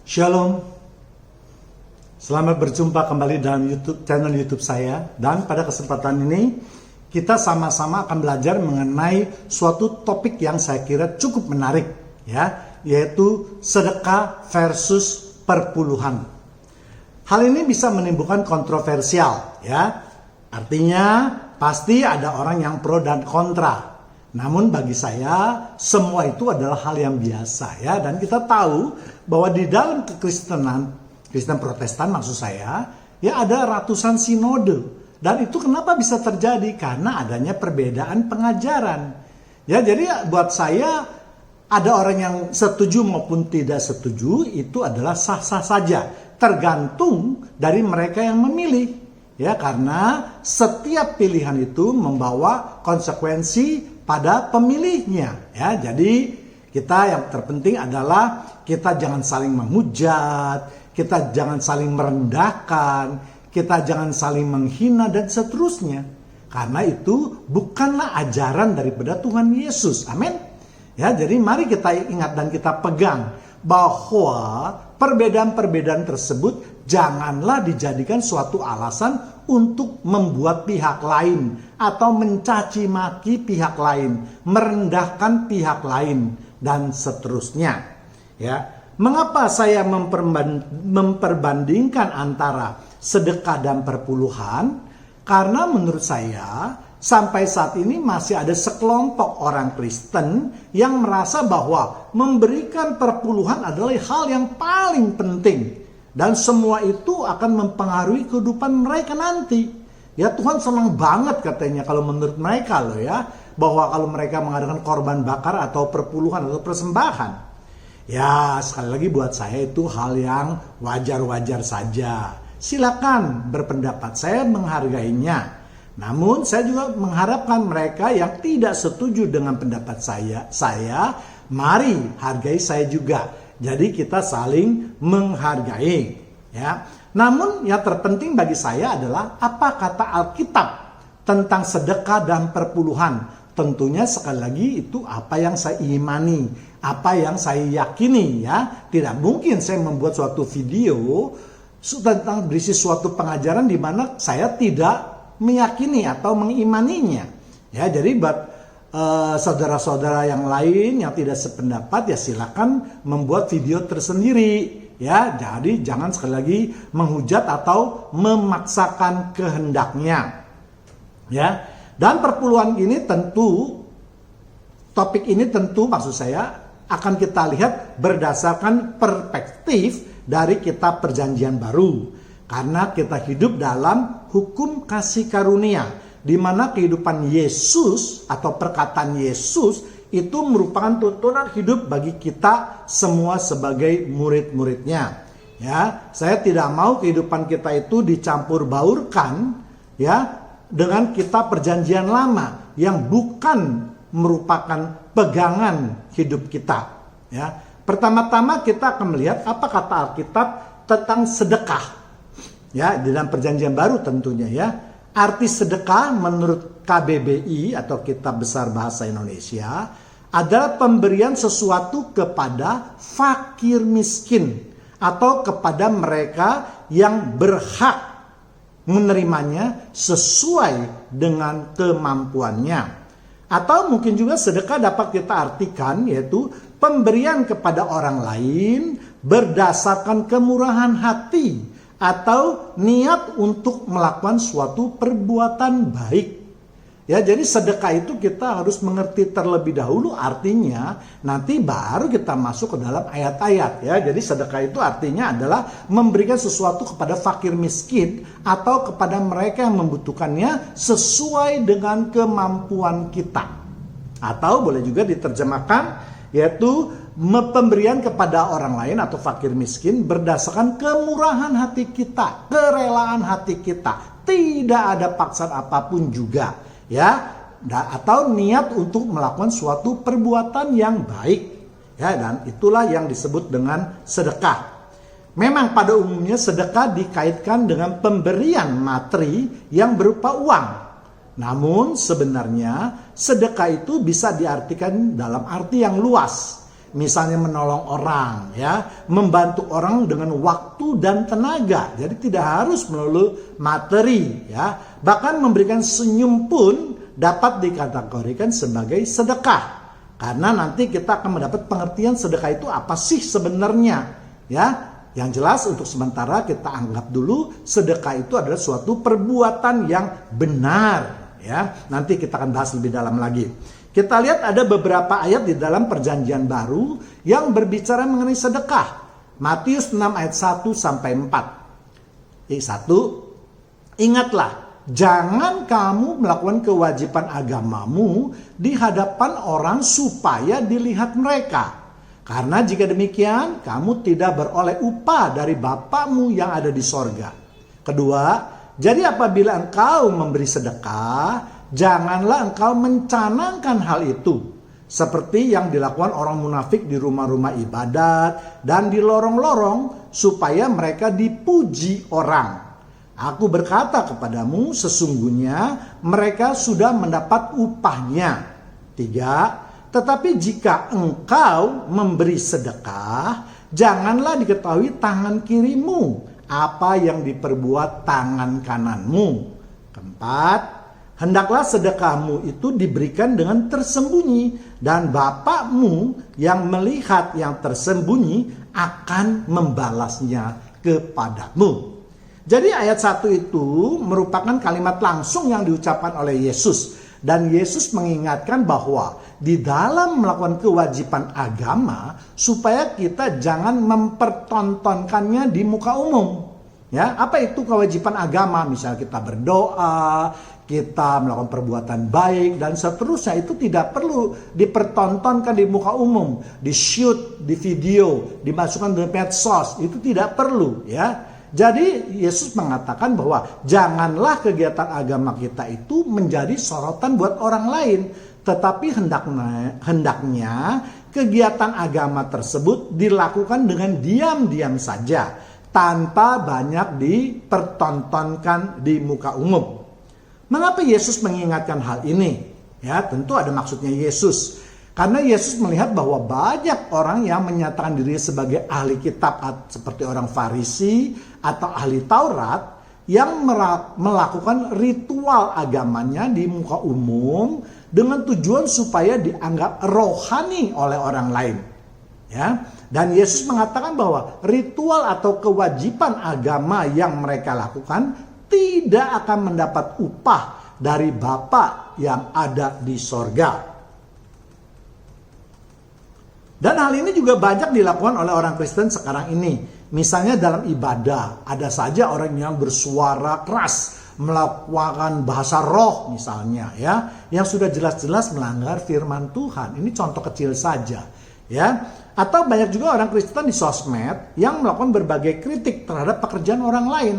Shalom, selamat berjumpa kembali dalam channel YouTube saya. Dan pada kesempatan ini kita sama-sama akan belajar mengenai suatu topik yang saya kira cukup menarik, ya, yaitu sedekah versus perpuluhan. Hal ini bisa menimbulkan kontroversial, ya. Artinya pasti ada orang yang pro dan kontra. Namun bagi saya semua itu adalah hal yang biasa, ya, dan kita tahu bahwa di dalam kekristenan, Kristen Protestan maksud saya, ya ada ratusan sinode. Dan itu kenapa bisa terjadi? Karena adanya perbedaan pengajaran. Ya, jadi buat saya ada orang yang setuju maupun tidak setuju itu adalah sah-sah saja, tergantung dari mereka yang memilih. Ya, karena setiap pilihan itu membawa konsekuensi pada pemilihnya, ya. Jadi kita yang terpenting adalah kita jangan saling menghujat, kita jangan saling merendahkan, kita jangan saling menghina dan seterusnya. Karena itu bukanlah ajaran daripada Tuhan Yesus. Amin. Ya, jadi mari kita ingat dan kita pegang bahwa perbedaan-perbedaan tersebut janganlah dijadikan suatu alasan untuk membuat pihak lain atau mencaci maki pihak lain, merendahkan pihak lain dan seterusnya. Ya, mengapa saya memperbandingkan antara sedekah dan perpuluhan? Karena menurut saya sampai saat ini masih ada sekelompok orang Kristen yang merasa bahwa memberikan perpuluhan adalah hal yang paling penting. Dan semua itu akan mempengaruhi kehidupan mereka nanti. Ya, Tuhan senang banget katanya kalau menurut mereka loh, ya, bahwa kalau mereka mengadakan korban bakar atau perpuluhan atau persembahan. Ya, sekali lagi buat saya itu hal yang wajar-wajar saja. Silakan berpendapat, saya menghargainya. Namun saya juga mengharapkan mereka yang tidak setuju dengan pendapat saya, mari hargai saya juga. Jadi kita saling menghargai, ya. Namun yang terpenting bagi saya adalah apa kata Alkitab tentang sedekah dan perpuluhan. Tentunya sekali lagi itu apa yang saya imani, apa yang saya yakini, ya. Tidak mungkin saya membuat suatu video tentang berisi suatu pengajaran di mana saya tidak meyakini atau mengimaninya. Ya, jadi buat saudara-saudara yang lain yang tidak sependapat, ya silakan membuat video tersendiri, ya. Jadi jangan sekali lagi menghujat atau memaksakan kehendaknya, ya. Dan perpuluhan ini tentu, topik ini tentu maksud saya akan kita lihat berdasarkan perspektif dari kitab Perjanjian Baru, karena kita hidup dalam hukum kasih karunia, di mana kehidupan Yesus atau perkataan Yesus itu merupakan tuntunan hidup bagi kita semua sebagai murid-muridnya. Ya, saya tidak mau kehidupan kita itu dicampur baurkan, ya, dengan kitab Perjanjian Lama yang bukan merupakan pegangan hidup kita. Ya, pertama-tama kita akan melihat apa kata Alkitab tentang sedekah. Ya, di dalam Perjanjian Baru tentunya, ya. Arti sedekah menurut KBBI atau Kitab Besar Bahasa Indonesia adalah pemberian sesuatu kepada fakir miskin atau kepada mereka yang berhak menerimanya sesuai dengan kemampuannya. Atau mungkin juga sedekah dapat kita artikan yaitu pemberian kepada orang lain berdasarkan kemurahan hati atau niat untuk melakukan suatu perbuatan baik. Ya, jadi sedekah itu kita harus mengerti terlebih dahulu artinya, nanti baru kita masuk ke dalam ayat-ayat, ya. Jadi sedekah itu artinya adalah memberikan sesuatu kepada fakir miskin atau kepada mereka yang membutuhkannya sesuai dengan kemampuan kita. Atau boleh juga diterjemahkan yaitu pemberian kepada orang lain atau fakir miskin berdasarkan kemurahan hati kita, kerelaan hati kita, tidak ada paksaan apapun juga, ya, atau niat untuk melakukan suatu perbuatan yang baik, ya, dan itulah yang disebut dengan sedekah. Memang pada umumnya sedekah dikaitkan dengan pemberian materi yang berupa uang. Namun sebenarnya sedekah itu bisa diartikan dalam arti yang luas, misalnya menolong orang, ya, membantu orang dengan waktu dan tenaga. Jadi tidak harus melulu materi, ya. Bahkan memberikan senyum pun dapat dikategorikan sebagai sedekah. Karena nanti kita akan mendapat pengertian sedekah itu apa sih sebenarnya, ya. Yang jelas untuk sementara kita anggap dulu sedekah itu adalah suatu perbuatan yang benar, ya. Nanti kita akan bahas lebih dalam lagi. Kita lihat ada beberapa ayat di dalam Perjanjian Baru yang berbicara mengenai sedekah. Matius 6 ayat 1 sampai 4. 1. Ingatlah, jangan kamu melakukan kewajiban agamamu di hadapan orang supaya dilihat mereka. Karena jika demikian, kamu tidak beroleh upah dari Bapamu yang ada di sorga. Kedua, jadi apabila engkau memberi sedekah, janganlah engkau mencanangkan hal itu. Seperti yang dilakukan orang munafik di rumah-rumah ibadat dan di lorong-lorong supaya mereka dipuji orang. Aku berkata kepadamu, sesungguhnya mereka sudah mendapat upahnya. 3. Tetapi jika engkau memberi sedekah, janganlah diketahui tangan kirimu apa yang diperbuat tangan kananmu. 4. Hendaklah sedekahmu itu diberikan dengan tersembunyi, dan Bapakmu yang melihat yang tersembunyi akan membalasnya kepadamu. Jadi ayat 1 itu merupakan kalimat langsung yang diucapkan oleh Yesus. Dan Yesus mengingatkan bahwa di dalam melakukan kewajiban agama, supaya kita jangan mempertontonkannya di muka umum. Ya, apa itu kewajiban agama? Misalnya kita berdoa, kita melakukan perbuatan baik dan seterusnya, itu tidak perlu dipertontonkan di muka umum, di shoot, di video, dimasukkan di medsos, itu tidak perlu, ya. Jadi Yesus mengatakan bahwa janganlah kegiatan agama kita itu menjadi sorotan buat orang lain, tetapi hendaknya kegiatan agama tersebut dilakukan dengan diam-diam saja, tanpa banyak dipertontonkan di muka umum. Mengapa Yesus mengingatkan hal ini? Ya, tentu ada maksudnya Yesus. Karena Yesus melihat bahwa banyak orang yang menyatakan diri sebagai ahli kitab seperti orang Farisi atau ahli Taurat yang melakukan ritual agamanya di muka umum dengan tujuan supaya dianggap rohani oleh orang lain. Ya, dan Yesus mengatakan bahwa ritual atau kewajiban agama yang mereka lakukan tidak akan mendapat upah dari Bapa yang ada di sorga. Dan hal ini juga banyak dilakukan oleh orang Kristen sekarang ini. Misalnya dalam ibadah, ada saja orang yang bersuara keras, melakukan bahasa roh misalnya, ya, yang sudah jelas-jelas melanggar firman Tuhan. Ini contoh kecil saja, ya. Atau banyak juga orang Kristen di sosmed yang melakukan berbagai kritik terhadap pekerjaan orang lain.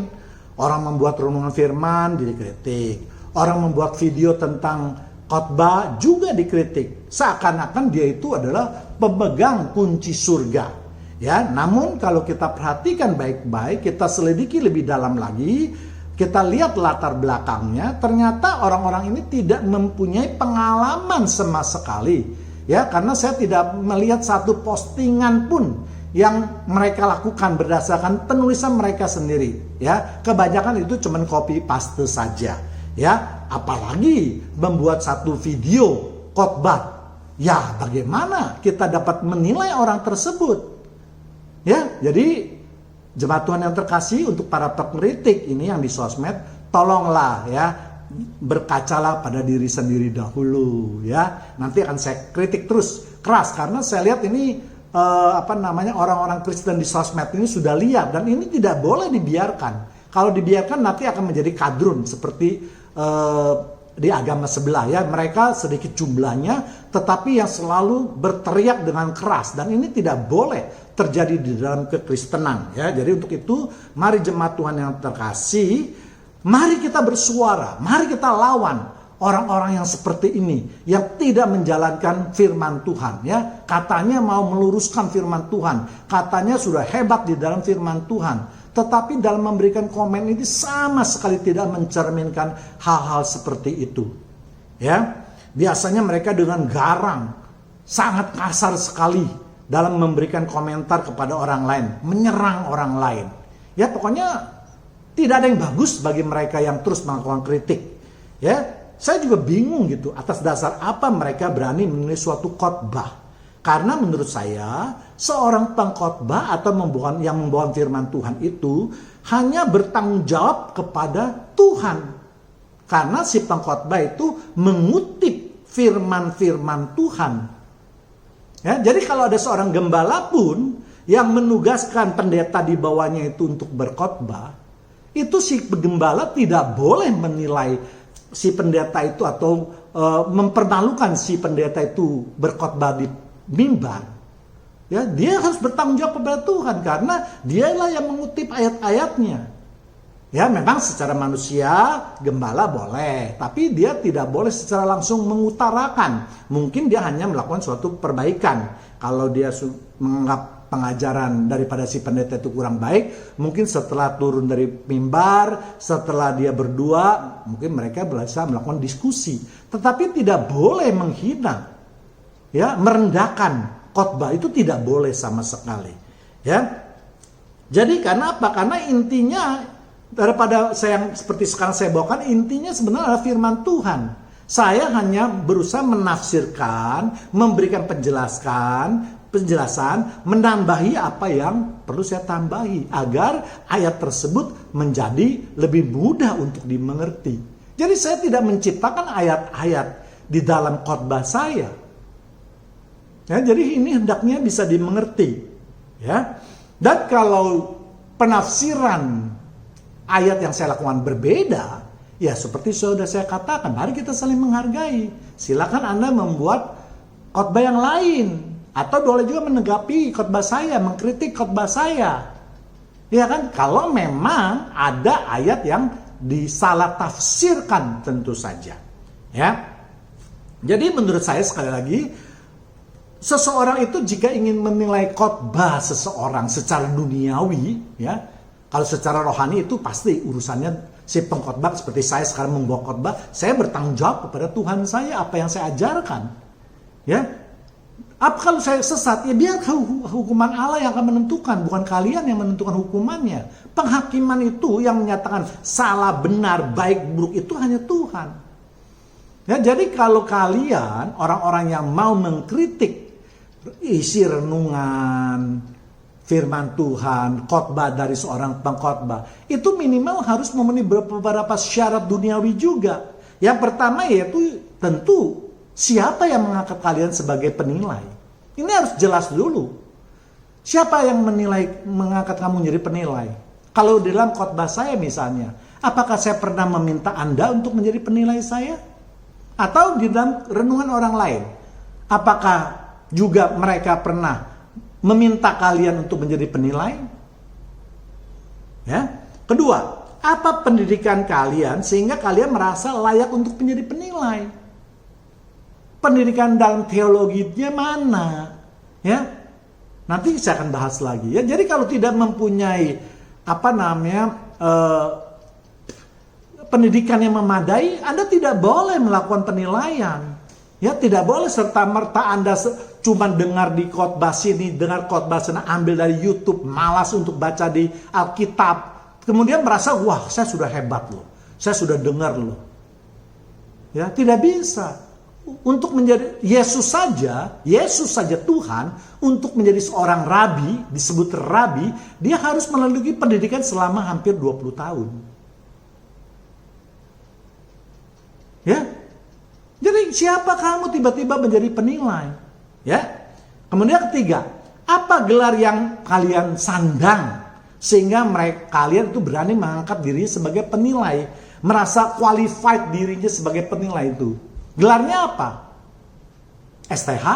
Orang membuat renungan firman dikritik, orang membuat video tentang khotbah juga dikritik, seakan-akan dia itu adalah pemegang kunci surga. Ya, namun kalau kita perhatikan baik-baik, kita selidiki lebih dalam lagi, kita lihat latar belakangnya, ternyata orang-orang ini tidak mempunyai pengalaman sama sekali. Ya, karena saya tidak melihat satu postingan pun yang mereka lakukan berdasarkan penulisan mereka sendiri. Ya, kebanyakan itu cuma copy paste saja. Ya, apalagi membuat satu video khotbah. Ya, bagaimana kita dapat menilai orang tersebut? Ya, jadi jemaat Tuhan yang terkasih, untuk para pengkritik ini yang di sosmed, tolonglah ya, berkacalah pada diri sendiri dahulu ya. Nanti akan saya kritik terus keras karena saya lihat ini orang-orang Kristen di sosmed ini sudah liar, dan ini tidak boleh dibiarkan. Kalau dibiarkan nanti akan menjadi kadrun seperti di agama sebelah ya, mereka sedikit jumlahnya tetapi yang selalu berteriak dengan keras, dan ini tidak boleh terjadi di dalam kekristenan ya. Jadi untuk itu mari jemaat Tuhan yang terkasih, mari kita bersuara, mari kita lawan orang-orang yang seperti ini yang tidak menjalankan firman Tuhan ya. Katanya mau meluruskan firman Tuhan, katanya sudah hebat di dalam firman Tuhan, tetapi dalam memberikan komen ini sama sekali tidak mencerminkan hal-hal seperti itu. Ya, biasanya mereka dengan garang, sangat kasar sekali dalam memberikan komentar kepada orang lain, menyerang orang lain. Ya pokoknya tidak ada yang bagus bagi mereka yang terus melakukan kritik. Ya, saya juga bingung gitu atas dasar apa mereka berani menulis suatu khotbah. Karena menurut saya seorang pengkhotbah atau yang membawa firman Tuhan itu hanya bertanggung jawab kepada Tuhan. Karena si pengkhotbah itu mengutip firman-firman Tuhan. Ya, jadi kalau ada seorang gembala pun yang menugaskan pendeta di bawahnya itu untuk berkhotbah, itu si gembala tidak boleh menilai si pendeta itu atau mempermalukan si pendeta itu berkhotbah di mimbar. Ya, dia harus bertanggung jawab kepada Tuhan karena dialah yang mengutip ayat-ayatnya. Ya, memang secara manusia gembala boleh, tapi dia tidak boleh secara langsung mengutarakan. Mungkin dia hanya melakukan suatu perbaikan. Kalau dia menganggap pengajaran daripada si pendeta itu kurang baik, mungkin setelah turun dari mimbar, setelah dia berdua, mungkin mereka bisa melakukan diskusi. Tetapi tidak boleh menghina, ya, merendahkan khotbah itu tidak boleh sama sekali. Ya, jadi karena apa? Karena intinya daripada saya yang seperti sekarang saya bawakan, intinya sebenarnya adalah firman Tuhan. Saya hanya berusaha menafsirkan, memberikan penjelasan, menambahi apa yang perlu saya tambahi agar ayat tersebut menjadi lebih mudah untuk dimengerti. Jadi saya tidak menciptakan ayat-ayat di dalam khotbah saya. Ya, jadi ini hendaknya bisa dimengerti. Ya. Dan kalau penafsiran ayat yang saya lakukan berbeda, ya seperti sudah saya katakan, mari kita saling menghargai. Silakan Anda membuat khotbah yang lain, atau boleh juga menanggapi khotbah saya, mengkritik khotbah saya. Ya kan, kalau memang ada ayat yang disalah tafsirkan tentu saja. Ya. Jadi menurut saya sekali lagi, seseorang itu jika ingin menilai khotbah seseorang secara duniawi, ya, kalau secara rohani itu pasti urusannya si pengkhotbah seperti saya sekarang membawa khotbah, saya bertanggung jawab kepada Tuhan saya apa yang saya ajarkan. Ya. Apa kalau saya sesat? Ya biar hukuman Allah yang akan menentukan, bukan kalian yang menentukan hukumannya. Penghakiman itu yang menyatakan salah, benar, baik, buruk itu hanya Tuhan. Ya, jadi kalau kalian orang-orang yang mau mengkritik isi renungan firman Tuhan, khotbah dari seorang pengkhotbah, itu minimal harus memenuhi beberapa syarat duniawi juga. Yang pertama yaitu tentu siapa yang mengangkat kalian sebagai penilai. Ini harus jelas dulu. Siapa yang mengangkat kamu menjadi penilai? Kalau di dalam khotbah saya misalnya, apakah saya pernah meminta Anda untuk menjadi penilai saya? Atau di dalam renungan orang lain, apakah juga mereka pernah meminta kalian untuk menjadi penilai? Ya. Kedua, apa pendidikan kalian sehingga kalian merasa layak untuk menjadi penilai? Pendidikan dalam teologinya mana? Ya. Nanti saya akan bahas lagi ya. Jadi kalau tidak mempunyai pendidikan yang memadai, Anda tidak boleh melakukan penilaian. Ya, tidak boleh serta-merta Anda cuma dengar di khotbah sini, dengar khotbah sana, ambil dari YouTube, malas untuk baca di Alkitab. Kemudian merasa, wah saya sudah hebat loh, saya sudah dengar loh. Ya, tidak bisa. Untuk menjadi Yesus saja Tuhan, untuk menjadi seorang rabi, disebut rabi, dia harus melalui pendidikan selama hampir 20 tahun. Ya. Jadi siapa kamu tiba-tiba menjadi penilai? Ya. Kemudian ketiga, apa gelar yang kalian sandang sehingga kalian itu berani mengangkat diri sebagai penilai, merasa qualified dirinya sebagai penilai itu? Gelarnya apa? STH,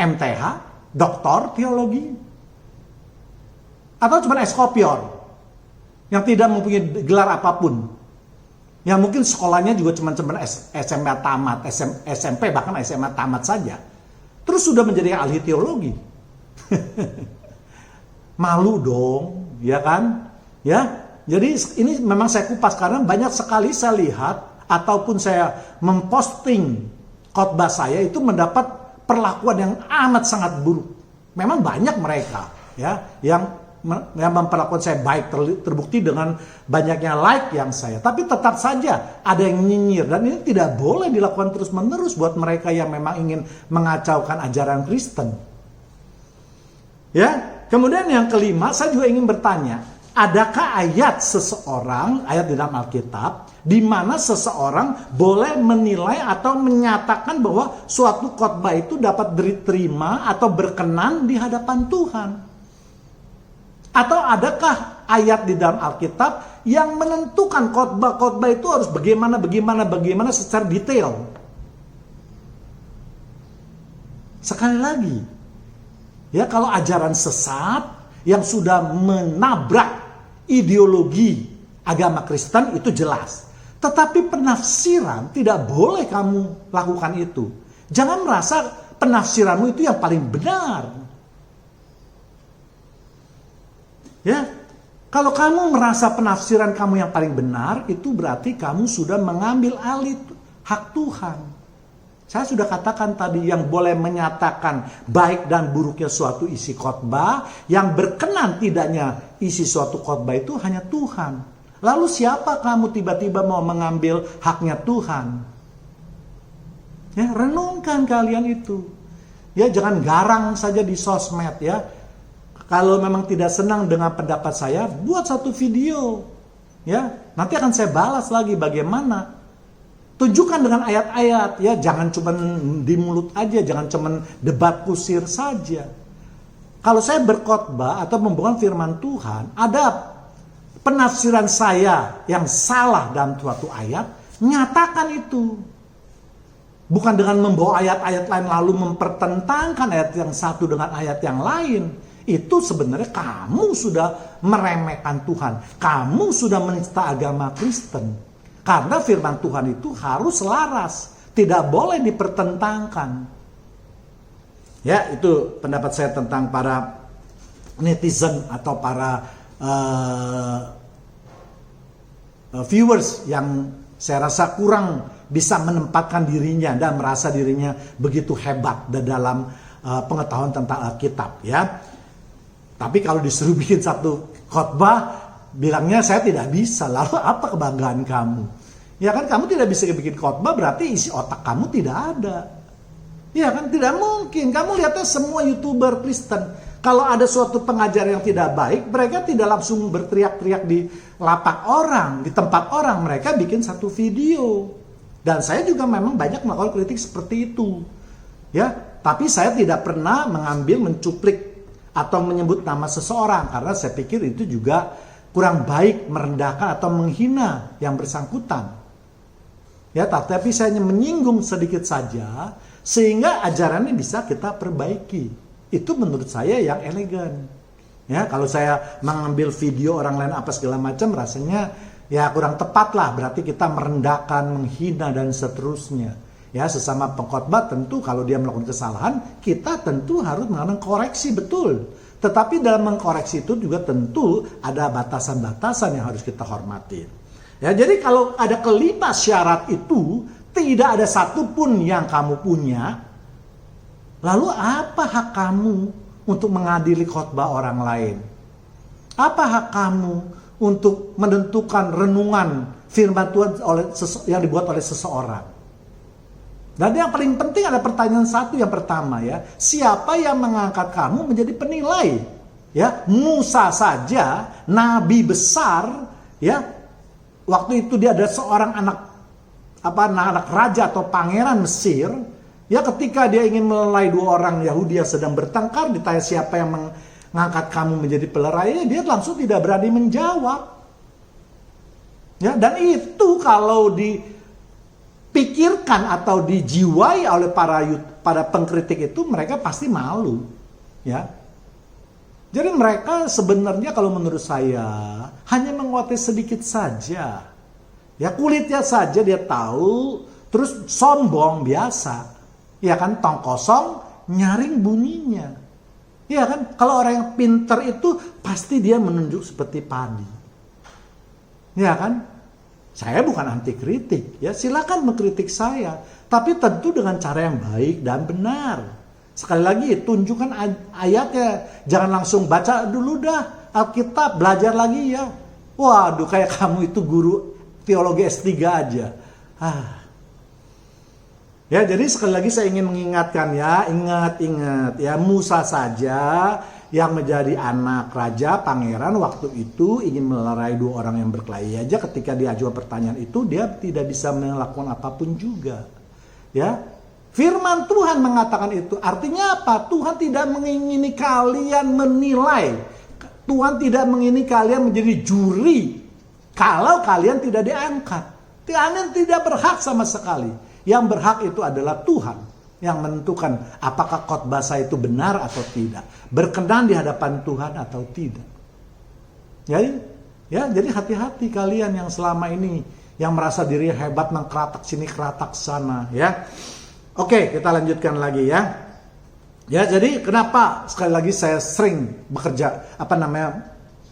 MTH, doktor teologi, atau cuma eskopior yang tidak mempunyai gelar apapun? Yang mungkin sekolahnya juga cuma SMA tamat, SMP bahkan SMA tamat saja. Terus sudah menjadi ahli teologi. Malu dong, ya kan? Ya. Jadi ini memang saya kupas karena banyak sekali saya lihat ataupun saya memposting khotbah saya itu mendapat perlakuan yang amat sangat buruk. Memang banyak mereka ya yang memperlakukan saya baik, terbukti dengan banyaknya like yang saya. Tapi tetap saja ada yang nyinyir, dan ini tidak boleh dilakukan terus-menerus buat mereka yang memang ingin mengacaukan ajaran Kristen. Ya, kemudian yang kelima, saya juga ingin bertanya, adakah ayat di dalam Alkitab di mana seseorang boleh menilai atau menyatakan bahwa suatu khotbah itu dapat diterima atau berkenan di hadapan Tuhan? Atau adakah ayat di dalam Alkitab yang menentukan khotbah-khotbah itu harus bagaimana secara detail? Sekali lagi, ya, kalau ajaran sesat yang sudah menabrak ideologi agama Kristen itu jelas. Tetapi penafsiran tidak boleh kamu lakukan itu. Jangan merasa penafsiranmu itu yang paling benar. Ya, kalau kamu merasa penafsiran kamu yang paling benar, itu berarti kamu sudah mengambil alih hak Tuhan. Saya sudah katakan tadi, yang boleh menyatakan baik dan buruknya suatu isi khotbah, yang berkenan tidaknya isi suatu khotbah itu hanya Tuhan. Lalu siapa kamu tiba-tiba mau mengambil haknya Tuhan? Ya, renungkan kalian itu. Ya, jangan garang saja di sosmed ya. Kalau memang tidak senang dengan pendapat saya, buat satu video. Ya, nanti akan saya balas lagi bagaimana. Tunjukkan dengan ayat-ayat, ya, jangan cuma di mulut aja, jangan cuma debat kusir saja. Kalau saya berkhotbah atau membawakan firman Tuhan, ada penafsiran saya yang salah dalam suatu ayat, nyatakan itu. Bukan dengan membawa ayat-ayat lain lalu mempertentangkan ayat yang satu dengan ayat yang lain. Itu sebenarnya kamu sudah meremehkan Tuhan. Kamu sudah menista agama Kristen. Karena firman Tuhan itu harus selaras. Tidak boleh dipertentangkan. Ya, itu pendapat saya tentang para netizen atau para viewers yang saya rasa kurang bisa menempatkan dirinya dan merasa dirinya begitu hebat dalam pengetahuan tentang Alkitab, ya. Tapi kalau disuruh bikin satu khotbah, bilangnya saya tidak bisa. Lalu apa kebanggaan kamu? Ya kan, kamu tidak bisa bikin khotbah, berarti isi otak kamu tidak ada. Ya kan, tidak mungkin. Kamu lihatnya semua YouTuber Kristen. Kalau ada suatu pengajar yang tidak baik, mereka tidak langsung berteriak-teriak di lapak orang, di tempat orang. Mereka bikin satu video. Dan saya juga memang banyak melakukan kritik seperti itu. Ya, tapi saya tidak pernah mencuplik atau menyebut nama seseorang, karena saya pikir itu juga kurang baik, merendahkan atau menghina yang bersangkutan. Ya, tapi saya hanya menyinggung sedikit saja sehingga ajarannya bisa kita perbaiki. Itu menurut saya yang elegan. Ya, kalau saya mengambil video orang lain apa segala macam, rasanya ya kurang tepat lah. Berarti kita merendahkan, menghina dan seterusnya. Ya, sesama pengkhotbah tentu kalau dia melakukan kesalahan, kita tentu harus melakukan koreksi, betul. Tetapi dalam mengkoreksi itu juga tentu ada batasan-batasan yang harus kita hormati. Ya, jadi kalau ada kelima syarat itu, tidak ada satupun yang kamu punya, lalu apa hak kamu untuk mengadili khotbah orang lain? Apa hak kamu untuk menentukan renungan firman Tuhan yang dibuat oleh seseorang? Dan yang paling penting ada pertanyaan satu yang pertama, ya. Siapa yang mengangkat kamu menjadi penilai? Ya, Musa saja, nabi besar, ya. Waktu itu dia ada seorang anak raja atau pangeran Mesir, ya, ketika dia ingin melalai dua orang Yahudi yang sedang bertengkar, ditanya siapa yang mengangkat kamu menjadi pelerainya, dia langsung tidak berani menjawab. Ya, dan itu kalau dipikirkan atau dijiwai oleh para pengkritik itu, mereka pasti malu, ya. Jadi mereka sebenarnya kalau menurut saya hanya menguasai sedikit saja. Ya, kulitnya saja dia tahu, terus sombong biasa. Ya kan, tong kosong nyaring bunyinya. Ya kan, kalau orang yang pintar itu pasti dia menunjuk seperti padi. Ya kan? Saya bukan anti kritik, ya silakan mengkritik saya, tapi tentu dengan cara yang baik dan benar. Sekali lagi, tunjukkan ayatnya. Jangan langsung baca dulu dah Alkitab, belajar lagi ya. Waduh, kayak kamu itu guru teologi S3 aja. Ya, jadi sekali lagi saya ingin mengingatkan ya, ingat ya, Musa saja yang menjadi anak raja, pangeran waktu itu ingin melerai 2 orang yang berkelahi aja, ketika diajukan pertanyaan itu dia tidak bisa melakukan apapun juga. Ya, firman Tuhan mengatakan itu. Artinya apa? Tuhan tidak mengingini kalian menilai. Tuhan tidak mengingini kalian menjadi juri kalau kalian tidak diangkat. Kalian tidak berhak sama sekali. Yang berhak itu adalah Tuhan yang menentukan apakah khotbah saya itu benar atau tidak, berkenan di hadapan Tuhan atau tidak. Jadi hati-hati kalian yang selama ini yang merasa diri hebat, mengkeratak sini keratak sana ya. Oke, kita lanjutkan lagi ya. Ya, jadi kenapa sekali lagi saya sering bekerja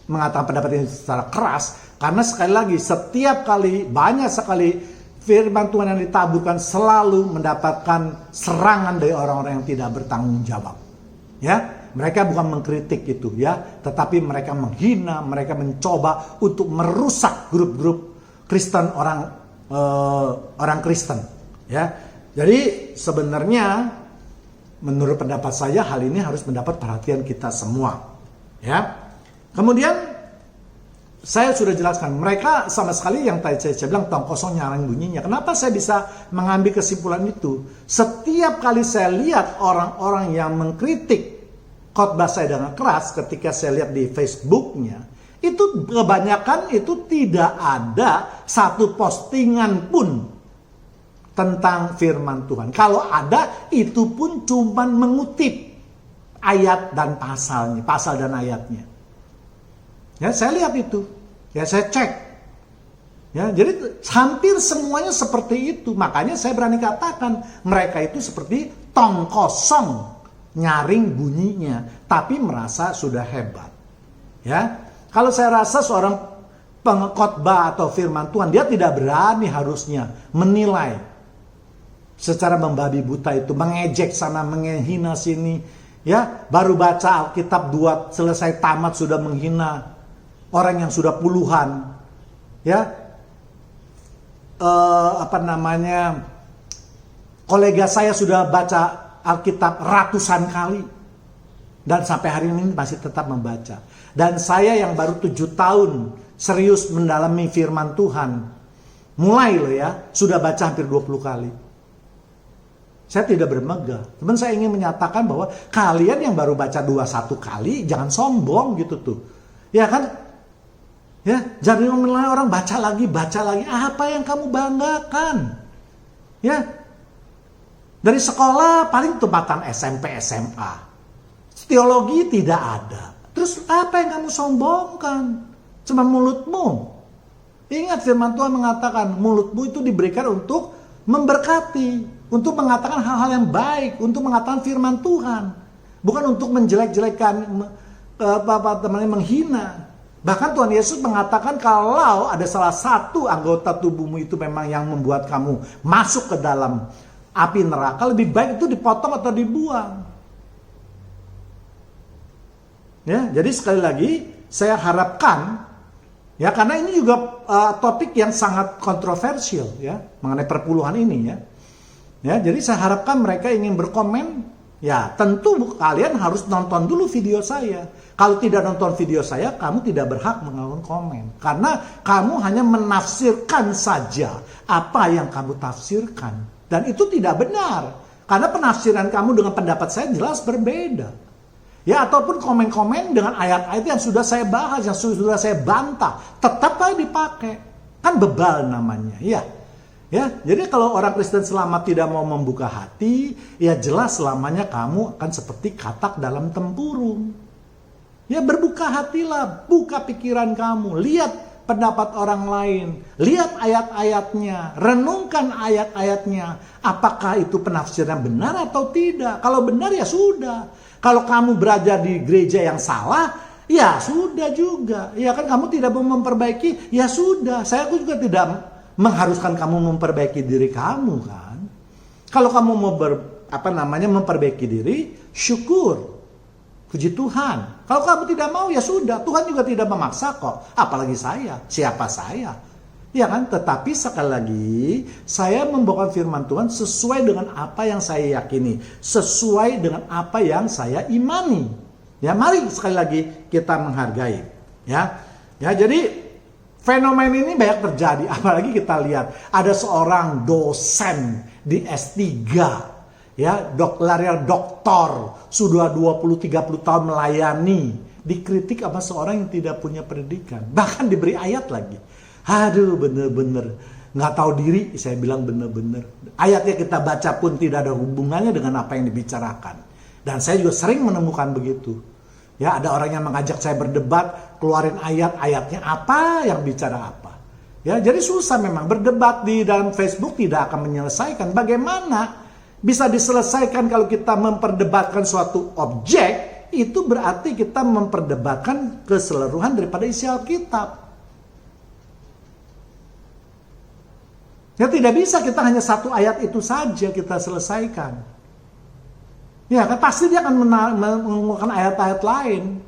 mengatakan pendapat ini secara keras, karena sekali lagi setiap kali banyak sekali firman Tuhan yang ditaburkan selalu mendapatkan serangan dari orang-orang yang tidak bertanggung jawab. Ya, mereka bukan mengkritik itu ya, tetapi mereka menghina, mereka mencoba untuk merusak grup-grup Kristen, orang Kristen. Ya, jadi sebenarnya menurut pendapat saya hal ini harus mendapat perhatian kita semua. Ya, kemudian saya sudah jelaskan, mereka sama sekali yang tadi saya bilang tong kosong nyarang bunyinya. Kenapa saya bisa mengambil kesimpulan itu? Setiap kali saya lihat orang-orang yang mengkritik khotbah saya dengan keras, ketika saya lihat di Facebooknya, itu kebanyakan itu tidak ada satu postingan pun tentang firman Tuhan. Kalau ada, itu pun cuma mengutip ayat dan pasalnya, pasal dan ayatnya. Ya, saya lihat itu. Ya, saya cek. Ya, jadi hampir semuanya seperti itu. Makanya saya berani katakan mereka itu seperti tong kosong, nyaring bunyinya, tapi merasa sudah hebat. Ya, kalau saya rasa seorang pengkhotbah atau firman Tuhan, dia tidak berani harusnya menilai secara membabi buta itu, mengejek sana, menghina sini. Ya, baru baca Alkitab 2 selesai tamat sudah menghina orang yang sudah puluhan, ya, kolega saya sudah baca Alkitab ratusan kali, dan sampai hari ini masih tetap membaca. Dan saya yang baru 7 tahun serius mendalami firman Tuhan, mulai loh ya, sudah baca hampir 20 kali. Saya tidak bermegah, teman saya ingin menyatakan bahwa kalian yang baru baca 21 kali, jangan sombong gitu tuh, ya kan? Ya, jangan menilai orang baca lagi. Apa yang kamu banggakan? Ya, dari sekolah paling tempatan SMP, SMA. Teologi tidak ada. Terus apa yang kamu sombongkan? Cuma mulutmu. Ingat firman Tuhan mengatakan mulutmu itu diberikan untuk memberkati, untuk mengatakan hal-hal yang baik, untuk mengatakan firman Tuhan, bukan untuk menjelek-jelekan, menghina. Bahkan Tuhan Yesus mengatakan kalau ada salah satu anggota tubuhmu itu memang yang membuat kamu masuk ke dalam api neraka, lebih baik itu dipotong atau dibuang. Ya, jadi sekali lagi saya harapkan ya, karena ini juga topik yang sangat kontroversial ya, mengenai perpuluhan ini ya. Ya, jadi saya harapkan mereka ingin berkomen, ya tentu kalian harus nonton dulu video saya. Kalau tidak nonton video saya, kamu tidak berhak melakukan komen. Karena kamu hanya menafsirkan saja apa yang kamu tafsirkan. Dan itu tidak benar. Karena penafsiran kamu dengan pendapat saya jelas berbeda. Ya, ataupun komen-komen dengan ayat-ayat yang sudah saya bahas, yang sudah saya bantah. Tetap aja dipakai. Kan bebal namanya. Ya, jadi kalau orang Kristen selamat tidak mau membuka hati, ya jelas selamanya kamu akan seperti katak dalam tempurung. Ya, berbuka hatilah, buka pikiran kamu, lihat pendapat orang lain, lihat ayat-ayatnya, renungkan ayat-ayatnya, apakah itu penafsiran benar atau tidak. Kalau benar ya sudah. Kalau kamu berada di gereja yang salah, ya sudah juga. Ya kan, kamu tidak mau memperbaiki, ya sudah. Saya juga tidak mengharuskan kamu memperbaiki diri kamu kan. Kalau kamu mau memperbaiki diri, syukur. Puji Tuhan. Kalau kamu tidak mau, ya sudah. Tuhan juga tidak memaksa kok. Apalagi saya. Siapa saya? Ya kan? Tetapi sekali lagi, saya membawakan firman Tuhan sesuai dengan apa yang saya yakini. Sesuai dengan apa yang saya imani. Ya, mari sekali lagi kita menghargai. Ya, jadi fenomena ini banyak terjadi. Apalagi kita lihat ada seorang dosen di S3. Ya, gelar doktor, sudah 20-30 tahun melayani, dikritik sama seorang yang tidak punya pendidikan, bahkan diberi ayat lagi. Aduh, bener-bener nggak tahu diri, saya bilang bener-bener. Ayatnya kita baca pun tidak ada hubungannya dengan apa yang dibicarakan. Dan saya juga sering menemukan begitu. Ya, ada orang yang mengajak saya berdebat, keluarin ayatnya apa, yang bicara apa. Ya, jadi susah memang berdebat di dalam Facebook tidak akan menyelesaikan. Bagaimana bisa diselesaikan kalau kita memperdebatkan suatu objek, itu berarti kita memperdebatkan keseluruhan daripada isi Alkitab. Ya, tidak bisa kita hanya satu ayat itu saja kita selesaikan. Ya kan, pasti dia akan menggunakan ayat-ayat lain.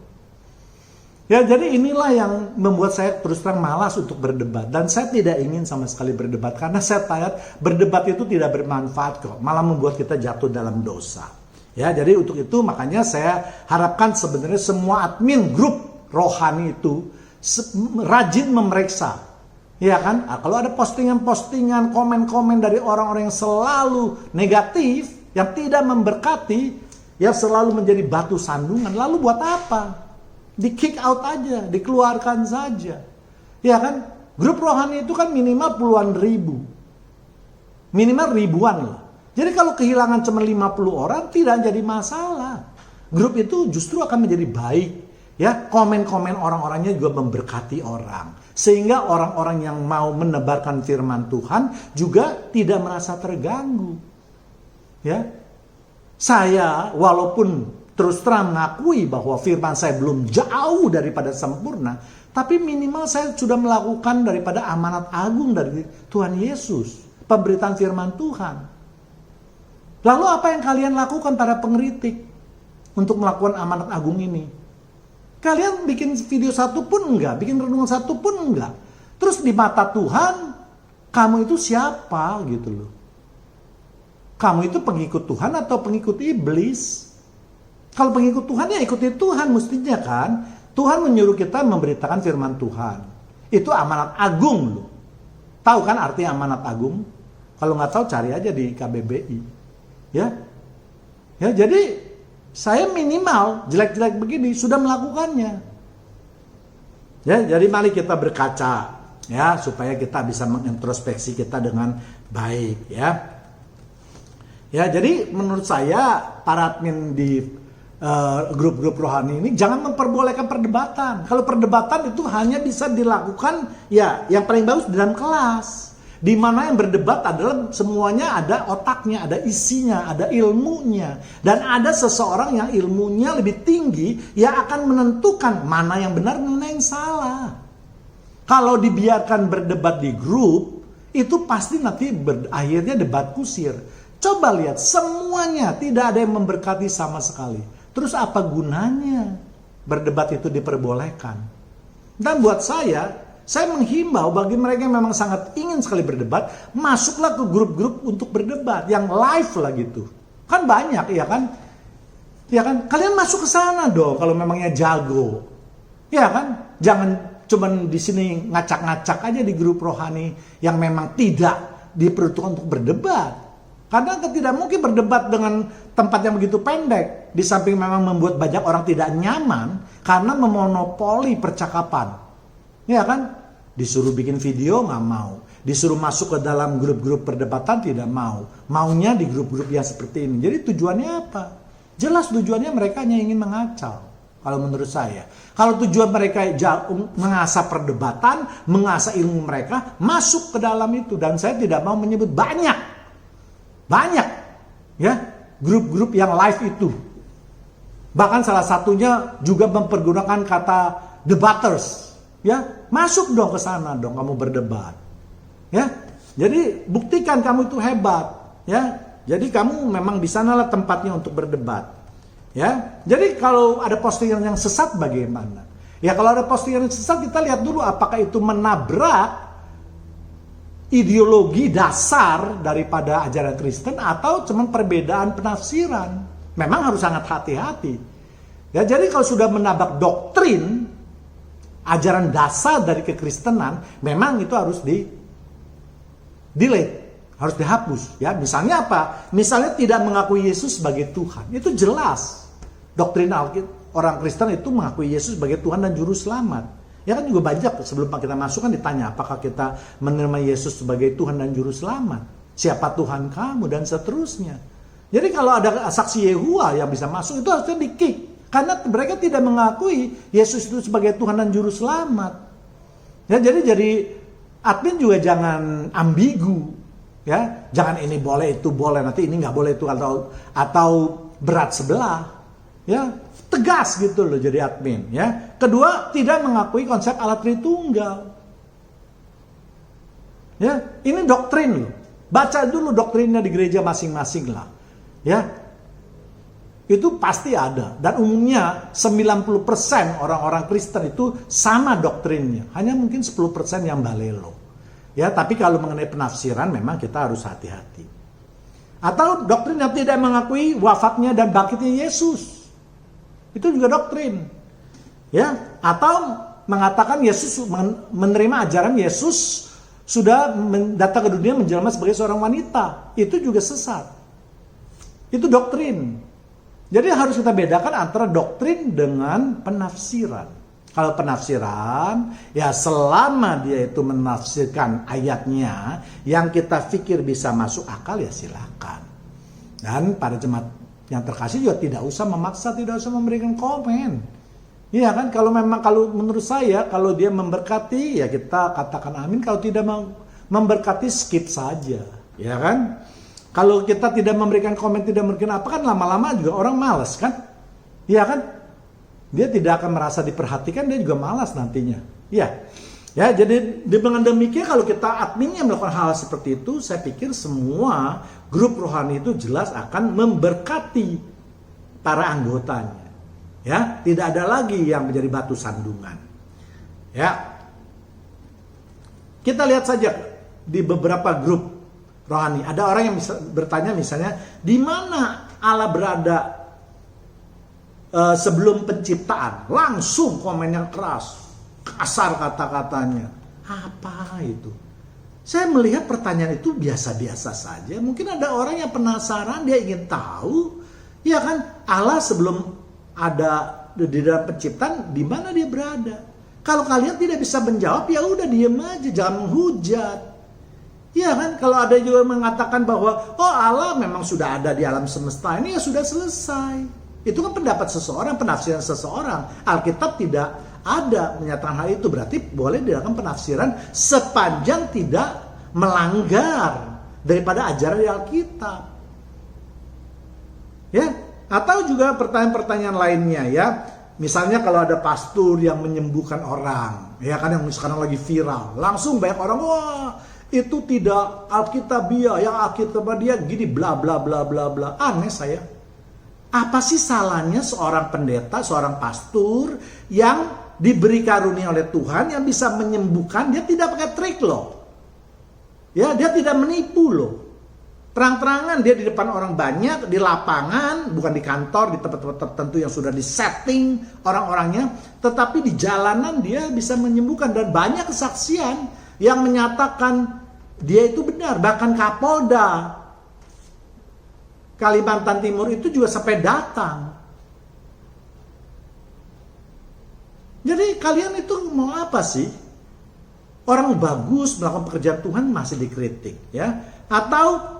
Ya, jadi inilah yang membuat saya terus terang malas untuk berdebat. Dan saya tidak ingin sama sekali berdebat. Karena saya lihat berdebat itu tidak bermanfaat kok. Malah membuat kita jatuh dalam dosa. Ya, jadi untuk itu makanya saya harapkan sebenarnya semua admin grup rohani itu rajin memeriksa. Ya kan? Nah, kalau ada postingan-postingan, komen-komen dari orang-orang yang selalu negatif, yang tidak memberkati, yang selalu menjadi batu sandungan. Lalu buat apa? Di kick out aja, dikeluarkan saja. Ya kan? Grup rohani itu kan minimal puluhan ribu. Minimal ribuan lah. Jadi kalau kehilangan cuma 50 orang tidak jadi masalah. Grup itu justru akan menjadi baik. Ya, komen-komen orang-orangnya juga memberkati orang. Sehingga orang-orang yang mau menebarkan firman Tuhan juga tidak merasa terganggu. Ya. Saya walaupun terus terang mengakui bahwa firman saya belum jauh daripada sempurna, tapi minimal saya sudah melakukan daripada amanat agung dari Tuhan Yesus, pemberitaan firman Tuhan. Lalu apa yang kalian lakukan para pengkritik untuk melakukan amanat agung ini? Kalian bikin video satu pun enggak, bikin renungan satu pun enggak. Terus di mata Tuhan, kamu itu siapa gitu loh? Kamu itu pengikut Tuhan atau pengikut iblis? Kalau pengikut Tuhan ya ikuti Tuhan mestinya kan. Tuhan menyuruh kita memberitakan firman Tuhan. Itu amanat agung loh. Tahu kan arti amanat agung? Kalau nggak tahu cari aja di KBBI. Ya, jadi saya minimal jelek-jelek begini sudah melakukannya. Ya, jadi mari kita berkaca ya supaya kita bisa mengintrospeksi kita dengan baik ya. Ya, jadi menurut saya para admin di grup-grup rohani ini jangan memperbolehkan perdebatan. Kalau perdebatan itu hanya bisa dilakukan ya yang paling bagus di dalam kelas. Di mana yang berdebat adalah semuanya ada otaknya, ada isinya, ada ilmunya. Dan ada seseorang yang ilmunya lebih tinggi yang akan menentukan mana yang benar, mana yang salah. Kalau dibiarkan berdebat di grup, itu pasti nanti akhirnya debat kusir. Coba lihat, semuanya tidak ada yang memberkati sama sekali. Terus apa gunanya berdebat itu diperbolehkan? Dan buat saya menghimbau bagi mereka yang memang sangat ingin sekali berdebat, masuklah ke grup-grup untuk berdebat yang live lah gitu. Kan banyak ya kan? Ya kan? Kalian masuk ke sana dong kalau memangnya jago. Ya kan? Jangan cuman di sini ngacak-ngacak aja di grup rohani yang memang tidak diperuntukkan untuk berdebat. Karena tidak mungkin berdebat dengan tempat yang begitu pendek. Di samping memang membuat banyak orang tidak nyaman karena memonopoli percakapan. Ya kan? Disuruh bikin video nggak mau. Disuruh masuk ke dalam grup-grup perdebatan tidak mau. Maunya di grup-grup yang seperti ini. Jadi tujuannya apa? Jelas tujuannya mereka hanya ingin mengacau. Kalau menurut saya. Kalau tujuan mereka mengasah perdebatan, mengasah ilmu mereka, masuk ke dalam itu. Dan saya tidak mau menyebut banyak ya grup-grup yang live itu. Bahkan salah satunya juga mempergunakan kata debaters. Ya, masuk dong ke sana dong kamu berdebat. Ya. Jadi buktikan kamu itu hebat, ya. Jadi kamu memang di sanalah tempatnya untuk berdebat. Ya. Jadi kalau ada postingan yang sesat bagaimana? Ya kalau ada postingan yang sesat, kita lihat dulu apakah itu menabrak ideologi dasar daripada ajaran Kristen atau cuma perbedaan penafsiran. Memang harus sangat hati-hati. Ya, jadi kalau sudah menabrak doktrin, ajaran dasar dari kekristenan, memang itu harus delete, harus dihapus. Ya, misalnya apa? Misalnya tidak mengakui Yesus sebagai Tuhan. Itu jelas. Doktrin orang Kristen itu mengakui Yesus sebagai Tuhan dan Juru Selamat. Ya kan juga banyak sebelum kita masuk kan ditanya apakah kita menerima Yesus sebagai Tuhan dan Juru Selamat. Siapa Tuhan kamu dan seterusnya. Jadi kalau ada saksi Yehova yang bisa masuk itu harusnya di-kick. Karena mereka tidak mengakui Yesus itu sebagai Tuhan dan Juru Selamat. Ya, jadi admin juga jangan ambigu. Ya, jangan ini boleh itu boleh, nanti ini nggak boleh itu atau berat sebelah. Ya, tegas gitu loh jadi admin, ya. Kedua, tidak mengakui konsep Allah Tritunggal. Ya, ini doktrin loh. Baca dulu doktrinnya di gereja masing-masing lah. Ya. Itu pasti ada dan umumnya 90% orang-orang Kristen itu sama doktrinnya. Hanya mungkin 10% yang balelo. Ya, tapi kalau mengenai penafsiran memang kita harus hati-hati. Atau doktrin yang tidak mengakui wafatnya dan bangkitnya Yesus. Itu juga doktrin. Ya, atau mengatakan Yesus menerima ajaran Yesus sudah datang ke dunia menjelma sebagai seorang wanita. Itu juga sesat. Itu doktrin. Jadi harus kita bedakan antara doktrin dengan penafsiran. Kalau penafsiran, ya selama dia itu menafsirkan ayatnya yang kita pikir bisa masuk akal, ya silakan. Dan para jemaat yang terkasih juga tidak usah memaksa, tidak usah memberikan komen. Iya kan, kalau menurut saya, kalau dia memberkati, ya kita katakan amin. Kalau tidak memberkati, skip saja. Ya kan? Kalau kita tidak memberikan komen, tidak memberikan apa, kan lama-lama juga orang malas kan? Iya kan? Dia tidak akan merasa diperhatikan, dia juga malas nantinya. Iya. Ya, jadi dengan demikian kalau kita adminnya melakukan hal seperti itu, saya pikir semua grup rohani itu jelas akan memberkati para anggotanya. Ya, tidak ada lagi yang menjadi batu sandungan. Ya. Kita lihat saja di beberapa grup rohani. Ada orang yang bertanya misalnya, di mana Allah berada sebelum penciptaan? Langsung komen yang keras. Kasar kata-katanya. Apa itu? Saya melihat pertanyaan itu biasa-biasa saja. Mungkin ada orang yang penasaran, dia ingin tahu. Ya kan, Allah sebelum ada di dalam penciptaan, di mana dia berada? Kalau kalian tidak bisa menjawab, ya udah diem aja, jangan menghujat. Ya kan, kalau ada juga mengatakan bahwa oh Allah memang sudah ada di alam semesta ini, ya sudah selesai. Itu kan pendapat seseorang, penafsiran seseorang. Alkitab tidak ada menyatakan hal itu, berarti boleh dilakukan penafsiran sepanjang tidak melanggar daripada ajaran di Alkitab. Ya, atau juga pertanyaan-pertanyaan lainnya ya. Misalnya kalau ada pastor yang menyembuhkan orang, ya kan yang sekarang lagi viral, langsung banyak orang wah itu tidak Alkitabiah, yang Alkitabiah gini bla bla bla bla bla. Aneh saya. Apa sih salahnya seorang pendeta, seorang pastor yang diberi karunia oleh Tuhan yang bisa menyembuhkan, dia tidak pakai trik loh. Ya, dia tidak menipu loh. Terang-terangan dia di depan orang banyak, di lapangan, bukan di kantor, di tempat-tempat tertentu yang sudah disetting orang-orangnya, tetapi di jalanan dia bisa menyembuhkan dan banyak kesaksian yang menyatakan dia itu benar. Bahkan Kapolda Kalimantan Timur itu juga sampai datang. Jadi kalian itu mau apa sih? Orang bagus melakukan pekerjaan Tuhan masih dikritik, ya? Atau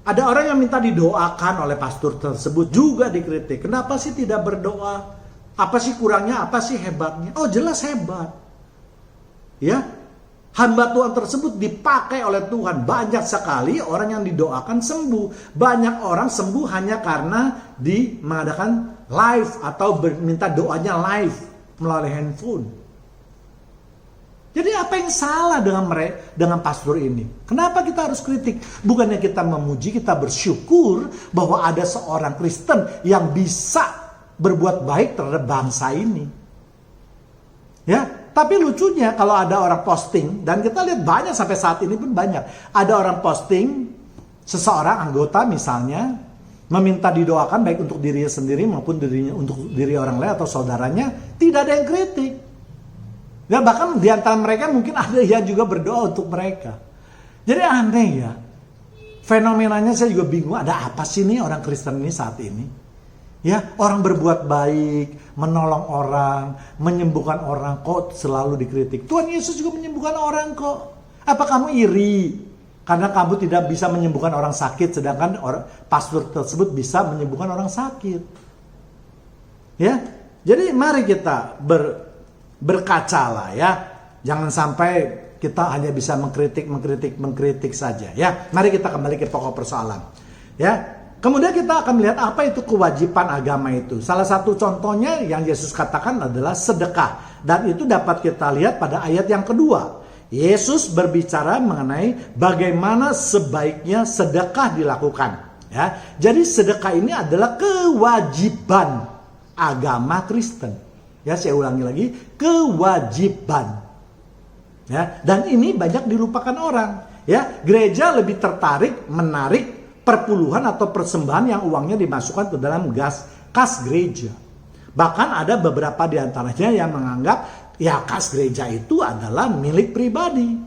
ada orang yang minta didoakan oleh pastor tersebut juga dikritik. Kenapa sih tidak berdoa? Apa sih kurangnya? Apa sih hebatnya? Oh, jelas hebat. Ya. Hamba Tuhan tersebut dipakai oleh Tuhan. Banyak sekali orang yang didoakan sembuh. Banyak orang sembuh hanya karena mengadakan live atau minta doanya live melalui handphone. Jadi apa yang salah dengan pastor ini? Kenapa kita harus kritik? Bukannya kita memuji, kita bersyukur bahwa ada seorang Kristen yang bisa berbuat baik terhadap bangsa ini. Ya, tapi lucunya kalau ada orang posting, dan kita lihat banyak sampai saat ini pun banyak. Ada orang posting, seseorang anggota misalnya, meminta didoakan baik untuk dirinya sendiri maupun untuk diri orang lain atau saudaranya, tidak ada yang kritik. Ya, bahkan di antara mereka mungkin ada yang juga berdoa untuk mereka. Jadi aneh ya. Fenomenanya saya juga bingung, ada apa sih nih orang Kristen ini saat ini? Ya, orang berbuat baik, menolong orang, menyembuhkan orang, kok selalu dikritik. Tuhan Yesus juga menyembuhkan orang kok. Apa kamu iri? Karena kamu tidak bisa menyembuhkan orang sakit, sedangkan pastor tersebut bisa menyembuhkan orang sakit. Ya, jadi mari kita berkacalah ya. Jangan sampai kita hanya bisa mengkritik saja ya. Mari kita kembali ke pokok persoalan. Ya. Kemudian kita akan melihat apa itu kewajiban agama itu. Salah satu contohnya yang Yesus katakan adalah sedekah. Dan itu dapat kita lihat pada ayat yang kedua. Yesus berbicara mengenai bagaimana sebaiknya sedekah dilakukan. Ya. Jadi sedekah ini adalah kewajiban agama Kristen. Ya, saya ulangi lagi, kewajiban. Ya, dan ini banyak dilupakan orang. Ya, gereja lebih tertarik menarik perpuluhan atau persembahan yang uangnya dimasukkan ke dalam kas gereja. Bahkan ada beberapa di antaranya yang menganggap ya kas gereja itu adalah milik pribadi.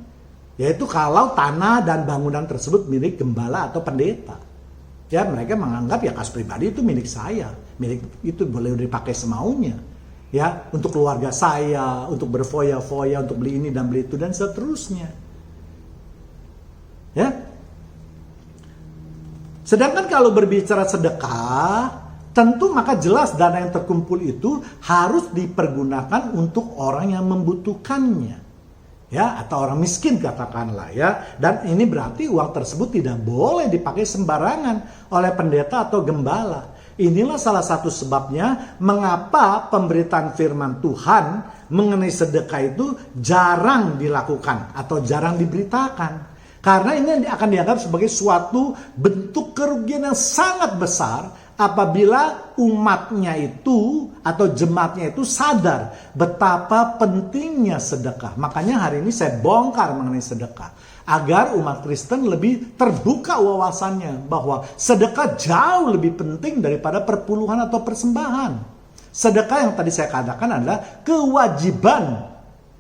Yaitu kalau tanah dan bangunan tersebut milik gembala atau pendeta. Ya, mereka menganggap ya kas pribadi itu milik saya. Milik itu boleh dipakai semaunya. Ya, untuk keluarga saya, untuk berfoya-foya, untuk beli ini dan beli itu dan seterusnya. Ya. Sedangkan kalau berbicara sedekah, tentu maka jelas dana yang terkumpul itu harus dipergunakan untuk orang yang membutuhkannya. Ya, atau orang miskin katakanlah ya. Dan ini berarti uang tersebut tidak boleh dipakai sembarangan oleh pendeta atau gembala. Inilah salah satu sebabnya mengapa pemberitaan firman Tuhan mengenai sedekah itu jarang dilakukan atau jarang diberitakan. Karena ini akan dianggap sebagai suatu bentuk kerugian yang sangat besar apabila umatnya itu atau jemaatnya itu sadar betapa pentingnya sedekah. Makanya hari ini saya bongkar mengenai sedekah. Agar umat Kristen lebih terbuka wawasannya bahwa sedekah jauh lebih penting daripada perpuluhan atau persembahan. Sedekah yang tadi saya katakan adalah kewajiban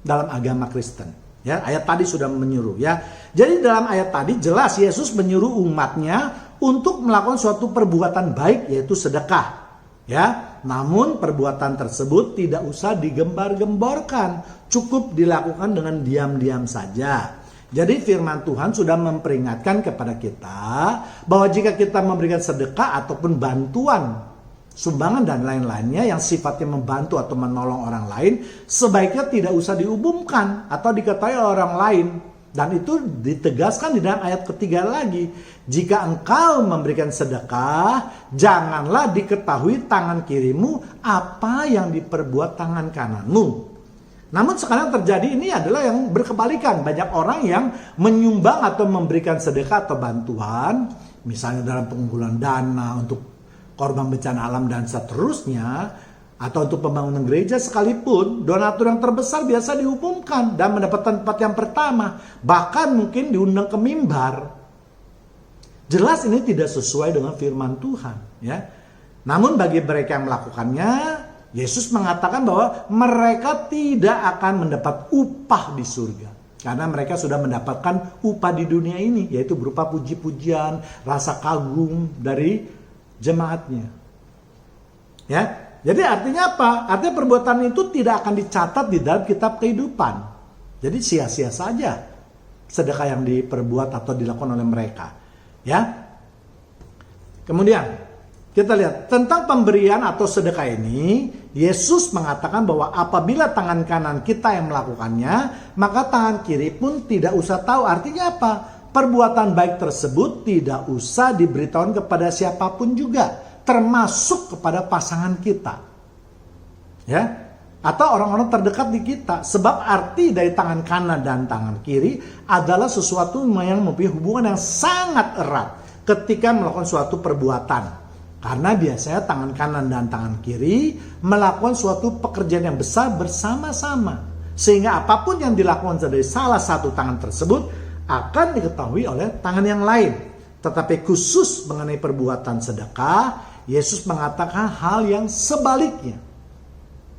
dalam agama Kristen. Ya, ayat tadi sudah menyuruh ya. Jadi dalam ayat tadi jelas Yesus menyuruh umatnya untuk melakukan suatu perbuatan baik yaitu sedekah. Ya, namun perbuatan tersebut tidak usah digembar-gemborkan, cukup dilakukan dengan diam-diam saja. Jadi firman Tuhan sudah memperingatkan kepada kita bahwa jika kita memberikan sedekah ataupun bantuan, sumbangan dan lain-lainnya yang sifatnya membantu atau menolong orang lain, sebaiknya tidak usah diumumkan atau diketahui orang lain. Dan itu ditegaskan di dalam ayat ketiga lagi. Jika engkau memberikan sedekah, janganlah diketahui tangan kirimu apa yang diperbuat tangan kananmu. Namun sekarang terjadi ini adalah yang berkebalikan. Banyak orang yang menyumbang atau memberikan sedekah atau bantuan, misalnya dalam pengumpulan dana untuk korban bencana alam dan seterusnya, atau untuk pembangunan gereja sekalipun, donatur yang terbesar biasa diumumkan dan mendapat tempat yang pertama, bahkan mungkin diundang ke mimbar. Jelas ini tidak sesuai dengan firman Tuhan, ya. Namun bagi mereka yang melakukannya, Yesus mengatakan bahwa mereka tidak akan mendapat upah di surga. Karena mereka sudah mendapatkan upah di dunia ini, yaitu berupa puji-pujian, rasa kagum dari jemaatnya. Ya, jadi artinya apa? Artinya perbuatan itu tidak akan dicatat di dalam kitab kehidupan. Jadi sia-sia saja sedekah yang diperbuat atau dilakukan oleh mereka. Ya. Kemudian kita lihat tentang pemberian atau sedekah ini, Yesus mengatakan bahwa apabila tangan kanan kita yang melakukannya, maka tangan kiri pun tidak usah tahu. Artinya apa? Perbuatan baik tersebut tidak usah diberitahukan kepada siapapun juga, termasuk kepada pasangan kita. Ya. atau orang-orang terdekat di kita. Sebab arti dari tangan kanan dan tangan kiri adalah sesuatu yang mempunyai hubungan yang sangat erat ketika melakukan suatu perbuatan. Karena biasanya tangan kanan dan tangan kiri melakukan suatu pekerjaan yang besar bersama-sama. Sehingga apapun yang dilakukan dari salah satu tangan tersebut akan diketahui oleh tangan yang lain. Tetapi khusus mengenai perbuatan sedekah, Yesus mengatakan hal yang sebaliknya.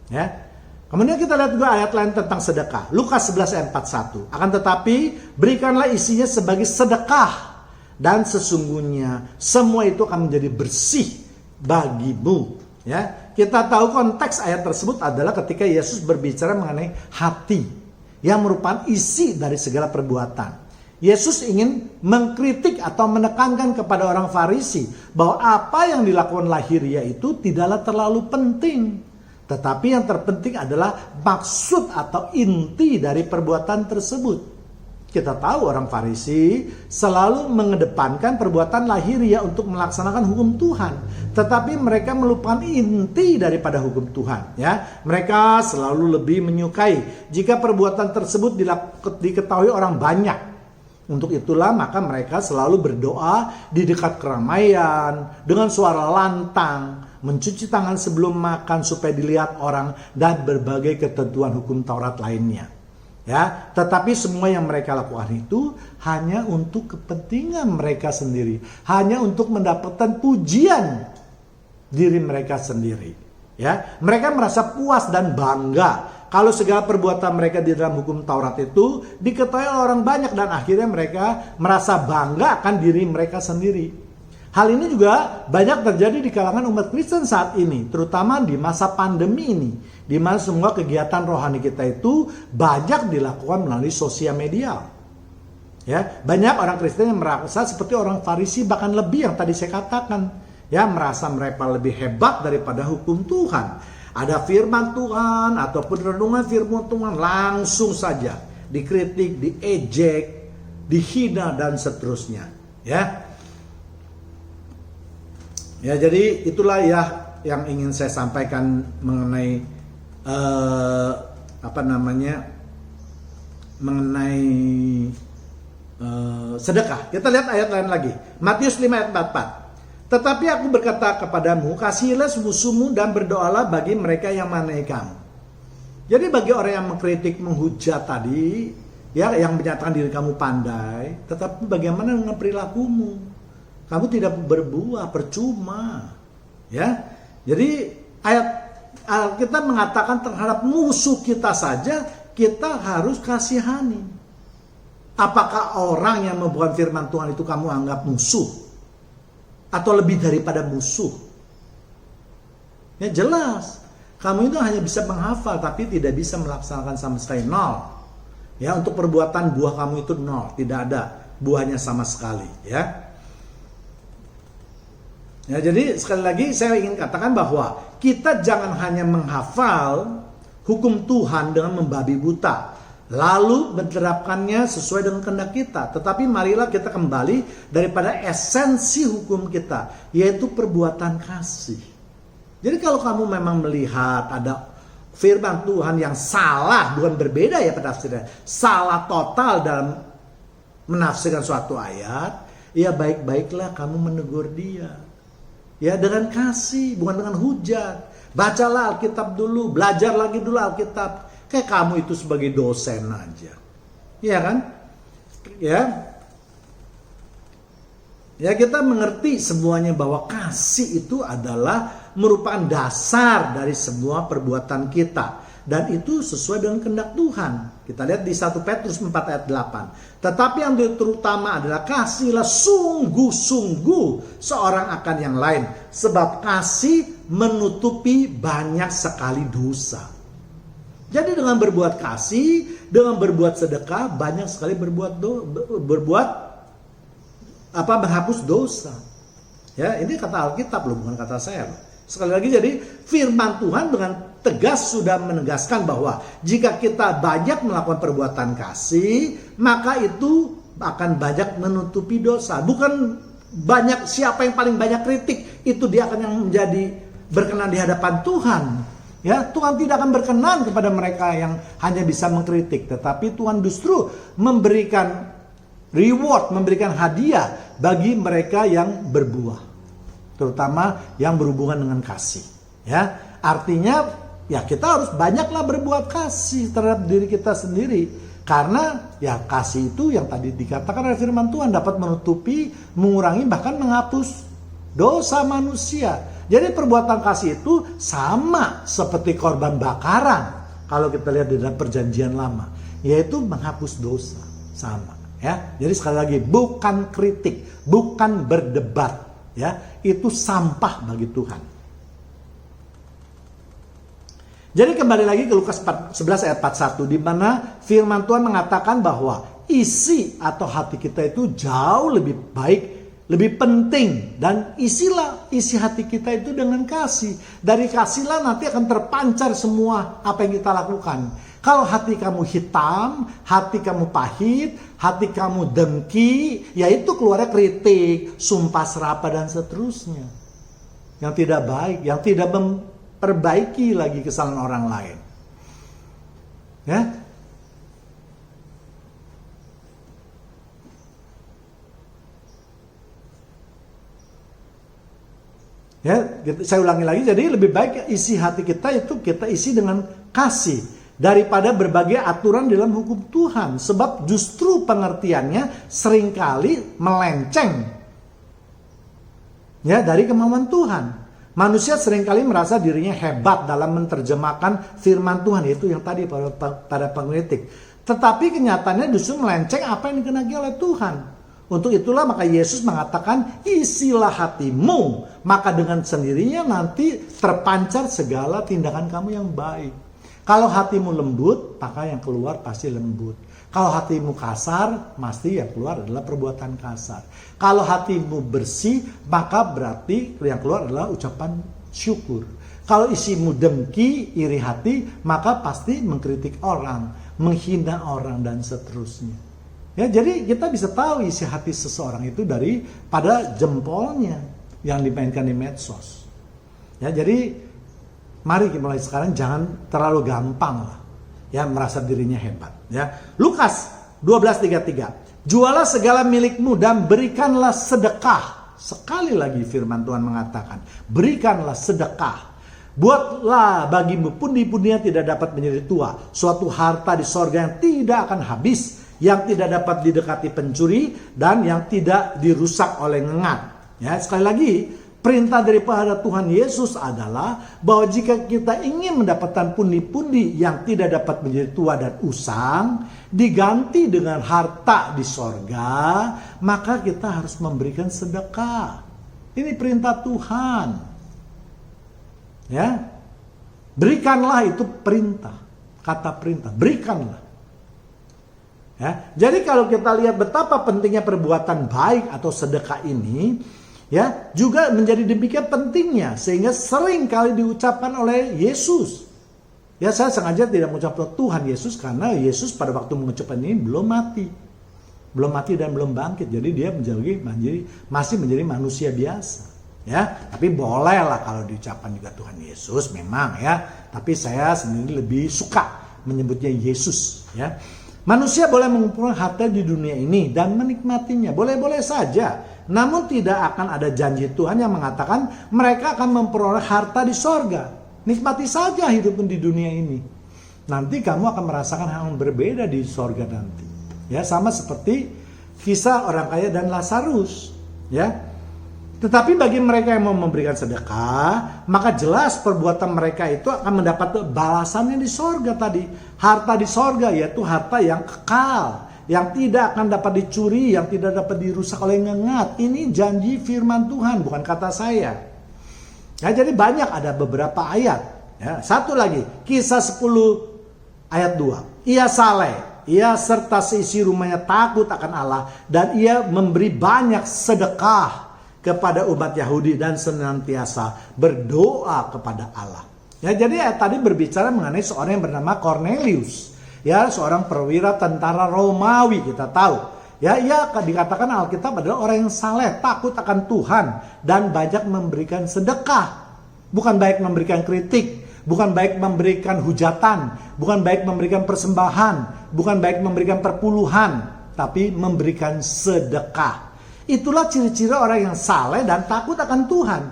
Ya. Kemudian kita lihat juga ayat lain tentang sedekah. Lukas 11 ayat 41. Akan tetapi berikanlah isinya sebagai sedekah, dan sesungguhnya semua itu akan menjadi bersih bagimu. Ya, kita tahu konteks ayat tersebut adalah ketika Yesus berbicara mengenai hati yang merupakan isi dari segala perbuatan. Yesus ingin mengkritik atau menekankan kepada orang Farisi bahwa apa yang dilakukan lahiriah itu tidaklah terlalu penting. Tetapi yang terpenting adalah maksud atau inti dari perbuatan tersebut. Kita tahu orang Farisi selalu mengedepankan perbuatan lahiriah untuk melaksanakan hukum Tuhan. Tetapi mereka melupakan inti daripada hukum Tuhan. Ya, mereka selalu lebih menyukai jika perbuatan tersebut diketahui orang banyak. Untuk itulah maka mereka selalu berdoa di dekat keramaian dengan suara lantang, mencuci tangan sebelum makan supaya dilihat orang, dan berbagai ketentuan hukum Taurat lainnya. Ya, tetapi semua yang mereka lakukan itu hanya untuk kepentingan mereka sendiri, hanya untuk mendapatkan pujian diri mereka sendiri. Ya, mereka merasa puas dan bangga kalau segala perbuatan mereka di dalam hukum Taurat itu diketahui oleh orang banyak, dan akhirnya mereka merasa bangga akan diri mereka sendiri. Hal ini juga banyak terjadi di kalangan umat Kristen saat ini, terutama di masa pandemi ini, di mana semua kegiatan rohani kita itu banyak dilakukan melalui sosial media. Ya, banyak orang Kristen yang merasa seperti orang Farisi, bahkan lebih yang tadi saya katakan, ya, merasa mereka lebih hebat daripada hukum Tuhan. Ada firman Tuhan ataupun renungan firman Tuhan langsung saja dikritik, diejek, dihina dan seterusnya. Ya. Ya, jadi itulah ya yang ingin saya sampaikan mengenai mengenai sedekah. Kita lihat ayat lain lagi. Matius 5 ayat 44. Tetapi aku berkata kepadamu, kasihilah musuhmu dan berdoalah bagi mereka yang menganiaya kamu. Jadi bagi orang yang mengkritik, menghujat tadi, ya, yang menyatakan diri kamu pandai, tetapi bagaimana dengan perilakumu? Kamu tidak berbuah, percuma. Ya. Jadi ayat kita mengatakan terhadap musuh kita saja kita harus kasihani. Apakah orang yang membuat firman Tuhan itu kamu anggap musuh? Atau lebih daripada musuh? Ya jelas, kamu itu hanya bisa menghafal tapi tidak bisa melaksanakan sama sekali, nol. Ya, untuk perbuatan buah kamu itu nol, tidak ada buahnya sama sekali. Ya. Ya, jadi sekali lagi saya ingin katakan bahwa kita jangan hanya menghafal hukum Tuhan dengan membabi buta, lalu menerapkannya sesuai dengan kehendak kita. Tetapi marilah kita kembali daripada esensi hukum kita, yaitu perbuatan kasih. Jadi kalau kamu memang melihat ada firman Tuhan yang salah, bukan berbeda ya penafsirannya, salah total dalam menafsirkan suatu ayat, ya baik-baiklah kamu menegur dia. Ya dengan kasih, bukan dengan hujat. Bacalah Alkitab dulu, belajar lagi dulu Alkitab. Kayak kamu itu sebagai dosen aja. Iya kan? Ya. Ya, kita mengerti semuanya bahwa kasih itu adalah merupakan dasar dari semua perbuatan kita. Dan itu sesuai dengan kehendak Tuhan. Kita lihat di 1 Petrus 4 ayat 8. Tetapi yang terutama adalah kasihlah sungguh-sungguh seorang akan yang lain. Sebab kasih menutupi banyak sekali dosa. Jadi dengan berbuat kasih, dengan berbuat sedekah, banyak sekali menghapus dosa. Ya, ini kata Alkitab loh, bukan kata saya loh. Sekali lagi, jadi firman Tuhan dengan tegas sudah menegaskan bahwa jika kita banyak melakukan perbuatan kasih, maka itu akan banyak menutupi dosa. Bukan banyak siapa yang paling banyak kritik, itu dia akan yang menjadi berkenan di hadapan Tuhan. Ya, Tuhan tidak akan berkenan kepada mereka yang hanya bisa mengkritik, tetapi Tuhan justru memberikan reward, memberikan hadiah bagi mereka yang berbuah, terutama yang berhubungan dengan kasih. Ya, artinya ya kita harus banyaklah berbuat kasih terhadap diri kita sendiri, karena ya kasih itu yang tadi dikatakan oleh firman Tuhan dapat menutupi, mengurangi, bahkan menghapus dosa manusia. Jadi perbuatan kasih itu sama seperti korban bakaran kalau kita lihat di dalam perjanjian lama, yaitu menghapus dosa, sama ya. Jadi sekali lagi, bukan kritik, bukan berdebat, ya, itu sampah bagi Tuhan. Jadi kembali lagi ke Lukas 11 ayat 41, di mana firman Tuhan mengatakan bahwa isi atau hati kita itu jauh lebih baik, lebih penting, dan isilah isi hati kita itu dengan kasih. Dari kasihlah nanti akan terpancar semua apa yang kita lakukan. Kalau hati kamu hitam, hati kamu pahit, hati kamu dengki, yaitu keluarnya kritik, sumpah serapah dan seterusnya. Yang tidak baik, yang tidak memperbaiki lagi kesalahan orang lain. Ya. Ya, saya ulangi lagi, jadi lebih baik isi hati kita itu kita isi dengan kasih daripada berbagai aturan dalam hukum Tuhan, sebab justru pengertiannya seringkali melenceng ya dari kemauan Tuhan. Manusia seringkali merasa dirinya hebat dalam menerjemahkan firman Tuhan, yaitu yang tadi pada pengkritik, tetapi kenyataannya justru melenceng apa yang dikehendaki oleh Tuhan. Untuk itulah maka Yesus mengatakan, isilah hatimu, maka dengan sendirinya nanti terpancar segala tindakan kamu yang baik. Kalau hatimu lembut, maka yang keluar pasti lembut. Kalau hatimu kasar, pasti yang keluar adalah perbuatan kasar. Kalau hatimu bersih, maka berarti yang keluar adalah ucapan syukur. Kalau isimu dengki, iri hati, maka pasti mengkritik orang, menghina orang, dan seterusnya. Ya, jadi kita bisa tahu isi hati seseorang itu pada jempolnya yang dimainkan di medsos. Ya, jadi mari mulai sekarang jangan terlalu gampang lah, ya, merasa dirinya hebat. Ya, Lukas 12:33, jualah segala milikmu dan berikanlah sedekah. Sekali lagi firman Tuhan mengatakan, berikanlah sedekah. Buatlah bagimu pundi-pundi yang tidak dapat menjadi tua, suatu harta di sorga yang tidak akan habis, yang tidak dapat didekati pencuri, dan yang tidak dirusak oleh ngengat. Ya, sekali lagi, perintah daripada Tuhan Yesus adalah bahwa jika kita ingin mendapatkan pundi-pundi yang tidak dapat menjadi tua dan usang, diganti dengan harta di sorga, maka kita harus memberikan sedekah. Ini perintah Tuhan. Ya, berikanlah, itu perintah, kata perintah, berikanlah. Ya, jadi kalau kita lihat betapa pentingnya perbuatan baik atau sedekah ini, ya, juga menjadi demikian pentingnya sehingga sering kali diucapkan oleh Yesus. Ya, saya sengaja tidak mengucapkan Tuhan Yesus karena Yesus pada waktu mengucapkan ini belum mati dan belum bangkit. Jadi dia masih menjadi manusia biasa. Ya, tapi bolehlah kalau diucapkan juga Tuhan Yesus memang, ya. Tapi saya sendiri lebih suka menyebutnya Yesus, ya. Manusia boleh mengumpulkan harta di dunia ini dan menikmatinya, boleh-boleh saja. Namun tidak akan ada janji Tuhan yang mengatakan mereka akan memperoleh harta di sorga. Nikmati saja hidupmu di dunia ini. Nanti kamu akan merasakan hal yang berbeda di sorga nanti. Ya, sama seperti kisah orang kaya dan Lazarus. Ya. Tetapi bagi mereka yang mau memberikan sedekah, maka jelas perbuatan mereka itu akan mendapat balasannya di sorga tadi. Harta di sorga, yaitu harta yang kekal, yang tidak akan dapat dicuri, yang tidak dapat dirusak oleh ngengat. Ini janji firman Tuhan, bukan kata saya. Ya, jadi banyak, ada beberapa ayat. Ya, satu lagi, Kisah 10 ayat 2. Ia saleh, ia serta seisi rumahnya takut akan Allah, dan ia memberi banyak sedekah kepada umat Yahudi dan senantiasa berdoa kepada Allah. Ya, jadi tadi berbicara mengenai seorang yang bernama Cornelius. Ya, seorang perwira tentara Romawi, kita tahu. Ya, ia dikatakan Alkitab adalah orang yang saleh, takut akan Tuhan, dan banyak memberikan sedekah. Bukan baik memberikan kritik, bukan baik memberikan hujatan, bukan baik memberikan persembahan, bukan baik memberikan perpuluhan, tapi memberikan sedekah. Itulah ciri-ciri orang yang saleh dan takut akan Tuhan.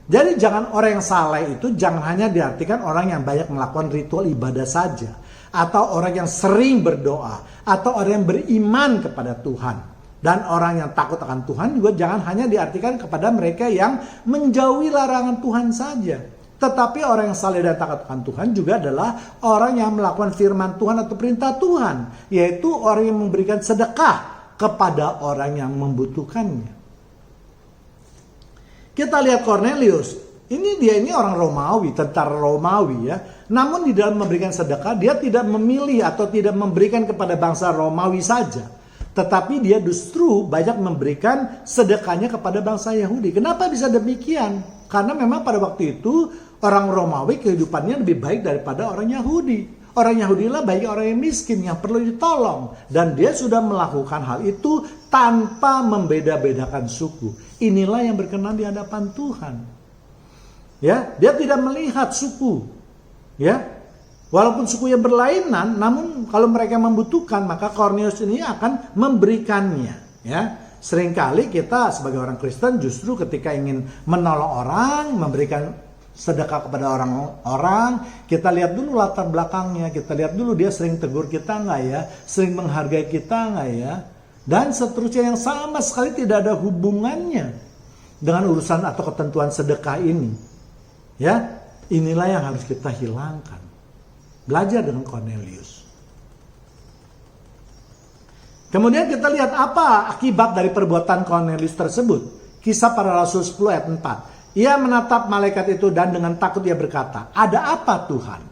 Jadi jangan orang yang saleh itu jangan hanya diartikan orang yang banyak melakukan ritual ibadah saja, atau orang yang sering berdoa, atau orang yang beriman kepada Tuhan. Dan orang yang takut akan Tuhan juga jangan hanya diartikan kepada mereka yang menjauhi larangan Tuhan saja. Tetapi orang yang saleh dan takut akan Tuhan juga adalah orang yang melakukan firman Tuhan atau perintah Tuhan. Yaitu orang yang memberikan sedekah kepada orang yang membutuhkannya. Kita lihat Cornelius. Ini orang Romawi, tentara Romawi ya. Namun di dalam memberikan sedekah, dia tidak memilih atau tidak memberikan kepada bangsa Romawi saja. Tetapi dia justru banyak memberikan sedekahnya kepada bangsa Yahudi. Kenapa bisa demikian? Karena memang pada waktu itu orang Romawi kehidupannya lebih baik daripada orang Yahudi. Orang Yahudi lah baik orang yang miskin yang perlu ditolong. Dan dia sudah melakukan hal itu tanpa membeda-bedakan suku. Inilah yang berkenan di hadapan Tuhan. Ya, dia tidak melihat suku. Ya, walaupun sukunya berlainan, namun kalau mereka membutuhkan, maka Cornelius ini akan memberikannya. Ya, seringkali kita sebagai orang Kristen justru ketika ingin menolong orang, memberikan sedekah kepada orang-orang, kita lihat dulu latar belakangnya, kita lihat dulu dia sering tegur kita nggak ya, sering menghargai kita nggak ya, dan seterusnya yang sama sekali tidak ada hubungannya dengan urusan atau ketentuan sedekah ini. Ya, inilah yang harus kita hilangkan. Belajar dengan Cornelius. Kemudian kita lihat apa akibat dari perbuatan Cornelius tersebut. Kisah Para Rasul 10 ayat 4. Ia menatap malaikat itu dan dengan takut ia berkata, "Ada apa Tuhan?"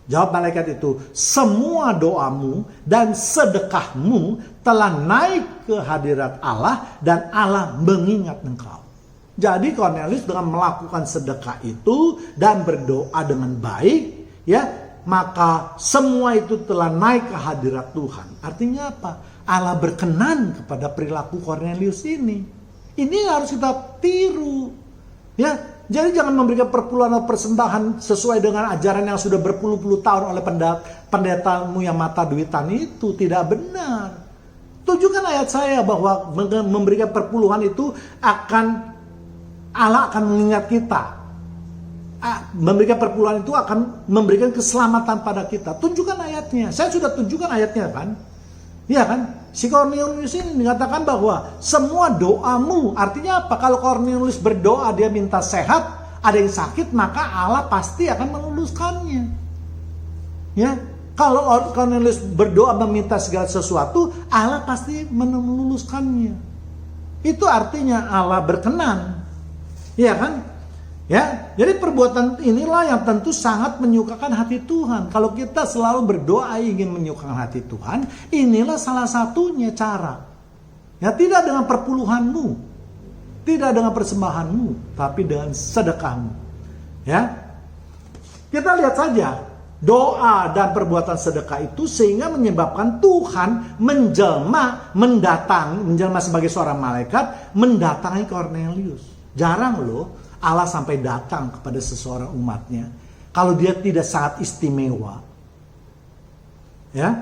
Jawab malaikat itu, "Semua doamu dan sedekahmu telah naik ke hadirat Allah dan Allah mengingat engkau." Jadi Cornelius dengan melakukan sedekah itu dan berdoa dengan baik, ya, maka semua itu telah naik ke hadirat Tuhan. Artinya apa? Allah berkenan kepada perilaku Cornelius ini. Ini harus kita tiru. Ya, jadi jangan memberikan perpuluhan atau persembahan sesuai dengan ajaran yang sudah berpuluh-puluh tahun oleh pendetamu yang mata duitan itu. Tidak benar. Tunjukkan ayat saya bahwa memberikan perpuluhan itu Allah akan mengingat kita. Memberikan perpuluhan itu akan memberikan keselamatan pada kita. Tunjukkan ayatnya. Saya sudah tunjukkan ayatnya kan. Iya kan? Si Cornelius ini dikatakan bahwa semua doamu. Artinya apa? Kalau Cornelius berdoa dia minta sehat, ada yang sakit, maka Allah pasti akan meluluskannya. Ya. Kalau Cornelius berdoa meminta segala sesuatu, Allah pasti meluluskannya. Itu artinya Allah berkenan. Iya kan? Ya, jadi perbuatan inilah yang tentu sangat menyukakan hati Tuhan. Kalau kita selalu berdoa ingin menyukakan hati Tuhan, inilah salah satunya cara. Ya, tidak dengan perpuluhanmu, tidak dengan persembahanmu, tapi dengan sedekahmu. Ya, kita lihat saja doa dan perbuatan sedekah itu sehingga menyebabkan Tuhan menjelma sebagai seorang malaikat mendatangi Cornelius. Jarang loh Allah sampai datang kepada seseorang umatnya kalau dia tidak sangat istimewa. Ya.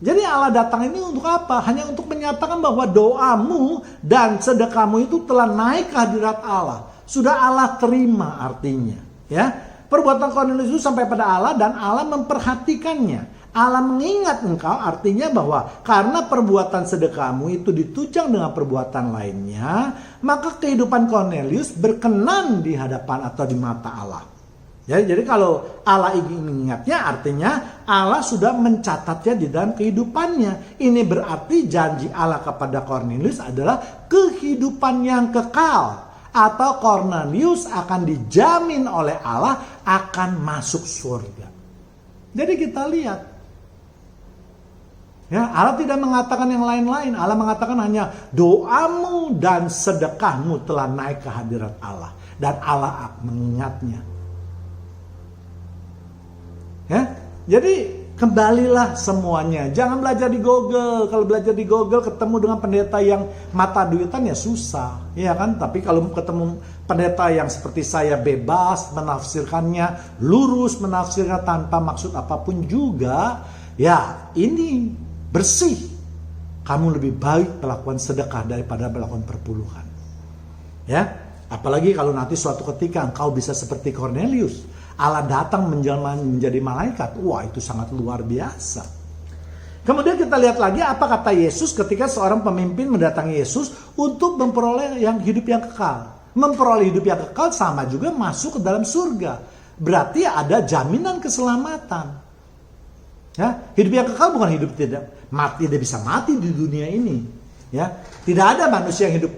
Jadi Allah datang ini untuk apa? Hanya untuk menyatakan bahwa doamu dan sedekahmu itu telah naik ke hadirat Allah. Sudah Allah terima artinya. Ya. Perbuatan Cornelius itu sampai pada Allah dan Allah memperhatikannya. Allah mengingat engkau artinya bahwa karena perbuatan sedekahmu itu ditunjang dengan perbuatan lainnya, maka kehidupan Cornelius berkenan di hadapan atau di mata Allah. Jadi kalau Allah ingin mengingatnya artinya Allah sudah mencatatnya di dalam kehidupannya. Ini berarti janji Allah kepada Cornelius adalah kehidupan yang kekal. Atau Cornelius akan dijamin oleh Allah akan masuk surga. Jadi kita lihat. Ya, Allah tidak mengatakan yang lain-lain. Allah mengatakan hanya doamu dan sedekahmu telah naik ke hadirat Allah. Dan Allah mengingatnya. Ya, jadi Kembalilah semuanya. Jangan belajar di Google. Kalau belajar di Google ketemu dengan pendeta yang mata duitan ya susah. Ya kan? Tapi kalau ketemu pendeta yang seperti saya bebas menafsirkannya, lurus menafsirkan tanpa maksud apapun juga, ya ini bersih. Kamu lebih baik melakukan sedekah daripada melakukan perpuluhan. Ya, apalagi kalau nanti suatu ketika engkau bisa seperti Cornelius. Allah datang menjelma menjadi malaikat. Wah, itu sangat luar biasa. Kemudian kita lihat lagi apa kata Yesus ketika seorang pemimpin mendatangi Yesus untuk memperoleh hidup yang kekal. Memperoleh hidup yang kekal sama juga masuk ke dalam surga. Berarti ada jaminan keselamatan. Ya, hidup yang kekal bukan hidup tidak bisa mati di dunia ini. Ya, tidak ada manusia yang hidup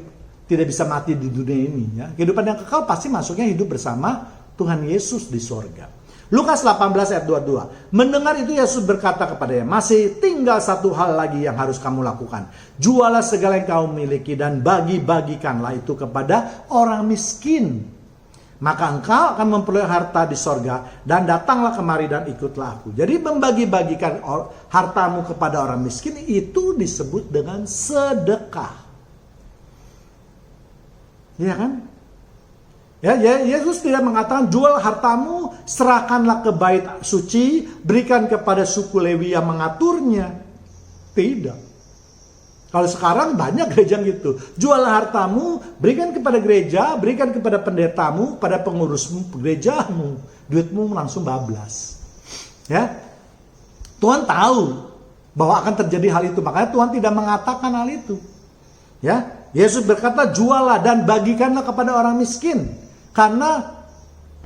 tidak bisa mati di dunia ini. Ya, kehidupan yang kekal pasti masuknya hidup bersama Tuhan Yesus di sorga. Lukas 18 ayat 22. Mendengar itu Yesus berkata kepadanya, masih tinggal satu hal lagi yang harus kamu lakukan. Jualah segala yang kau miliki dan bagi-bagikanlah itu kepada orang miskin. Maka engkau akan memperoleh harta di sorga dan datanglah kemari dan ikutlah aku. Jadi membagi-bagikan hartamu kepada orang miskin itu disebut dengan sedekah. Iya kan? Ya, Yesus tidak mengatakan jual hartamu, serahkanlah ke bait suci, berikan kepada suku Lewi yang mengaturnya. Tidak. Kalau sekarang banyak gereja gitu. Jual hartamu, berikan kepada gereja, berikan kepada pendetamu, pada pengurusmu, gerejamu. Duitmu langsung bablas. Ya. Tuhan tahu bahwa akan terjadi hal itu. Makanya Tuhan tidak mengatakan hal itu. Ya. Yesus berkata, jualah dan bagikanlah kepada orang miskin. Karena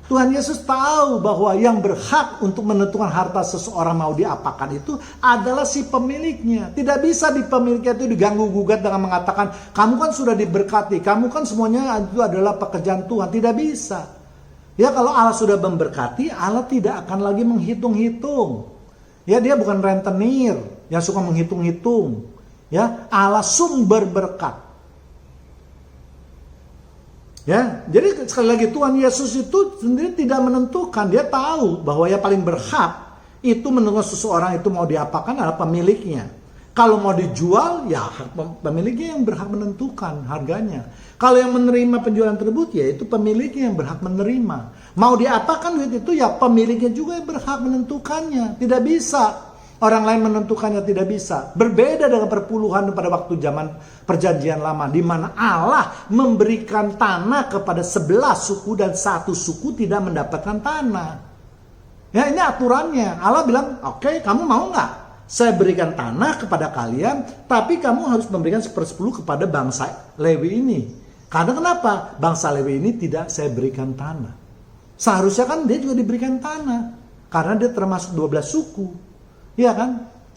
Tuhan Yesus tahu bahwa yang berhak untuk menentukan harta seseorang mau diapakan itu adalah si pemiliknya. Tidak bisa di pemiliknya itu diganggu-gugat dengan mengatakan, kamu kan sudah diberkati, kamu kan semuanya itu adalah pekerjaan Tuhan. Tidak bisa. Ya, kalau Allah sudah memberkati, Allah tidak akan lagi menghitung-hitung. Ya, dia bukan rentenir yang suka menghitung-hitung. Ya, Allah sumber berkat. Ya, jadi sekali lagi Tuhan Yesus itu sendiri tidak menentukan. Dia tahu bahwa yang paling berhak itu menentukan seseorang itu mau diapakan adalah pemiliknya. Kalau mau dijual, ya pemiliknya yang berhak menentukan harganya. Kalau yang menerima penjualan tersebut, ya itu pemiliknya yang berhak menerima. Mau diapakan duit itu, ya pemiliknya juga yang berhak menentukannya. Tidak bisa orang lain menentukannya, tidak bisa. Berbeda dengan perpuluhan pada waktu zaman perjanjian lama, di mana Allah memberikan tanah kepada 11 suku dan satu suku tidak mendapatkan tanah. Ya, ini aturannya. Allah bilang, oke, kamu mau nggak? Saya berikan tanah kepada kalian, tapi kamu harus memberikan 1/10 kepada bangsa Lewi ini. Karena kenapa? Bangsa Lewi ini tidak saya berikan tanah. Seharusnya kan dia juga diberikan tanah, karena dia termasuk 12 suku. Iya kan?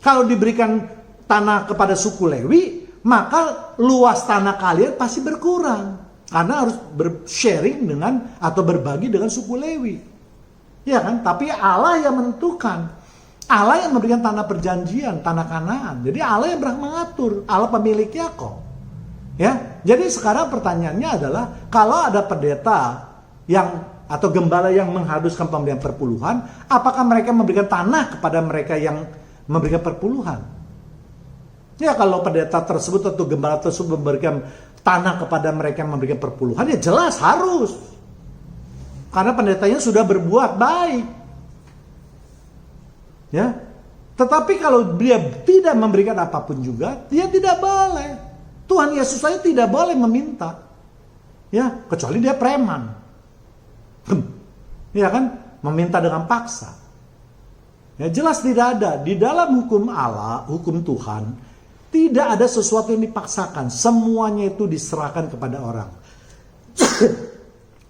Kalau diberikan tanah kepada suku Lewi, maka luas tanah kalian pasti berkurang. Karena harus bersharing dengan atau berbagi dengan suku Lewi. Iya kan? Tapi Allah yang menentukan. Allah yang memberikan tanah perjanjian, tanah Kanaan. Jadi Allah yang berhak mengatur. Allah pemiliknya kok. Ya. Jadi sekarang pertanyaannya adalah, kalau ada pendeta yang atau gembala yang mengharuskan pemberian perpuluhan, apakah mereka memberikan tanah kepada mereka yang memberikan perpuluhan? Ya, kalau pendeta tersebut atau gembala tersebut memberikan tanah kepada mereka yang memberikan perpuluhan, ya jelas harus. Karena pendetanya sudah berbuat baik. Ya. Tetapi kalau dia tidak memberikan apapun juga, dia tidak boleh. Tuhan Yesus saja tidak boleh meminta. Ya, kecuali dia preman. Ya kan, meminta dengan paksa. Ya, jelas tidak ada di dalam hukum Allah, hukum Tuhan, tidak ada sesuatu yang dipaksakan. Semuanya itu diserahkan kepada orang.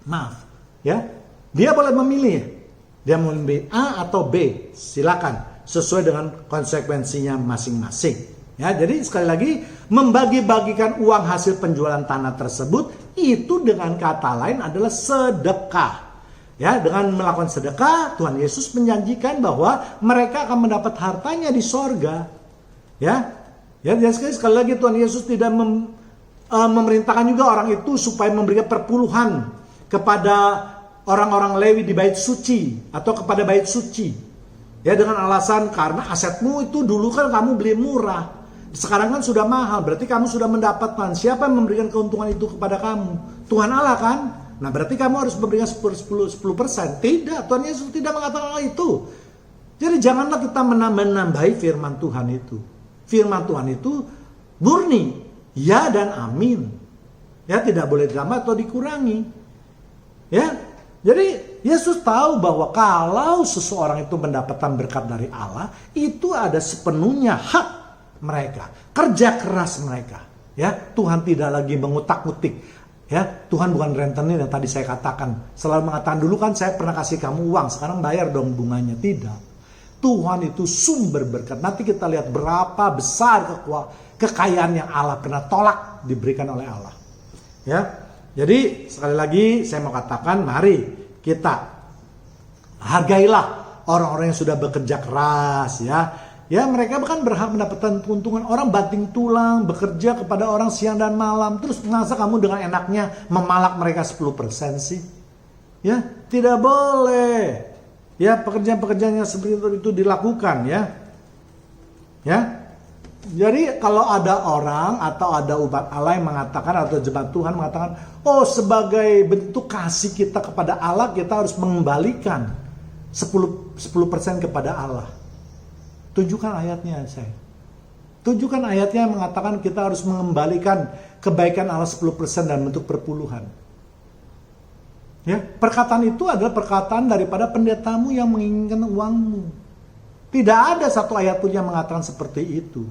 Maaf, ya. Dia boleh memilih. Dia mau memilih A atau B, silakan, sesuai dengan konsekuensinya masing-masing. Ya, jadi sekali lagi, membagi-bagikan uang hasil penjualan tanah tersebut itu dengan kata lain adalah sedekah. Ya, dengan melakukan sedekah, Tuhan Yesus menjanjikan bahwa mereka akan mendapat hartanya di sorga. Ya, sekali lagi Tuhan Yesus tidak memerintahkan juga orang itu supaya memberikan perpuluhan kepada orang-orang Lewi di bait suci atau kepada bait suci. Ya, dengan alasan karena asetmu itu dulu kan kamu beli murah, sekarang kan sudah mahal, berarti kamu sudah mendapatkan. Siapa yang memberikan keuntungan itu kepada kamu? Tuhan Allah kan? Nah, berarti kamu harus memberikan 10%. Tidak, Tuhan Yesus tidak mengatakan hal itu. Jadi janganlah kita menambahi firman Tuhan itu. Firman Tuhan itu murni, ya dan amin. Ya, tidak boleh ditambah atau dikurangi. Ya, jadi Yesus tahu bahwa kalau seseorang itu mendapatkan berkat dari Allah, itu ada sepenuhnya hak mereka, kerja keras mereka. Ya, Tuhan tidak lagi mengutak-utik. Ya, Tuhan bukan rentenir yang tadi saya katakan. Selalu mengatakan, dulu kan saya pernah kasih kamu uang, sekarang bayar dong bunganya. Tidak. Tuhan itu sumber berkat. Nanti kita lihat berapa besar kekayaan yang Allah pernah tolak diberikan oleh Allah. Ya, jadi sekali lagi saya mau katakan, mari kita hargailah orang-orang yang sudah bekerja keras, ya. Ya, mereka bahkan berhak mendapatkan keuntungan. Orang banting tulang, bekerja kepada orang siang dan malam. Terus masa kamu dengan enaknya memalak mereka 10% sih? Ya, tidak boleh. Ya, pekerjaan-pekerjaan yang seperti itu dilakukan, ya. Ya. Jadi kalau ada orang atau ada umat Allah yang mengatakan, atau jemaat Tuhan mengatakan, oh, sebagai bentuk kasih kita kepada Allah, kita harus mengembalikan 10% kepada Allah. Tunjukkan ayatnya, saya. Tunjukkan ayatnya yang mengatakan kita harus mengembalikan kebaikan Allah 10% dalam bentuk perpuluhan. Ya, perkataan itu adalah perkataan daripada pendetamu yang menginginkan uangmu. Tidak ada satu ayat pun yang mengatakan seperti itu.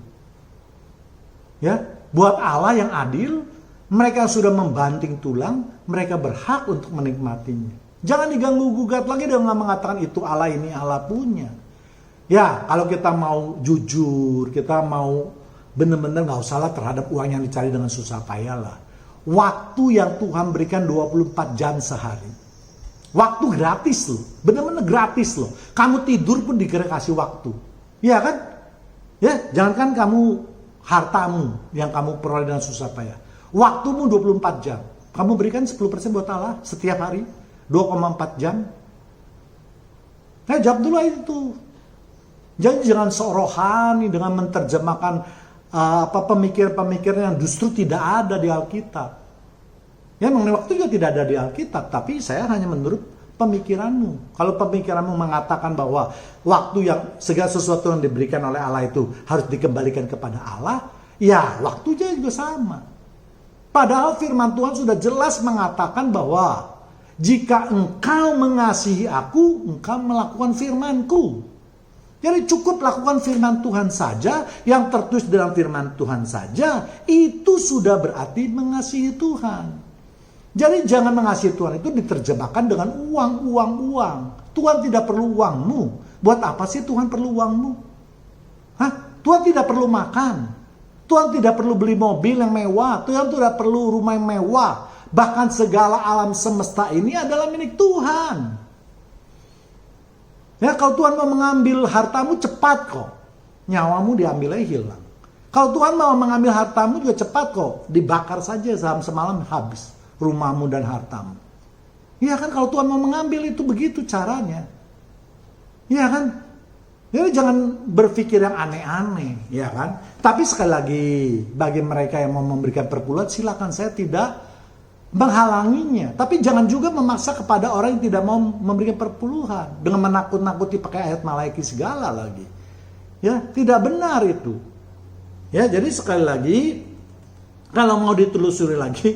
Ya, buat Allah yang adil, mereka sudah membanting tulang, mereka berhak untuk menikmatinya. Jangan diganggu gugat lagi dengan mengatakan itu Allah, ini Allah punya. Ya, kalau kita mau jujur, kita mau benar-benar nggak usah lah terhadap uang yang dicari dengan susah payah lah. Waktu yang Tuhan berikan 24 jam sehari. Waktu gratis loh, benar-benar gratis loh. Kamu tidur pun dikasih waktu. Iya kan? Ya, jangankan kamu hartamu yang kamu peroleh dengan susah payah. Waktumu 24 jam. Kamu berikan 10% buat Allah setiap hari. 2,4 jam. Nah, jawab dulu itu. Jadi jangan sok rohani dengan menerjemahkan pemikir-pemikiran yang justru tidak ada di Alkitab. Ya, mengenai waktu juga tidak ada di Alkitab. Tapi saya hanya menurut pemikiranmu. Kalau pemikiranmu mengatakan bahwa waktu yang segala sesuatu yang diberikan oleh Allah itu harus dikembalikan kepada Allah, ya waktunya juga sama. Padahal firman Tuhan sudah jelas mengatakan bahwa jika engkau mengasihi aku, engkau melakukan firmanku. Jadi cukup lakukan firman Tuhan saja, yang tertulis dalam firman Tuhan saja, itu sudah berarti mengasihi Tuhan. Jadi jangan mengasihi Tuhan itu diterjemahkan dengan uang. Tuhan tidak perlu uangmu. Buat apa sih Tuhan perlu uangmu? Hah? Tuhan tidak perlu makan. Tuhan tidak perlu beli mobil yang mewah. Tuhan tidak perlu rumah yang mewah. Bahkan segala alam semesta ini adalah milik Tuhan. Ya, kalau Tuhan mau mengambil hartamu cepat kok. Nyawamu diambil aja hilang. Kalau Tuhan mau mengambil hartamu juga cepat kok. Dibakar saja semalam habis rumahmu dan hartamu. Iya kan, kalau Tuhan mau mengambil itu begitu caranya. Iya kan? Jadi jangan berpikir yang aneh-aneh, ya kan? Tapi sekali lagi, bagi mereka yang mau memberikan perpuluhan, silakan, saya tidak menghalanginya. Tapi jangan juga memaksa kepada orang yang tidak mau memberikan perpuluhan dengan menakut-nakuti pakai ayat malaiki segala lagi. Ya, tidak benar itu. Ya, jadi sekali lagi, kalau mau ditelusuri lagi,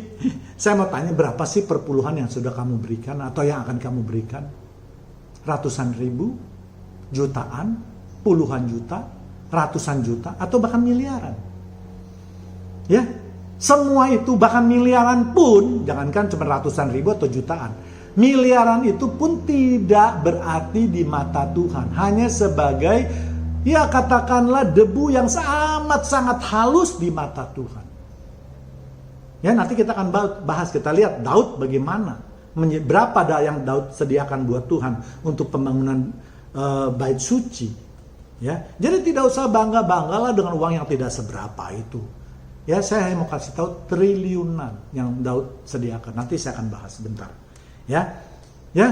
saya mau tanya, berapa sih perpuluhan yang sudah kamu berikan atau yang akan kamu berikan? Ratusan ribu, jutaan, puluhan juta, ratusan juta, atau bahkan miliaran. Ya, semua itu bahkan miliaran pun, jangankan cuma ratusan ribu atau jutaan, miliaran itu pun tidak berarti di mata Tuhan. Hanya sebagai, ya katakanlah debu yang sangat-sangat halus di mata Tuhan. Ya, nanti kita akan bahas, kita lihat Daud bagaimana, berapa yang Daud sediakan buat Tuhan untuk pembangunan bait suci. Ya, jadi tidak usah bangga-banggalah dengan uang yang tidak seberapa itu. Ya, saya hanya mau kasih tahu triliunan yang Daud sediakan. Nanti saya akan bahas sebentar. Ya, ya,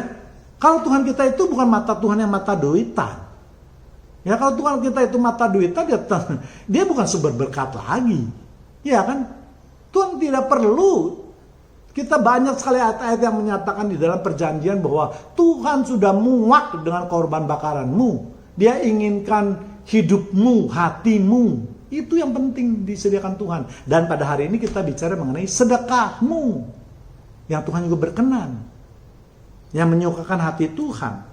kalau Tuhan kita itu bukan mata Tuhan yang mata duitan. Ya kalau Tuhan kita itu mata duitan, dia bukan sumber berkat lagi. Ya kan? Tuhan tidak perlu. Kita banyak sekali ayat-ayat yang menyatakan di dalam perjanjian bahwa Tuhan sudah muak dengan korban bakaranmu. Dia inginkan hidupmu, hatimu. Itu yang penting disediakan Tuhan. Dan pada hari ini kita bicara mengenai sedekahmu. Yang Tuhan juga berkenan. Yang menyukakan hati Tuhan.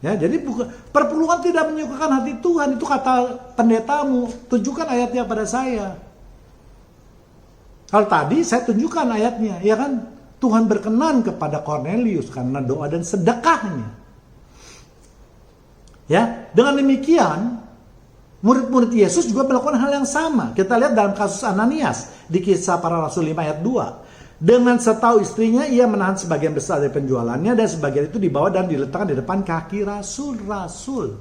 Ya, jadi perpuluhan tidak menyukakan hati Tuhan, itu kata pendetamu. Tunjukkan ayatnya pada saya. Kalau tadi saya tunjukkan ayatnya, ya kan? Tuhan berkenan kepada Cornelius karena doa dan sedekahnya. Ya, dengan demikian murid-murid Yesus juga melakukan hal yang sama. Kita lihat dalam kasus Ananias di Kisah Para Rasul 5 ayat 2. Dengan setahu istrinya, ia menahan sebagian besar dari penjualannya dan sebagian itu dibawa dan diletakkan di depan kaki rasul-rasul.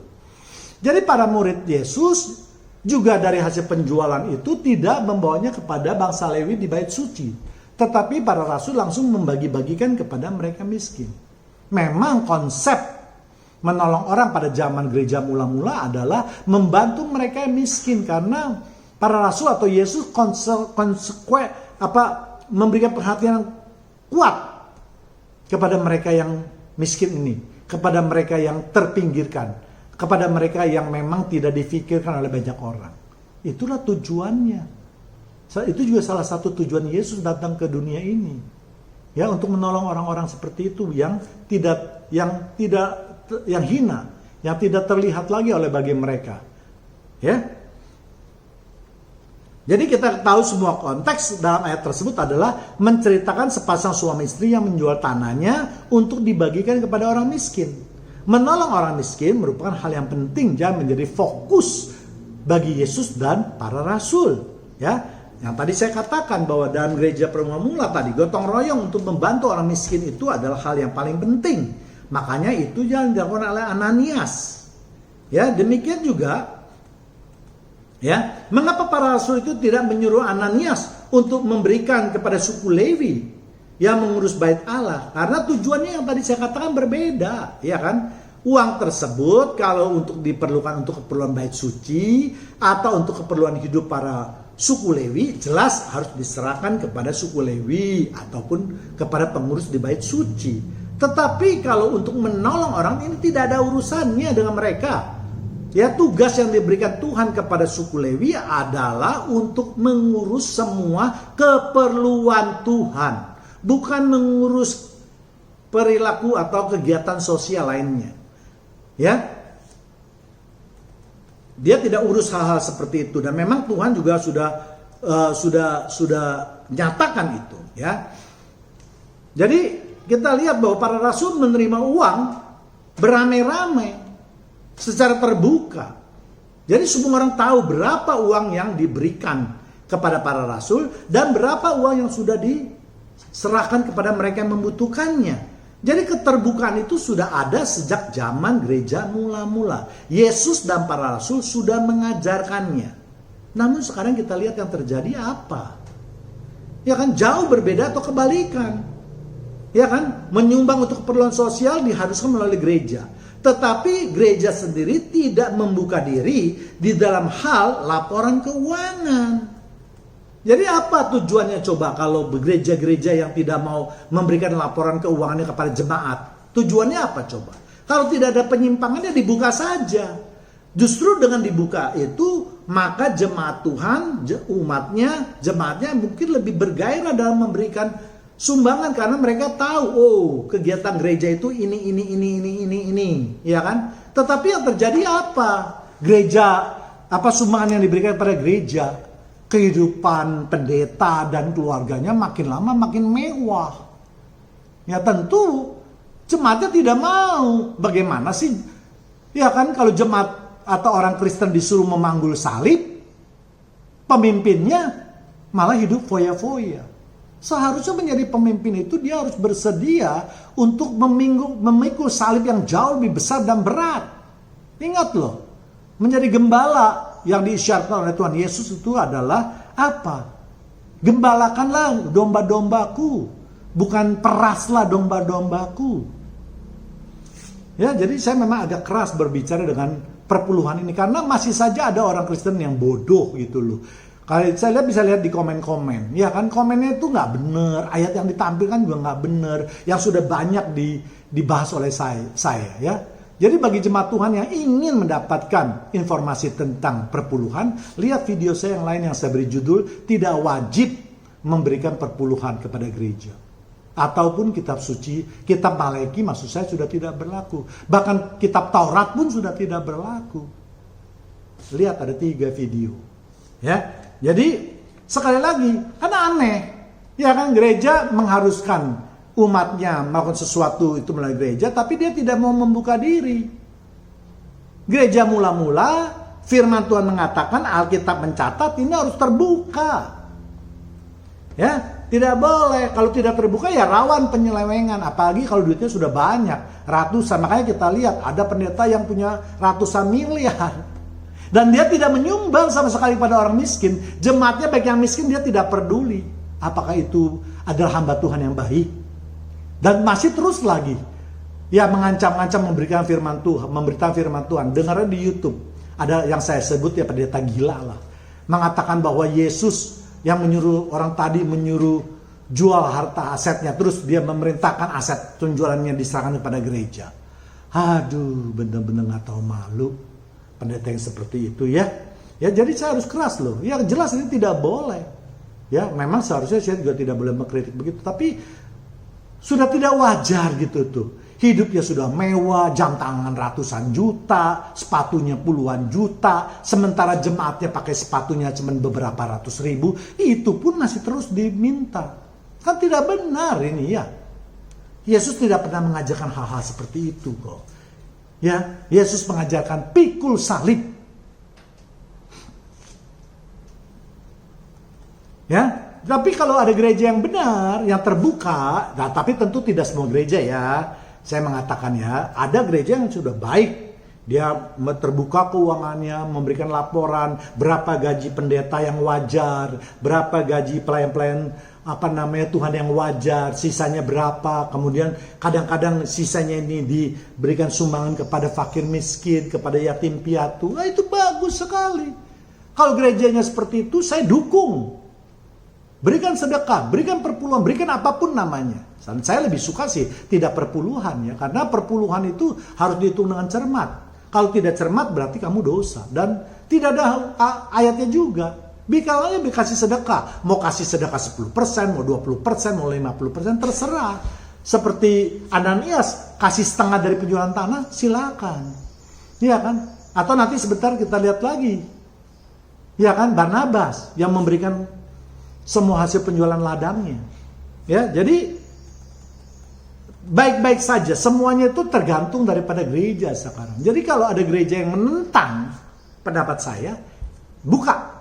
Jadi para murid Yesus juga dari hasil penjualan itu tidak membawanya kepada bangsa Lewi di bait suci. Tetapi para rasul langsung membagi-bagikan kepada mereka miskin. Memang konsep menolong orang pada zaman gereja mula-mula adalah membantu mereka yang miskin. Karena para rasul atau Yesus memberikan perhatian kuat kepada mereka yang miskin ini, kepada mereka yang terpinggirkan, kepada mereka yang memang tidak difikirkan oleh banyak orang. Itulah tujuannya. Itu juga salah satu tujuan Yesus datang ke dunia ini. Ya, untuk menolong orang-orang seperti itu yang hina, yang tidak terlihat lagi oleh bagi mereka. Ya. Jadi kita tahu semua konteks dalam ayat tersebut adalah menceritakan sepasang suami istri yang menjual tanahnya untuk dibagikan kepada orang miskin. Menolong orang miskin merupakan hal yang penting dan menjadi fokus bagi Yesus dan para rasul. Ya, yang tadi saya katakan bahwa dalam gereja Permula tadi gotong royong untuk membantu orang miskin itu adalah hal yang paling penting. Makanya itu yang dilakukan oleh Ananias. Ya, demikian juga. Ya, mengapa para rasul itu tidak menyuruh Ananias untuk memberikan kepada suku Lewi yang mengurus bait Allah? Karena tujuannya yang tadi saya katakan berbeda, ya kan? Uang tersebut kalau untuk diperlukan untuk keperluan bait suci atau untuk keperluan hidup para suku Lewi, jelas harus diserahkan kepada suku Lewi ataupun kepada pengurus di bait suci. Tetapi kalau untuk menolong orang ini tidak ada urusannya dengan mereka. Ya, tugas yang diberikan Tuhan kepada suku Lewi adalah untuk mengurus semua keperluan Tuhan. Bukan mengurus perilaku atau kegiatan sosial lainnya. Ya. Dia tidak urus hal-hal seperti itu. Dan memang Tuhan juga sudah nyatakan itu. Ya. Jadi kita lihat bahwa para rasul menerima uang beramai-ramai. Secara terbuka. Jadi semua orang tahu berapa uang yang diberikan kepada para rasul dan berapa uang yang sudah diserahkan kepada mereka yang membutuhkannya. Jadi keterbukaan itu sudah ada sejak zaman gereja mula-mula. Yesus dan para rasul sudah mengajarkannya. Namun sekarang kita lihat yang terjadi apa? Ya kan, jauh berbeda atau kebalikan. Ya kan, menyumbang untuk keperluan sosial diharuskan melalui gereja. Tetapi gereja sendiri tidak membuka diri di dalam hal laporan keuangan. Jadi apa tujuannya coba kalau gereja-gereja yang tidak mau memberikan laporan keuangannya kepada jemaat? Tujuannya apa coba? Kalau tidak ada penyimpangannya dibuka saja. Justru dengan dibuka itu maka jemaat Tuhan, jemaatnya mungkin lebih bergairah dalam memberikan sumbangan karena mereka tahu kegiatan gereja itu ini, ya kan? Tetapi yang terjadi apa? Sumbangan yang diberikan kepada gereja, kehidupan pendeta dan keluarganya makin lama makin mewah. Ya tentu jemaatnya tidak mau. Bagaimana sih? Ya kan, kalau jemaat atau orang Kristen disuruh memanggul salib, pemimpinnya malah hidup foya-foya. Seharusnya menjadi pemimpin itu dia harus bersedia untuk memikul salib yang jauh lebih besar dan berat. Ingat loh, menjadi gembala yang diisyaratkan oleh Tuhan Yesus itu adalah apa? Gembalakanlah domba-dombaku, bukan peraslah domba-dombaku. Ya, jadi saya memang agak keras berbicara dengan perpuluhan ini, karena masih saja ada orang Kristen yang bodoh gitu loh. Kalau saya bisa lihat di komen-komen, ya kan, komennya itu nggak bener, ayat yang ditampilkan juga nggak bener, yang sudah banyak dibahas oleh saya ya. Jadi bagi jemaat Tuhan yang ingin mendapatkan informasi tentang perpuluhan, lihat video saya yang lain yang saya beri judul tidak wajib memberikan perpuluhan kepada gereja. Ataupun kitab suci, kitab Malaki maksud saya sudah tidak berlaku. Bahkan kitab Taurat pun sudah tidak berlaku. Lihat ada 3 video. Ya, jadi sekali lagi, karena aneh. Ya kan, gereja mengharuskan umatnya melakukan sesuatu itu melalui gereja, tapi dia tidak mau membuka diri. Gereja mula-mula, firman Tuhan mengatakan, Alkitab mencatat ini harus terbuka. Ya, tidak boleh. Kalau tidak terbuka ya rawan penyelewengan. Apalagi kalau duitnya sudah banyak, ratusan. Makanya kita lihat ada pendeta yang punya ratusan miliar. Dan dia tidak menyumbang sama sekali pada orang miskin. Jemaatnya baik yang miskin dia tidak peduli. Apakah itu adalah hamba Tuhan yang baik? Dan masih terus lagi. Ya mengancam-ancam memberikan firman Tuhan, memberitakan firman Tuhan. Dengarnya di YouTube. Ada yang saya sebut ya pendeta gila lah. Mengatakan bahwa Yesus yang menyuruh orang tadi menyuruh jual harta asetnya, terus dia memerintahkan aset penjualannya diserahkan kepada gereja. Aduh, benar-benar nggak tahu malu pendeta yang seperti itu ya. Ya jadi saya harus keras loh. Ya jelas ini tidak boleh. Ya memang seharusnya saya juga tidak boleh mengkritik begitu, tapi sudah tidak wajar gitu tuh. Hidupnya sudah mewah, jam tangan ratusan juta, sepatunya puluhan juta, sementara jemaatnya pakai sepatunya cuma beberapa ratus ribu, itu pun masih terus diminta. Kan tidak benar ini ya. Yesus tidak pernah mengajarkan hal-hal seperti itu kok. Ya, Yesus mengajarkan pikul salib. Ya, tapi kalau ada gereja yang benar, yang terbuka, nah, tapi tentu tidak semua gereja ya. Saya mengatakan ya, ada gereja yang sudah baik. Dia terbuka keuangannya, memberikan laporan berapa gaji pendeta yang wajar, berapa gaji pelayan-pelayan Tuhan yang wajar, sisanya berapa. Kemudian kadang-kadang sisanya ini diberikan sumbangan kepada fakir miskin, kepada yatim piatu. Nah, itu bagus sekali. Kalau gerejanya seperti itu, saya dukung. Berikan sedekah, berikan perpuluhan, berikan apapun namanya. Saya lebih suka sih tidak perpuluhan ya, karena perpuluhan itu harus dihitung dengan cermat. Kalau tidak cermat berarti kamu dosa, dan tidak ada ayatnya juga. Bikalanya dikasih sedekah, mau kasih sedekah 10%, mau 20%, mau 50%, terserah. Seperti Ananias kasih setengah dari penjualan tanah, silakan. Iya kan? Atau nanti sebentar kita lihat lagi. Iya kan? Barnabas yang memberikan semua hasil penjualan ladangnya. Ya, jadi baik-baik saja, semuanya itu tergantung daripada gereja sekarang. Jadi kalau ada gereja yang menentang pendapat saya, buka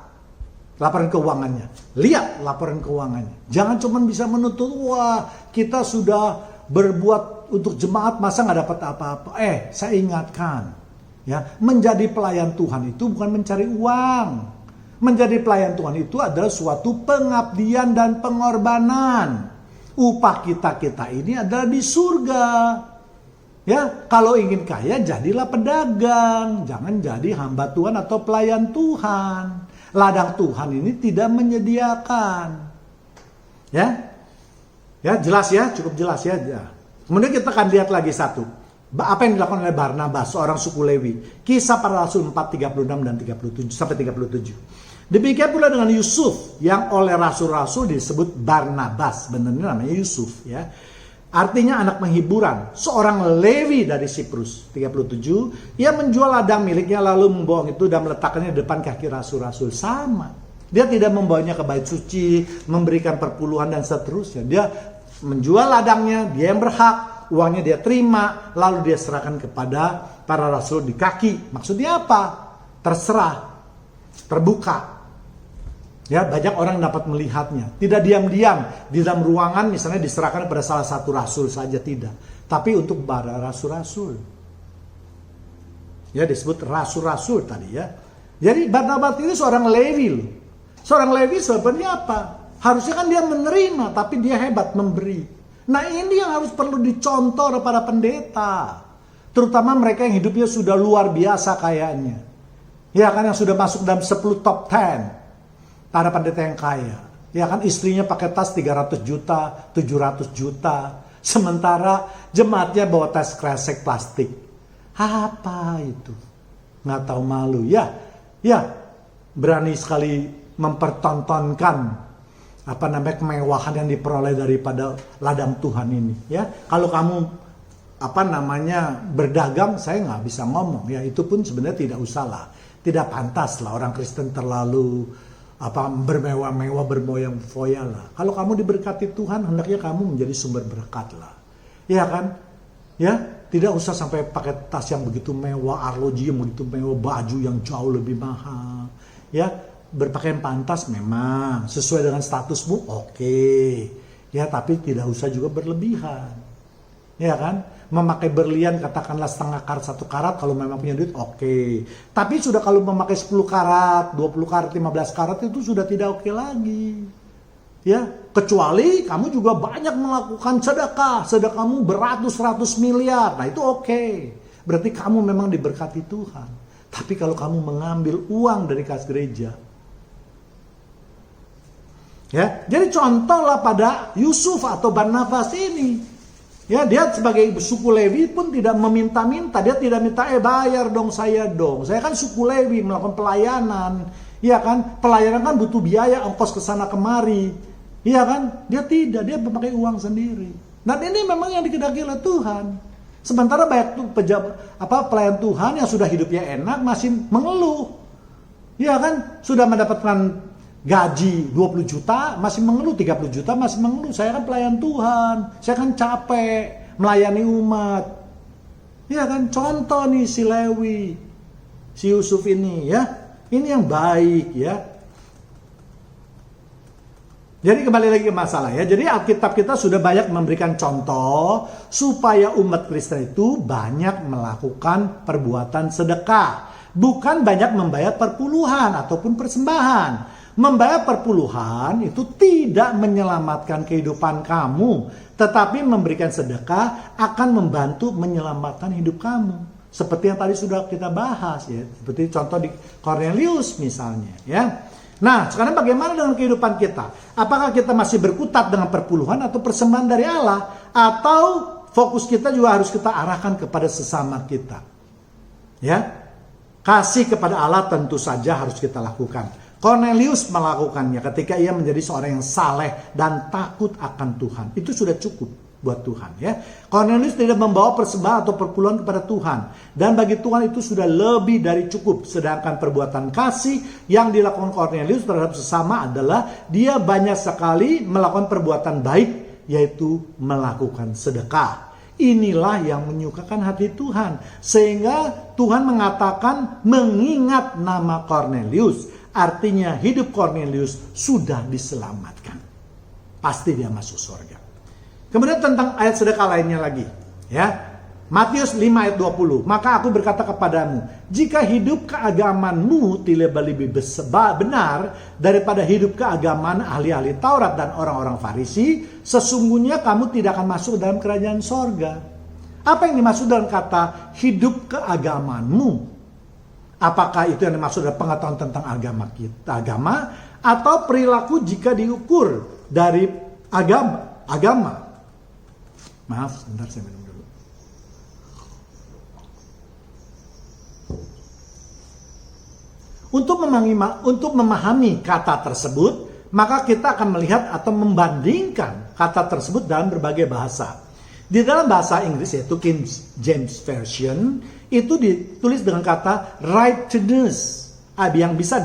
laporan keuangannya, lihat laporan keuangannya. Jangan cuma bisa menuntut, wah kita sudah berbuat untuk jemaat masa nggak dapat apa-apa. Saya ingatkan, ya menjadi pelayan Tuhan itu bukan mencari uang. Menjadi pelayan Tuhan itu adalah suatu pengabdian dan pengorbanan. Upah kita ini adalah di surga. Ya, kalau ingin kaya jadilah pedagang, jangan jadi hamba Tuhan atau pelayan Tuhan. Ladang Tuhan ini tidak menyediakan. Ya. Ya, jelas ya, cukup jelas ya. Kemudian kita akan lihat lagi satu. Apa yang dilakukan oleh Barnabas, seorang suku Lewi. Kisah Para Rasul 4:36 dan 37 sampai 37. Demikian pula dengan Yusuf yang oleh rasul-rasul disebut Barnabas, benarnya namanya Yusuf ya. Artinya anak penghiburan, seorang Lewi dari Siprus. 37, ia menjual ladang miliknya lalu membawa itu dan meletakkannya di depan kaki rasul-rasul. Sama. Dia tidak membawanya ke bait suci, memberikan perpuluhan dan seterusnya. Dia menjual ladangnya, dia yang berhak, uangnya dia terima, lalu dia serahkan kepada para rasul di kaki. Maksudnya apa? Terserah, terbuka. Ya, banyak orang dapat melihatnya. Tidak diam-diam di dalam ruangan misalnya diserahkan pada salah satu rasul saja, tidak. Tapi untuk para rasul-rasul. Ya, disebut rasul-rasul tadi ya. Jadi Barnabas ini seorang Lewi loh. Seorang Lewi sebenarnya apa? Harusnya kan dia menerima, tapi dia hebat memberi. Nah, ini yang harus perlu dicontoh para pendeta. Terutama mereka yang hidupnya sudah luar biasa kayanya. Ya kan, yang sudah masuk dalam 10 top 10 para pendeta yang kaya. Ya kan, istrinya pakai tas 300 juta, 700 juta. Sementara jemaatnya bawa tas kresek plastik. Apa itu? Nggak tahu malu. Ya, berani sekali mempertontonkan kemewahan yang diperoleh daripada ladang Tuhan ini. Ya, kalau kamu berdagang, saya nggak bisa ngomong. Ya, itu pun sebenarnya tidak usah lah. Tidak pantas lah orang Kristen terlalu bermewah-mewah, bermoyang-foya lah. Kalau kamu diberkati Tuhan, hendaknya kamu menjadi sumber berkat lah. Ya kan? Ya, tidak usah sampai pakai tas yang begitu mewah, arloji yang begitu mewah, baju yang jauh lebih mahal. Ya, berpakaian pantas memang sesuai dengan statusmu, oke. Ya, tapi tidak usah juga berlebihan. Ya kan? Memakai berlian katakanlah setengah karat, 1 karat kalau memang punya duit, oke. Tapi sudah kalau memakai 10 karat, 20 karat, 15 karat itu sudah tidak oke lagi. Ya, kecuali kamu juga banyak melakukan sedekah. Sedekahmu beratus-ratus miliar. Nah, itu oke. Berarti kamu memang diberkati Tuhan. Tapi kalau kamu mengambil uang dari kas gereja, ya, jadi contohlah pada Yusuf atau Barnabas ini. Ya, dia sebagai suku Lewi pun tidak meminta-minta. Dia tidak minta, bayar dong saya dong. Saya kan suku Lewi melakukan pelayanan. Ya kan, pelayanan kan butuh biaya, ongkos ke sana kemari. Ya kan, dia tidak, dia memakai uang sendiri. Dan ini memang yang dikehendaki oleh Tuhan. Sementara banyak pelayan Tuhan yang sudah hidupnya enak masih mengeluh. Ya kan, sudah mendapatkan gaji 20 juta masih mengeluh, 30 juta masih mengeluh. Saya kan pelayan Tuhan, saya kan capek melayani umat. Ya kan, contoh nih si Lewi, si Yusuf ini ya. Ini yang baik ya. Jadi kembali lagi ke masalah ya. Jadi Alkitab kita sudah banyak memberikan contoh supaya umat Kristen itu banyak melakukan perbuatan sedekah. Bukan banyak membayar perpuluhan ataupun persembahan. Membayar perpuluhan itu tidak menyelamatkan kehidupan kamu, tetapi memberikan sedekah akan membantu menyelamatkan hidup kamu. Seperti yang tadi sudah kita bahas ya, seperti contoh di Cornelius misalnya ya. Nah, sekarang bagaimana dengan kehidupan kita? Apakah kita masih berkutat dengan perpuluhan atau persembahan dari Allah, atau fokus kita juga harus kita arahkan kepada sesama kita? Ya. Kasih kepada Allah tentu saja harus kita lakukan. Cornelius melakukannya ketika ia menjadi seorang yang saleh dan takut akan Tuhan. Itu sudah cukup buat Tuhan ya. Cornelius tidak membawa persembahan atau perpuluhan kepada Tuhan. Dan bagi Tuhan itu sudah lebih dari cukup. Sedangkan perbuatan kasih yang dilakukan Cornelius terhadap sesama adalah dia banyak sekali melakukan perbuatan baik, yaitu melakukan sedekah. Inilah yang menyukakan hati Tuhan. Sehingga Tuhan mengatakan mengingat nama Cornelius. Artinya hidup Cornelius sudah diselamatkan. Pasti dia masuk surga. Kemudian tentang ayat sedekah lainnya lagi. Ya, Matius 5 ayat 20. Maka aku berkata kepadamu, jika hidup keagamanmu tidak lebih benar daripada hidup keagamaan ahli-ahli Taurat dan orang-orang Farisi, sesungguhnya kamu tidak akan masuk dalam kerajaan sorga. Apa yang dimaksud dalam kata hidup keagamanmu? Apakah itu yang dimaksud adalah pengetahuan tentang agama atau perilaku jika diukur dari agama? Maaf, sebentar saya minum dulu. Untuk memahami kata tersebut, maka kita akan melihat atau membandingkan kata tersebut dalam berbagai bahasa. Di dalam bahasa Inggris yaitu King James Version itu ditulis dengan kata righteousness, yang bisa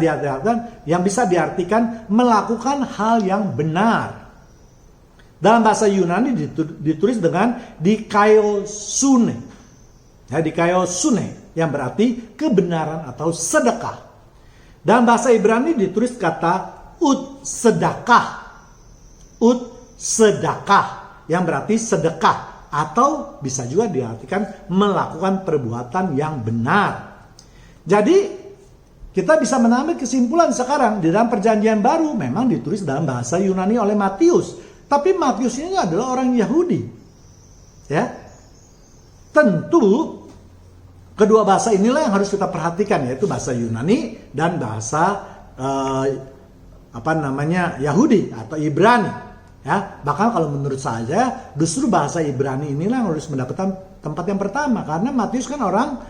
diartikan melakukan hal yang benar. Dalam bahasa Yunani ditulis dengan dikaiosune, dikaiosune yang berarti kebenaran atau sedekah. Dalam bahasa Ibrani ditulis kata sedekah yang berarti sedekah. Atau bisa juga diartikan melakukan perbuatan yang benar. Jadi kita bisa mengambil kesimpulan sekarang di dalam perjanjian baru memang ditulis dalam bahasa Yunani oleh Matius. Tapi Matius ini adalah orang Yahudi. Ya. Tentu Kedua bahasa inilah yang harus kita perhatikan, yaitu bahasa Yunani dan bahasa Yahudi atau Ibrani. Ya, bahkan kalau menurut saya justru bahasa Ibrani inilah yang harus mendapatkan tempat yang pertama, karena Matius kan orang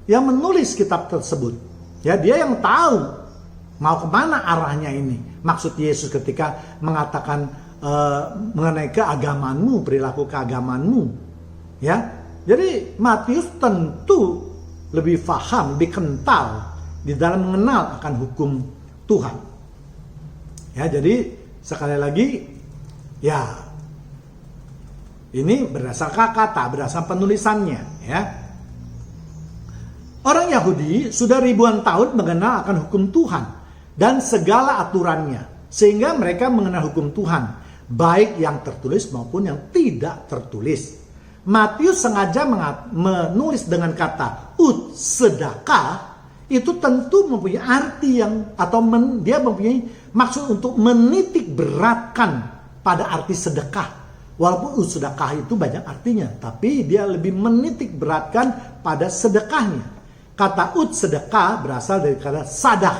yang menulis kitab tersebut. Ya, dia yang tahu mau kemana arahnya ini. Maksud Yesus ketika mengatakan mengenai keagamanmu, perilaku keagamanmu. Ya, jadi Matius tentu lebih paham, lebih kental di dalam mengenal akan hukum Tuhan. Ya, jadi sekali lagi, ya ini berdasarkan kata, berdasarkan penulisannya. Ya, orang Yahudi sudah ribuan tahun mengenal akan hukum Tuhan dan segala aturannya, sehingga mereka mengenal hukum Tuhan, baik yang tertulis maupun yang tidak tertulis. Matius sengaja menulis dengan kata ut sedekah, itu tentu mempunyai arti yang dia mempunyai maksud untuk menitik beratkan pada arti sedekah. Walaupun ut sedekah itu banyak artinya, tapi dia lebih menitik beratkan pada sedekahnya. Kata ut sedekah berasal dari kata sadah,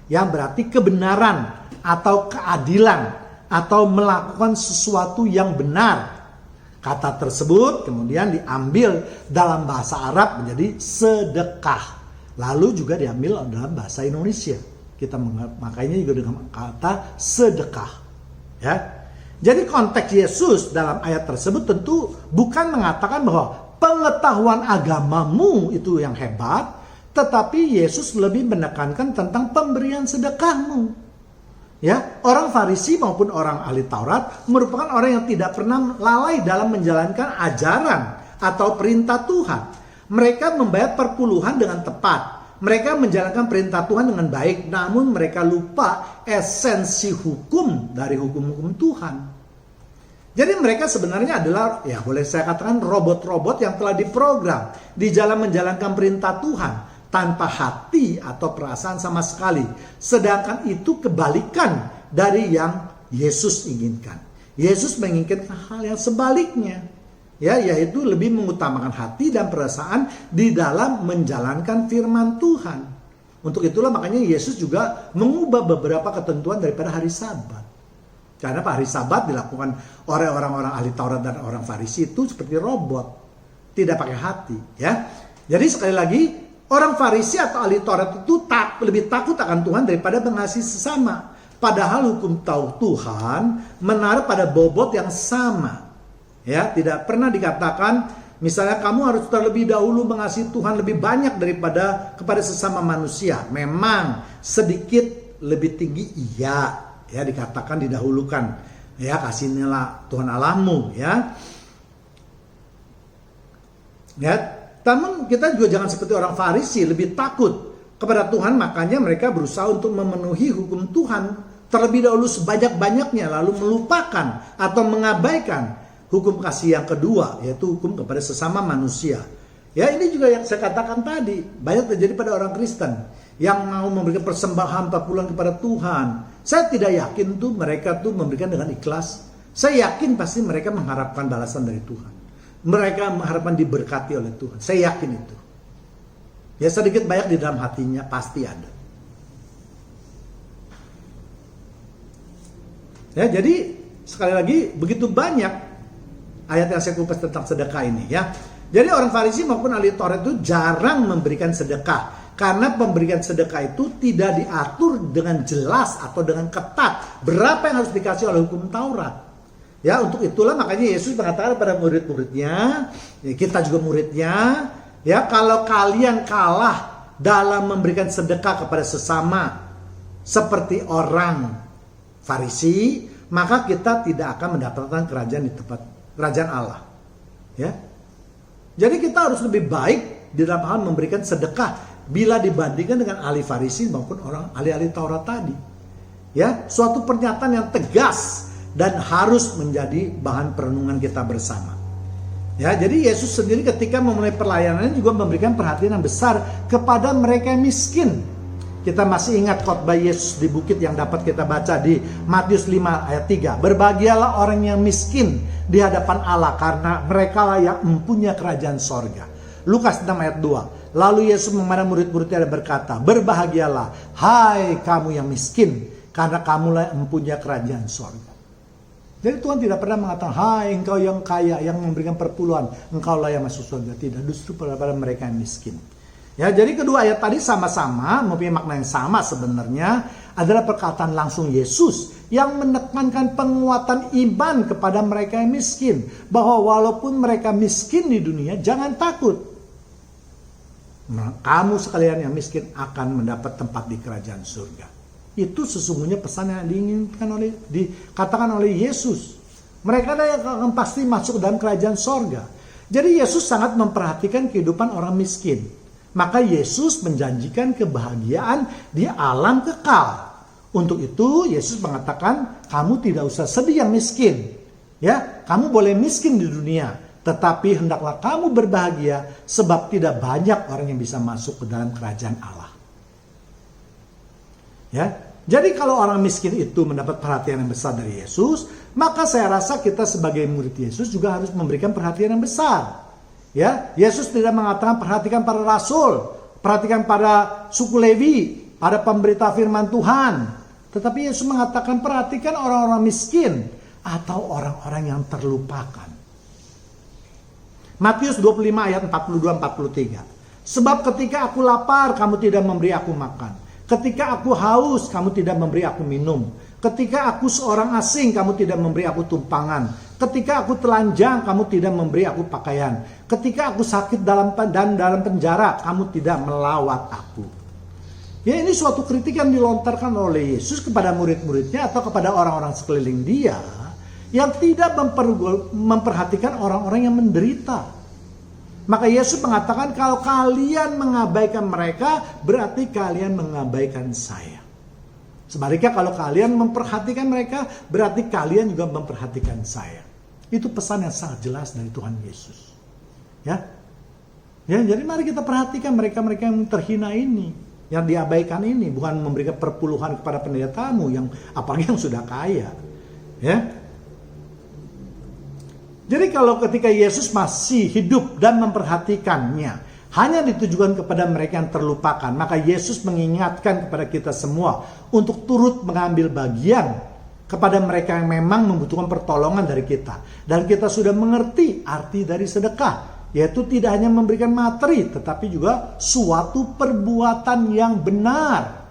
yang berarti kebenaran atau keadilan atau melakukan sesuatu yang benar. Kata tersebut kemudian diambil dalam bahasa Arab menjadi sedekah. Lalu juga diambil dalam bahasa Indonesia. Kita makanya juga dengan kata sedekah. Ya. Jadi konteks Yesus dalam ayat tersebut tentu bukan mengatakan bahwa pengetahuan agamamu itu yang hebat, tetapi Yesus lebih menekankan tentang pemberian sedekahmu. Ya, orang Farisi maupun orang ahli Taurat merupakan orang yang tidak pernah lalai dalam menjalankan ajaran atau perintah Tuhan. Mereka membayar perpuluhan dengan tepat. Mereka menjalankan perintah Tuhan dengan baik, namun mereka lupa esensi hukum dari hukum-hukum Tuhan. Jadi mereka sebenarnya adalah, ya boleh saya katakan, robot-robot yang telah diprogram di dalam menjalankan perintah Tuhan, tanpa hati atau perasaan sama sekali. Sedangkan itu kebalikan dari yang Yesus inginkan. Yesus menginginkan hal yang sebaliknya. Ya, yaitu lebih mengutamakan hati dan perasaan di dalam menjalankan firman Tuhan. Untuk itulah makanya Yesus juga mengubah beberapa ketentuan daripada hari Sabat. Karena hari Sabat dilakukan oleh orang-orang ahli Taurat dan orang Farisi itu seperti robot. Tidak pakai hati. Ya. Jadi sekali lagi, orang Farisi atau ahli Taurat itu lebih takut akan Tuhan daripada mengasihi sesama. Padahal hukum Tuhan menaruh pada bobot yang sama. Ya, tidak pernah dikatakan misalnya kamu harus terlebih dahulu mengasihi Tuhan lebih banyak daripada kepada sesama manusia. Memang sedikit lebih tinggi, iya. Ya, dikatakan didahulukan. Ya, kasihilah Tuhan Allahmu, ya. Ya, namun kita juga jangan seperti orang Farisi lebih takut kepada Tuhan, makanya mereka berusaha untuk memenuhi hukum Tuhan terlebih dahulu sebanyak-banyaknya, lalu melupakan atau mengabaikan hukum kasih yang kedua, yaitu hukum kepada sesama manusia. Ya, ini juga yang saya katakan tadi, banyak terjadi pada orang Kristen yang mau memberikan persembahan perpuluhan kepada Tuhan. Saya tidak yakin tuh mereka tuh memberikan dengan ikhlas. Saya yakin pasti mereka mengharapkan balasan dari Tuhan. Mereka mengharapkan diberkati oleh Tuhan. Saya yakin itu. Ya, sedikit banyak di dalam hatinya pasti ada. Ya, jadi sekali lagi begitu banyak ayat yang saya kupas tentang sedekah ini, ya. Jadi orang Farisi maupun ahli Taurat itu jarang memberikan sedekah, karena pemberian sedekah itu tidak diatur dengan jelas atau dengan ketat berapa yang harus dikasih oleh hukum Taurat. Ya, untuk itulah makanya Yesus mengatakan kepada murid-muridnya, ya, kita juga muridnya, ya, kalau kalian kalah dalam memberikan sedekah kepada sesama seperti orang Farisi, maka kita tidak akan mendapatkan kerajaan di tempat kerajaan Allah. Ya. Jadi kita harus lebih baik di dalam hal memberikan sedekah bila dibandingkan dengan ahli Farisi maupun orang ahli-ahli Taurat tadi. Ya, suatu pernyataan yang tegas dan harus menjadi bahan perenungan kita bersama. Ya, jadi Yesus sendiri ketika memulai pelayanannya juga memberikan perhatian yang besar kepada mereka yang miskin. Kita masih ingat khotbah Yesus di bukit yang dapat kita baca di Matius 5 ayat 3. Berbahagialah orang yang miskin di hadapan Allah, karena mereka lah yang mempunyai kerajaan sorga. Lukas 6 ayat 2. Lalu Yesus memandang murid-muridnya dan berkata, berbahagialah, hai kamu yang miskin, karena kamulah yang mempunyai kerajaan sorga. Jadi Tuhan tidak pernah mengatakan, hai engkau yang kaya, yang memberikan perpuluhan, engkaulah yang masuk surga. Tidak, justru pada mereka yang miskin. Ya, jadi kedua ayat tadi sama-sama mempunyai makna yang sama sebenarnya, adalah perkataan langsung Yesus yang menekankan penguatan iman kepada mereka yang miskin. Bahwa walaupun mereka miskin di dunia, jangan takut. Nah, kamu sekalian yang miskin akan mendapat tempat di kerajaan surga. Itu sesungguhnya pesan yang dikatakan oleh Yesus. Mereka yang akan pasti masuk dalam kerajaan surga. Jadi Yesus sangat memperhatikan kehidupan orang miskin. Maka Yesus menjanjikan kebahagiaan di alam kekal. Untuk itu Yesus mengatakan, kamu tidak usah sedih yang miskin. Ya, kamu boleh miskin di dunia, tetapi hendaklah kamu berbahagia sebab tidak banyak orang yang bisa masuk ke dalam kerajaan Allah. Ya, jadi kalau orang miskin itu mendapat perhatian yang besar dari Yesus, maka saya rasa kita sebagai murid Yesus juga harus memberikan perhatian yang besar. Ya, Yesus tidak mengatakan perhatikan para rasul, perhatikan para suku Levi, para pemberita firman Tuhan. Tetapi Yesus mengatakan perhatikan orang-orang miskin atau orang-orang yang terlupakan. Matius 25 ayat 42-43. Sebab ketika aku lapar, kamu tidak memberi aku makan. Ketika aku haus, kamu tidak memberi aku minum. Ketika aku seorang asing, kamu tidak memberi aku tumpangan. Ketika aku telanjang, kamu tidak memberi aku pakaian. Ketika aku sakit dalam penjara, kamu tidak melawat aku. Ya, ini suatu kritik yang dilontarkan oleh Yesus kepada murid-muridnya atau kepada orang-orang sekeliling dia yang tidak memperhatikan orang-orang yang menderita. Maka Yesus mengatakan, kalau kalian mengabaikan mereka, berarti kalian mengabaikan saya. Sebaliknya kalau kalian memperhatikan mereka, berarti kalian juga memperhatikan saya. Itu pesan yang sangat jelas dari Tuhan Yesus. Ya, jadi mari kita perhatikan mereka-mereka yang terhina ini, yang diabaikan ini, bukan memberikan perpuluhan kepada pendetamu yang apalagi yang sudah kaya. Ya. Jadi kalau ketika Yesus masih hidup dan memperhatikannya, hanya ditujukan kepada mereka yang terlupakan, maka Yesus mengingatkan kepada kita semua untuk turut mengambil bagian kepada mereka yang memang membutuhkan pertolongan dari kita. Dan kita sudah mengerti arti dari sedekah, yaitu tidak hanya memberikan materi, tetapi juga suatu perbuatan yang benar.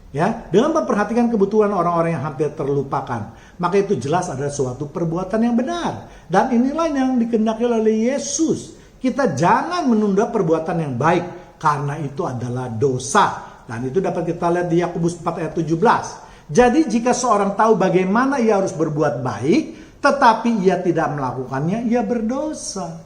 Ya, dengan memperhatikan kebutuhan orang-orang yang hampir terlupakan, maka itu jelas adalah suatu perbuatan yang benar. Dan inilah yang dikehendaki oleh Yesus. Kita jangan menunda perbuatan yang baik, karena itu adalah dosa. Dan itu dapat kita lihat di Yakobus 4 ayat 17. Jadi jika seorang tahu bagaimana ia harus berbuat baik, tetapi ia tidak melakukannya, ia berdosa.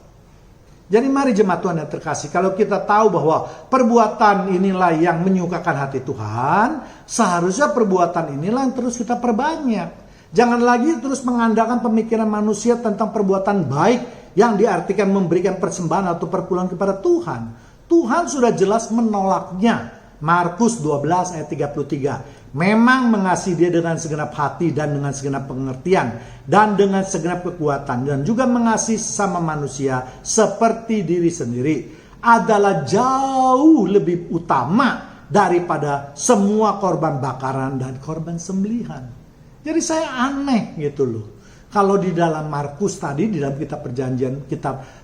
Jadi mari jemaat Tuhan yang terkasih, kalau kita tahu bahwa perbuatan inilah yang menyukakan hati Tuhan, seharusnya perbuatan inilah yang terus kita perbanyak. Jangan lagi terus mengandalkan pemikiran manusia tentang perbuatan baik yang diartikan memberikan persembahan atau perpuluhan kepada Tuhan. Tuhan sudah jelas menolaknya. Markus 12 ayat 33. Memang mengasihi dia dengan segenap hati dan dengan segenap pengertian dan dengan segenap kekuatan dan juga mengasihi sesama manusia seperti diri sendiri adalah jauh lebih utama daripada semua korban bakaran dan korban sembelihan. Jadi saya aneh gitu loh. Kalau di dalam Markus tadi, di dalam kitab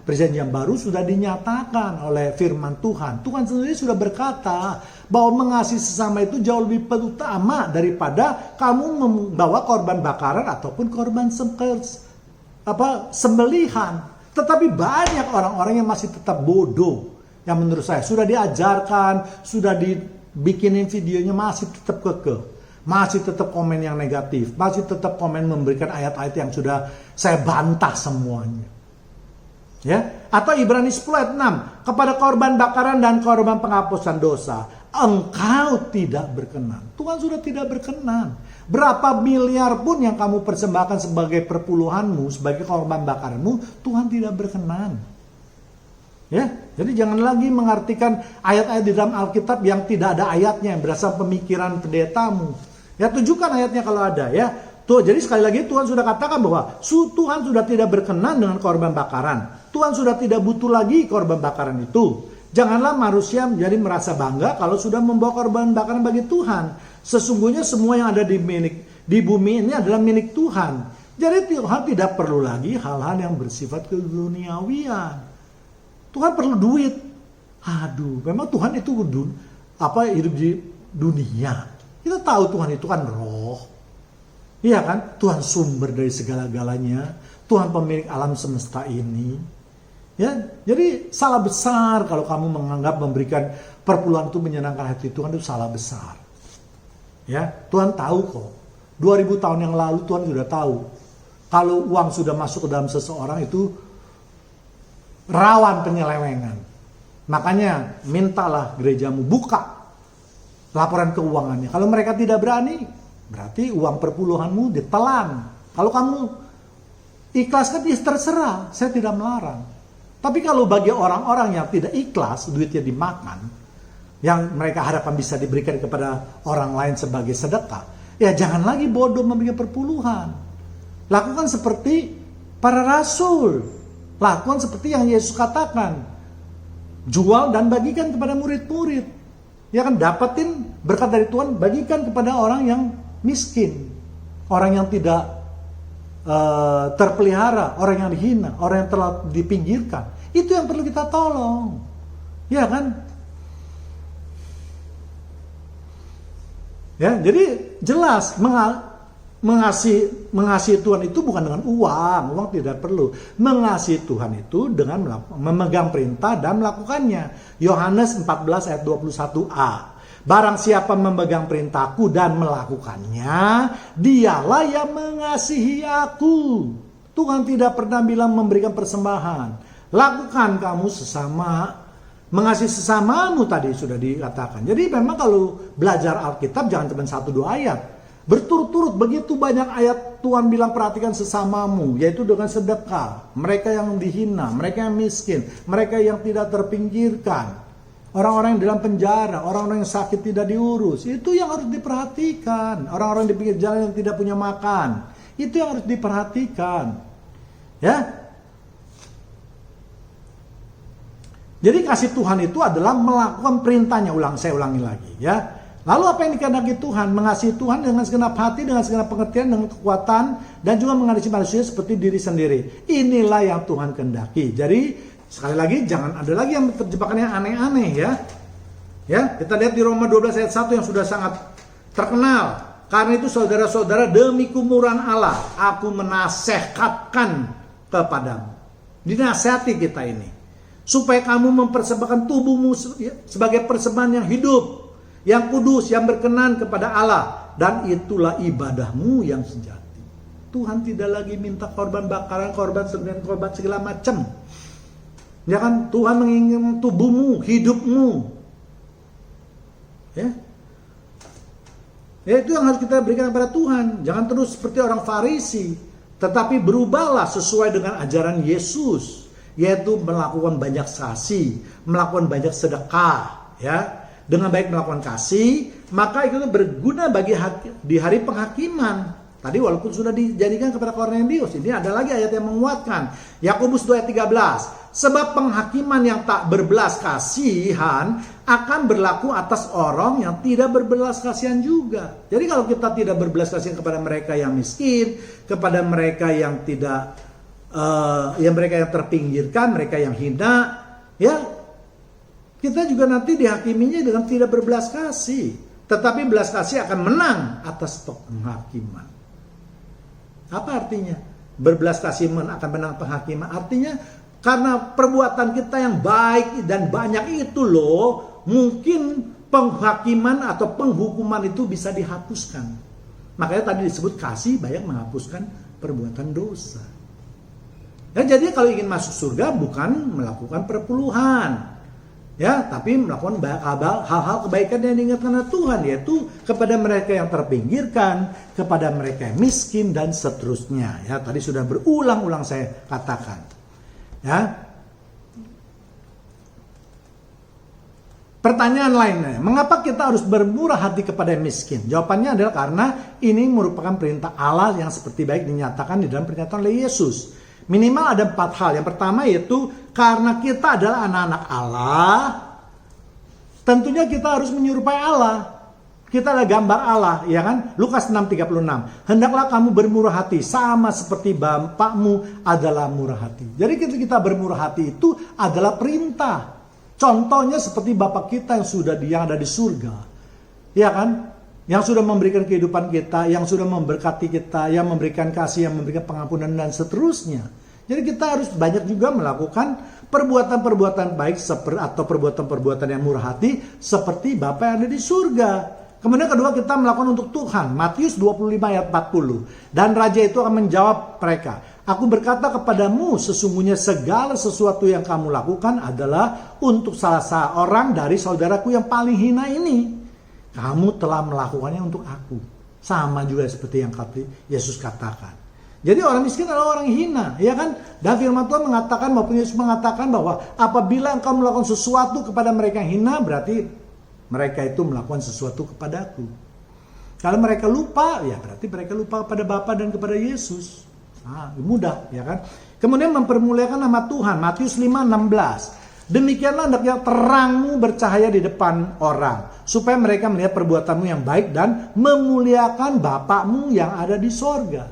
perjanjian baru sudah dinyatakan oleh firman Tuhan. Tuhan sendiri sudah berkata bahwa mengasihi sesama itu jauh lebih utama daripada kamu membawa korban bakaran ataupun korban sembelihan. Tetapi banyak orang-orang yang masih tetap bodoh. Yang menurut saya sudah diajarkan, sudah dibikinin videonya masih tetap kekeh. Masih tetap komen yang negatif, masih tetap komen memberikan ayat-ayat yang sudah saya bantah semuanya. Ya, atau Ibrani 10 ayat 6, kepada korban bakaran dan korban penghapusan dosa, engkau tidak berkenan. Tuhan sudah tidak berkenan. Berapa miliar pun yang kamu persembahkan sebagai perpuluhanmu, sebagai korban bakaranmu, Tuhan tidak berkenan. Ya, jadi jangan lagi mengartikan ayat-ayat di dalam Alkitab yang tidak ada ayatnya, yang berasal pemikiran pendetamu. Ya, tunjukkan ayatnya kalau ada ya. Tuh, jadi sekali lagi Tuhan sudah katakan bahwa Tuhan sudah tidak berkenan dengan korban bakaran. Tuhan sudah tidak butuh lagi korban bakaran itu. Janganlah manusia menjadi merasa bangga kalau sudah membawa korban bakaran bagi Tuhan. Sesungguhnya semua yang ada di bumi ini adalah milik Tuhan. Jadi Tuhan tidak perlu lagi hal-hal yang bersifat keduniawian. Tuhan perlu duit. Aduh, memang Tuhan itu hidup di dunia. Kita tahu Tuhan itu kan roh. Iya kan? Tuhan sumber dari segala-galanya. Tuhan pemilik alam semesta ini. Ya, jadi salah besar kalau kamu menganggap memberikan perpuluhan itu menyenangkan hati Tuhan, itu salah besar. Ya, Tuhan tahu kok. 2000 tahun yang lalu Tuhan sudah tahu. Kalau uang sudah masuk ke dalam seseorang itu rawan penyelewengan. Makanya mintalah gerejamu buka laporan keuangannya. Kalau mereka tidak berani, berarti uang perpuluhanmu ditelan. Kalau kamu ikhlaskan, terserah, saya tidak melarang. Tapi kalau bagi orang-orang yang tidak ikhlas, duitnya dimakan, yang mereka harapkan bisa diberikan kepada orang lain sebagai sedekah, ya jangan lagi bodoh memberikan perpuluhan. Lakukan seperti para rasul. Lakukan seperti yang Yesus katakan. Jual dan bagikan kepada murid-murid. Ya kan, dapatin berkat dari Tuhan, bagikan kepada orang yang miskin. Orang yang tidak terpelihara, orang yang dihina, orang yang telah dipinggirkan. Itu yang perlu kita tolong. Ya kan? Ya, jadi jelas mengasihi Tuhan itu bukan dengan uang tidak perlu. Mengasihi Tuhan itu dengan memegang perintah dan melakukannya. Yohanes 14 ayat 21a. Barang siapa memegang perintahku dan melakukannya, dialah yang mengasihi aku. Tuhan tidak pernah bilang memberikan persembahan. Lakukan kamu sesama. Mengasihi sesamamu tadi sudah dikatakan. Jadi memang kalau belajar Alkitab jangan cuma 1-2 ayat. Berturut-turut begitu banyak ayat Tuhan bilang perhatikan sesamamu, yaitu dengan sedekah. Mereka yang dihina, mereka yang miskin, mereka yang tidak terpinggirkan. Orang-orang yang dalam penjara, orang-orang yang sakit tidak diurus, itu yang harus diperhatikan. Orang-orang di pinggir jalan yang tidak punya makan, itu yang harus diperhatikan. Ya. Jadi kasih Tuhan itu adalah melakukan perintahnya. Saya ulangi lagi ya. Lalu apa yang dikehendaki Tuhan? Mengasihi Tuhan dengan segenap hati, dengan segenap pengertian, dengan kekuatan, dan juga mengasihi manusia seperti diri sendiri. Inilah yang Tuhan kehendaki. Jadi sekali lagi jangan ada lagi yang terjebak yang aneh-aneh ya. Ya, kita lihat di Roma 12 ayat 1 yang sudah sangat terkenal. Karena itu saudara-saudara, demi kemurahan Allah, aku menasehatkan kepadamu. Dinasihati kita ini. Supaya kamu mempersembahkan tubuhmu sebagai persembahan yang hidup, yang kudus, yang berkenan kepada Allah. Dan itulah ibadahmu yang sejati. Tuhan tidak lagi minta korban bakaran, korban segala macam. Ya kan, Tuhan menginginkan tubuhmu, hidupmu. Ya. Ya, itu yang harus kita berikan kepada Tuhan. Jangan terus seperti orang Farisi, tetapi berubahlah sesuai dengan ajaran Yesus, yaitu melakukan banyak kasih, melakukan banyak sedekah, ya. Dengan baik melakukan kasih, maka itu berguna bagi di hari penghakiman. Tadi walaupun sudah dijadikan kepada Kornelius, ini ada lagi ayat yang menguatkan. Yakobus 2 ayat 13. Sebab penghakiman yang tak berbelas kasihan akan berlaku atas orang yang tidak berbelas kasihan juga. Jadi kalau kita tidak berbelas kasihan kepada mereka yang miskin, kepada mereka yang tidak, mereka yang terpinggirkan, mereka yang hina, ya kita juga nanti dihakiminya dengan tidak berbelas kasih. Tetapi belas kasih akan menang atas penghakiman. Apa artinya? Berbelas kasih akan menang penghakiman. Artinya karena perbuatan kita yang baik dan banyak itu loh, mungkin penghakiman atau penghukuman itu bisa dihapuskan. Makanya tadi disebut kasih banyak menghapuskan perbuatan dosa. Ya, jadi kalau ingin masuk surga bukan melakukan perpuluhan, ya, tapi melakukan hal-hal kebaikan yang diingatkan oleh Tuhan, yaitu kepada mereka yang terpinggirkan, kepada mereka yang miskin, dan seterusnya. Ya, tadi sudah berulang-ulang saya katakan. Ya, Pertanyaan lainnya, mengapa kita harus bermurah hati kepada yang miskin? Jawabannya adalah karena ini merupakan perintah Allah yang seperti baik dinyatakan di dalam pernyataan oleh Yesus. Minimal ada 4 hal. Yang pertama yaitu karena kita adalah anak-anak Allah, tentunya kita harus menyerupai Allah. Kita adalah gambar Allah, ya kan? Lukas 6:36. Hendaklah kamu bermurah hati sama seperti Bapakmu adalah murah hati. Jadi ketika kita bermurah hati itu adalah perintah. Contohnya seperti Bapak kita yang ada di surga. Ya kan? Yang sudah memberikan kehidupan kita, yang sudah memberkati kita, yang memberikan kasih, yang memberikan pengampunan dan seterusnya. Jadi kita harus banyak juga melakukan perbuatan-perbuatan baik atau perbuatan-perbuatan yang murah hati seperti Bapa yang ada di surga. Kemudian kedua, kita melakukan untuk Tuhan. Matius 25 ayat 40. Dan raja itu akan menjawab mereka, aku berkata kepadamu, sesungguhnya segala sesuatu yang kamu lakukan adalah untuk salah seorang dari saudaraku yang paling hina ini. Kamu telah melakukannya untuk aku. Sama juga seperti yang Yesus katakan. Jadi orang miskin adalah orang hina, ya kan? Dan firman Tuhan mengatakan, maupun Yesus mengatakan bahwa apabila engkau melakukan sesuatu kepada mereka yang hina, berarti mereka itu melakukan sesuatu kepadaku. Kalau mereka lupa, ya berarti mereka lupa kepada Bapa dan kepada Yesus. Mudah, ya kan? Kemudian mempermuliakan nama Tuhan. Matius 5:16. Demikianlah hendaknya terangmu bercahaya di depan orang, supaya mereka melihat perbuatanmu yang baik dan memuliakan Bapakmu yang ada di sorga.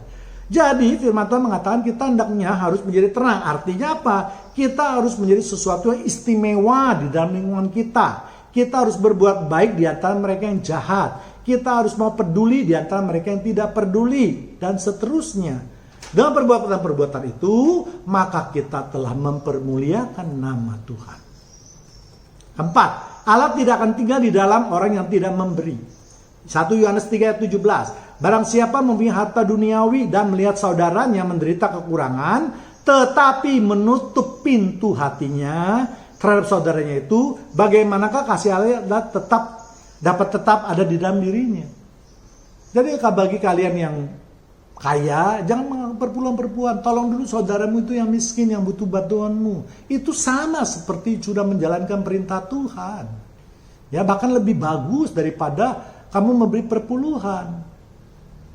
Jadi firman Tuhan mengatakan kita hendaknya harus menjadi terang. Artinya apa? Kita harus menjadi sesuatu yang istimewa di dalam lingkungan kita. Kita harus berbuat baik di antara mereka yang jahat. Kita harus mau peduli di antara mereka yang tidak peduli. Dan seterusnya. Dengan perbuatan-perbuatan itu, maka kita telah mempermuliakan nama Tuhan. Keempat, Allah tidak akan tinggal di dalam orang yang tidak memberi. 1 Yohanes 3 ayat 17. Barang siapa mempunyai harta duniawi dan melihat saudaranya menderita kekurangan, tetapi menutup pintu hatinya terhadap saudaranya itu, bagaimanakah kasih Allah dapat tetap ada di dalam dirinya? Jadi bagi kalian yang kaya, jangan perpuluhan-perpuluhan. Tolong dulu saudaramu itu yang miskin, yang butuh bantuanmu. Itu sama seperti sudah menjalankan perintah Tuhan. Ya, bahkan lebih bagus daripada kamu memberi perpuluhan.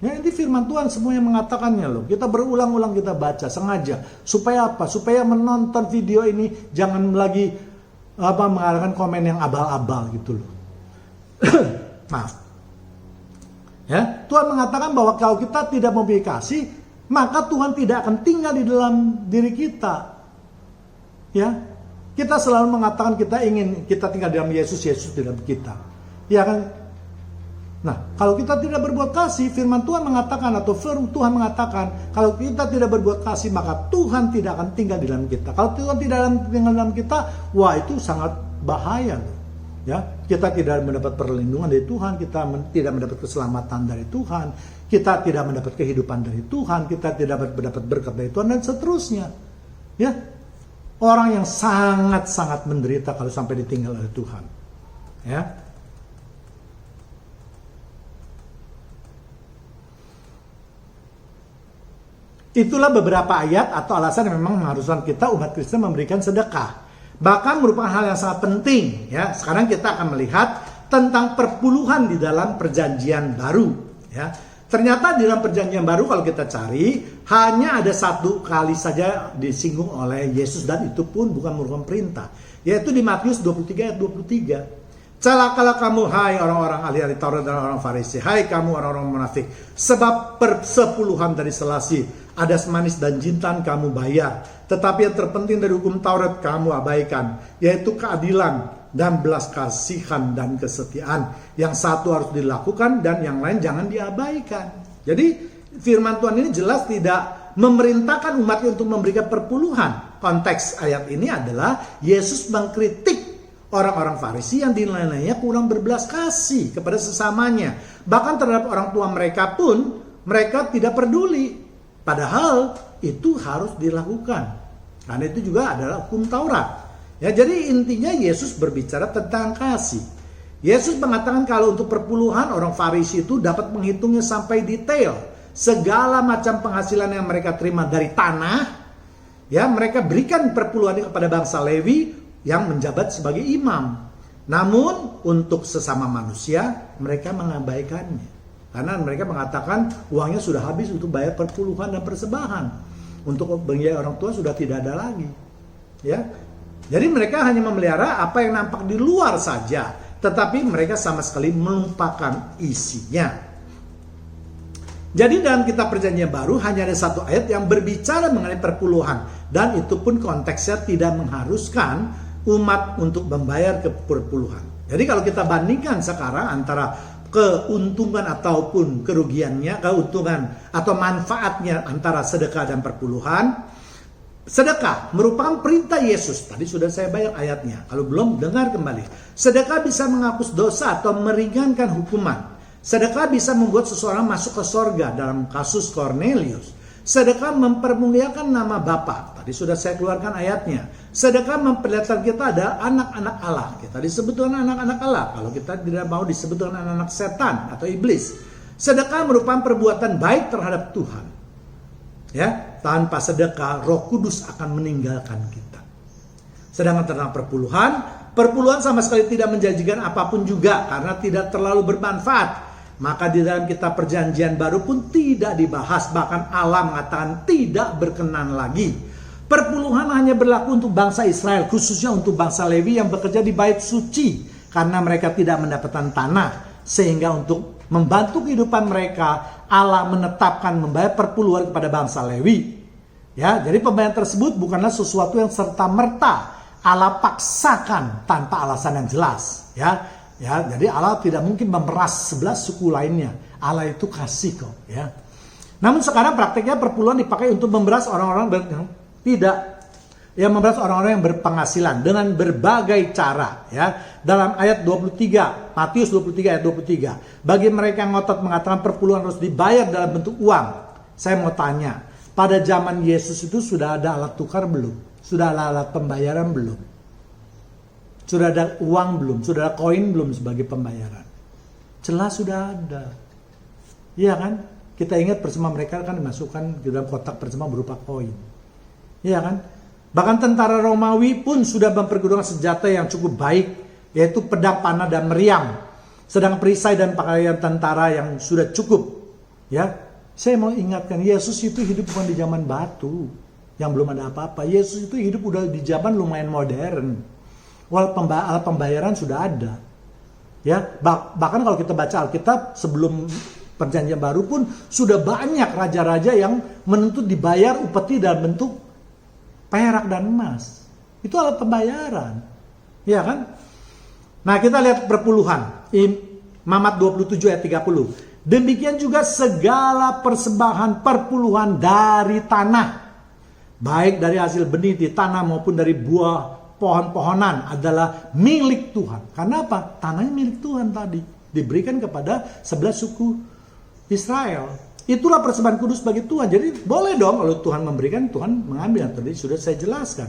Ya, ini firman Tuhan semua yang mengatakannya loh. Kita berulang-ulang kita baca sengaja. Supaya apa? Supaya menonton video ini jangan lagi mengadakan komen yang abal-abal gitu loh. Maaf. Ya, Tuhan mengatakan bahwa kalau kita tidak mempunyai kasih, maka Tuhan tidak akan tinggal di dalam diri kita. Ya, kita selalu mengatakan kita tinggal di dalam Yesus, Yesus di dalam kita. Ya kan? Nah, kalau kita tidak berbuat kasih, firman Tuhan mengatakan atau Tuhan mengatakan, kalau kita tidak berbuat kasih, maka Tuhan tidak akan tinggal di dalam kita. Kalau Tuhan tidak tinggal di dalam kita, wah itu sangat bahaya. Ya, kita tidak mendapat perlindungan dari Tuhan, kita tidak mendapat keselamatan dari Tuhan, kita tidak mendapat kehidupan dari Tuhan, kita tidak mendapat berkat dari Tuhan dan seterusnya. Ya, orang yang sangat-sangat menderita kalau sampai ditinggal oleh Tuhan. Ya. Itulah beberapa ayat atau alasan yang memang mengharuskan kita umat Kristen memberikan sedekah. Bahkan merupakan hal yang sangat penting. Ya, sekarang kita akan melihat tentang perpuluhan di dalam perjanjian baru. Ya, ternyata di dalam perjanjian baru kalau kita cari hanya ada satu kali saja disinggung oleh Yesus dan itu pun bukan merupakan perintah. Yaitu di Matius 23 ayat 23. Celakalah kamu hai orang-orang ahli Taurat dan orang Farisi, hai kamu orang-orang munafik, sebab persepuluhan dari selasi, adas manis dan jintan kamu bayar, tetapi yang terpenting dari hukum Taurat kamu abaikan, yaitu keadilan dan belas kasihan dan kesetiaan. Yang satu harus dilakukan dan yang lain jangan diabaikan. Jadi firman Tuhan ini jelas tidak memerintahkan umatnya untuk memberikan perpuluhan. Konteks ayat ini adalah Yesus mengkritik orang-orang Farisi yang dinilainya kurang berbelas kasih kepada sesamanya. Bahkan terhadap orang tua mereka pun mereka tidak peduli. Padahal itu harus dilakukan. Karena itu juga adalah hukum Taurat. Ya, jadi intinya Yesus berbicara tentang kasih. Yesus mengatakan kalau untuk perpuluhan orang Farisi itu dapat menghitungnya sampai detail. Segala macam penghasilan yang mereka terima dari tanah, ya mereka berikan perpuluhannya kepada bangsa Lewi yang menjabat sebagai imam. Namun untuk sesama manusia mereka mengabaikannya. Karena mereka mengatakan uangnya sudah habis untuk bayar perpuluhan dan persembahan. Untuk biaya orang tua sudah tidak ada lagi. Ya. Jadi mereka hanya memelihara apa yang nampak di luar saja, tetapi mereka sama sekali melupakan isinya. Jadi dalam kitab Perjanjian Baru hanya ada satu ayat yang berbicara mengenai perpuluhan, dan itu pun konteksnya tidak mengharuskan umat untuk membayar ke perpuluhan. Jadi kalau kita bandingkan sekarang antara keuntungan ataupun kerugiannya, keuntungan atau manfaatnya antara sedekah dan perpuluhan. Sedekah merupakan perintah Yesus. Tadi sudah saya bayar ayatnya. Kalau belum, dengar kembali. Sedekah bisa menghapus dosa atau meringankan hukuman. Sedekah bisa membuat seseorang masuk ke sorga dalam kasus Cornelius. Sedekah mempermuliakan nama Bapa. Tadi sudah saya keluarkan ayatnya. Sedekah memperlihatkan kita ada anak-anak Allah. Kita disebut dengan anak-anak Allah. Kalau kita tidak mau disebut dengan anak-anak setan atau iblis. Sedekah merupakan perbuatan baik terhadap Tuhan. Ya, tanpa sedekah Roh Kudus akan meninggalkan kita. Sedangkan tentang perpuluhan sama sekali tidak menjanjikan apapun juga karena tidak terlalu bermanfaat. Maka di dalam kitab Perjanjian Baru pun tidak dibahas, bahkan Allah mengatakan tidak berkenan lagi. Perpuluhan hanya berlaku untuk bangsa Israel, khususnya untuk bangsa Lewi yang bekerja di bait suci karena mereka tidak mendapatkan tanah, sehingga untuk membantu kehidupan mereka Allah menetapkan membayar perpuluhan kepada bangsa Lewi. Ya, jadi pembayaran tersebut bukanlah sesuatu yang serta-merta Allah paksakan tanpa alasan yang jelas. Ya, jadi Allah tidak mungkin memeras 11 suku lainnya. Allah itu kasih kok. Ya. Namun sekarang prakteknya perpuluhan dipakai untuk memeras orang-orang memberas orang-orang yang berpenghasilan dengan berbagai cara. Ya, dalam ayat 23, Matius 23 ayat 23, bagi mereka yang ngotot mengatakan perpuluhan harus dibayar dalam bentuk uang. Saya mau tanya, pada zaman Yesus itu sudah ada alat tukar belum? Sudah ada alat pembayaran belum? Sudah ada uang belum? Sudah ada koin belum sebagai pembayaran? Jelas sudah ada. Iya kan? Kita ingat persembahan mereka kan dimasukkan di dalam kotak persembahan berupa koin. Iya kan? Bahkan tentara Romawi pun sudah mempergunakan senjata yang cukup baik, yaitu pedang, panah, dan meriam. Sedang perisai dan pakaian tentara yang sudah cukup. Ya, saya mau ingatkan, Yesus itu hidup bukan di zaman batu, yang belum ada apa-apa. Yesus itu hidup udah di zaman lumayan modern. Alat pembayaran sudah ada. Ya, bahkan kalau kita baca Alkitab sebelum Perjanjian Baru pun sudah banyak raja-raja yang menuntut dibayar upeti dalam bentuk perak dan emas. Itu alat pembayaran. Ya kan? Nah, kita lihat perpuluhan. Mamat 27 ayat 30. Demikian juga segala persembahan perpuluhan dari tanah, baik dari hasil benih di tanah maupun dari buah pohon-pohonan adalah milik Tuhan. Karena apa? Tanahnya milik Tuhan tadi. Diberikan kepada 11 suku Israel. Itulah persembahan kudus bagi Tuhan. Jadi boleh dong kalau Tuhan memberikan, Tuhan mengambil. Tadi sudah saya jelaskan.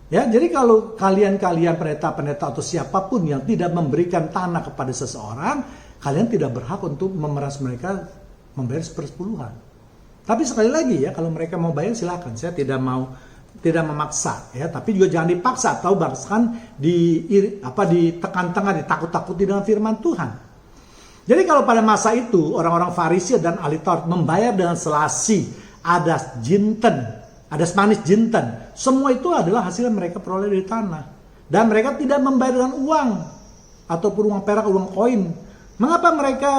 Ya, jadi kalau kalian pendeta-pendeta atau siapapun yang tidak memberikan tanah kepada seseorang, kalian tidak berhak untuk memeras mereka membayar sepersepuluhan. Tapi sekali lagi ya, kalau mereka mau bayar silakan. Saya tidak memaksa ya, tapi juga jangan dipaksa atau bahkan ditekan-tekan, ditakut-takuti dengan firman Tuhan. Jadi kalau pada masa itu orang-orang Farisi dan ahli Taurat membayar dengan selasi, adas jinten, adas manis jinten, semua itu adalah hasil yang mereka peroleh dari tanah. Dan mereka tidak membayar dengan uang ataupun uang perak, uang koin. Mengapa mereka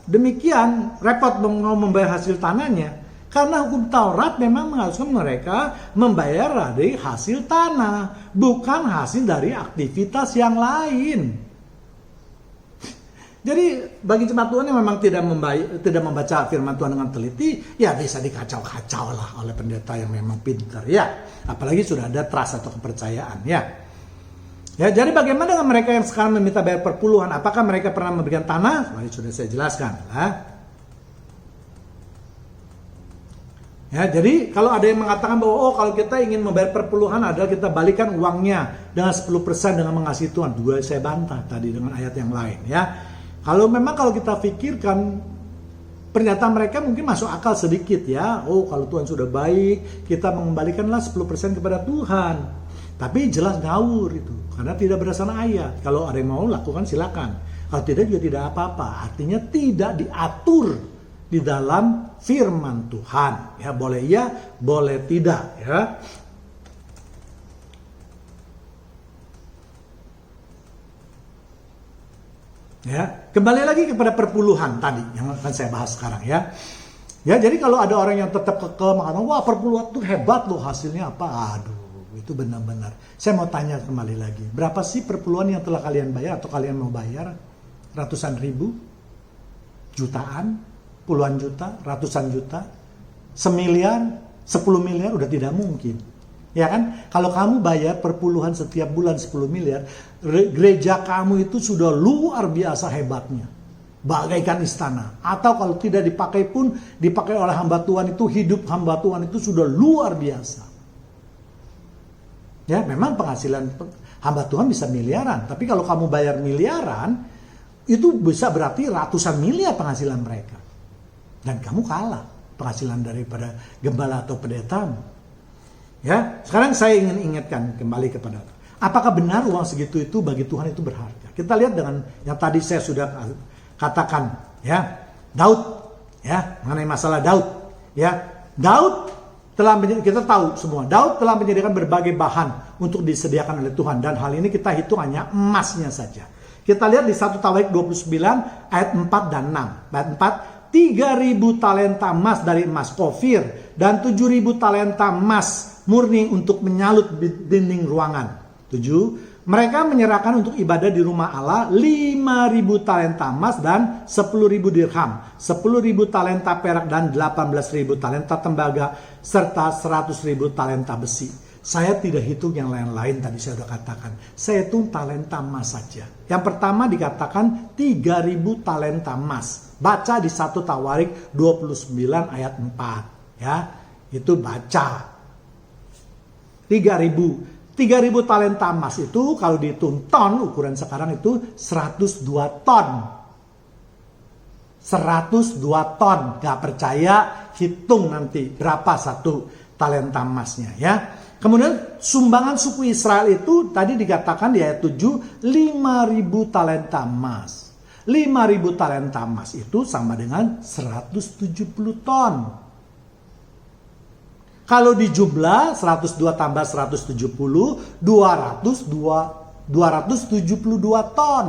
demikian repot mau membayar hasil tanahnya? Karena hukum Taurat memang mengharuskan mereka membayar dari hasil tanah, bukan hasil dari aktivitas yang lain. Jadi bagi jemaat Tuhan yang memang tidak membaca firman Tuhan dengan teliti, ya bisa dikacau-kacau lah oleh pendeta yang memang pintar ya. Apalagi sudah ada trust atau kepercayaan ya. Ya, jadi bagaimana dengan mereka yang sekarang meminta bayar perpuluhan? Apakah mereka pernah memberikan tanah? Tadi sudah saya jelaskan. Ya, jadi kalau ada yang mengatakan bahwa kalau kita ingin membayar perpuluhan adalah kita balikan uangnya dengan 10% dengan mengasihi Tuhan. Juga saya bantah tadi dengan ayat yang lain ya. Kalau kita pikirkan pernyataan mereka mungkin masuk akal sedikit ya. Kalau Tuhan sudah baik, kita mengembalikanlah 10% kepada Tuhan. Tapi jelas ngawur itu. karena tidak berdasarkan ayat. Kalau ada yang mau lakukan silakan. Kalau tidak juga tidak apa-apa. Artinya tidak diatur di dalam firman Tuhan. Ya, boleh iya, boleh tidak, ya. Ya, kembali lagi kepada perpuluhan tadi yang akan saya bahas sekarang, ya. Ya, jadi kalau ada orang yang tetap kekeh mengatakan, wah perpuluhan itu hebat loh, hasilnya apa? Aduh, itu benar-benar. Saya mau tanya kembali lagi, berapa sih perpuluhan yang telah kalian bayar atau kalian mau bayar? Ratusan ribu? Jutaan? Puluhan juta? Ratusan juta? Semiliar? 10 miliar? Udah tidak mungkin. Ya kan? Kalau kamu bayar perpuluhan setiap bulan 10 miliar, gereja kamu itu sudah luar biasa hebatnya. Bagaikan istana. Atau kalau tidak dipakai pun, dipakai oleh hamba Tuhan itu, hidup hamba Tuhan itu sudah luar biasa. Ya, memang penghasilan hamba Tuhan bisa miliaran. Tapi kalau kamu bayar miliaran, itu bisa berarti ratusan miliar penghasilan mereka. Dan kamu kalah penghasilan daripada gembala atau pendetamu. Ya, sekarang saya ingin ingatkan kembali kepada, apakah benar uang segitu itu bagi Tuhan itu berharga? Kita lihat dengan yang tadi saya sudah katakan, ya, Daud, ya, mengenai masalah Daud, ya, Daud telah kita tahu semua, Daud telah menyediakan berbagai bahan untuk disediakan oleh Tuhan, dan hal ini kita hitung hanya emasnya saja. Kita lihat di 1 Tawarik 29 ayat 4 dan 6. Ayat 4, 3.000 talenta emas dari emas Ofir dan 7.000 talenta emas murni untuk menyalut dinding ruangan. 7. Mereka menyerahkan untuk ibadah di rumah Allah 5.000 talenta emas dan 10.000 dirham, 10.000 talenta perak dan 18.000 talenta tembaga serta 100.000 talenta besi. Saya tidak hitung yang lain-lain, tadi saya sudah katakan. Saya hitung talenta emas saja. Yang pertama dikatakan 3.000 talenta emas. Baca di 1 Tawarik 29 ayat 4. Ya, itu baca. 3.000 talenta emas itu kalau dihitung ton, ukuran sekarang itu 102 ton. 102 ton. Gak percaya, hitung nanti berapa satu talenta emasnya, ya. Kemudian sumbangan suku Israel itu tadi dikatakan di ayat 7, 5.000 talenta emas. 5.000 talenta emas itu sama dengan 170 ton. Kalau dijumlah 102 tambah 170, 272 ton.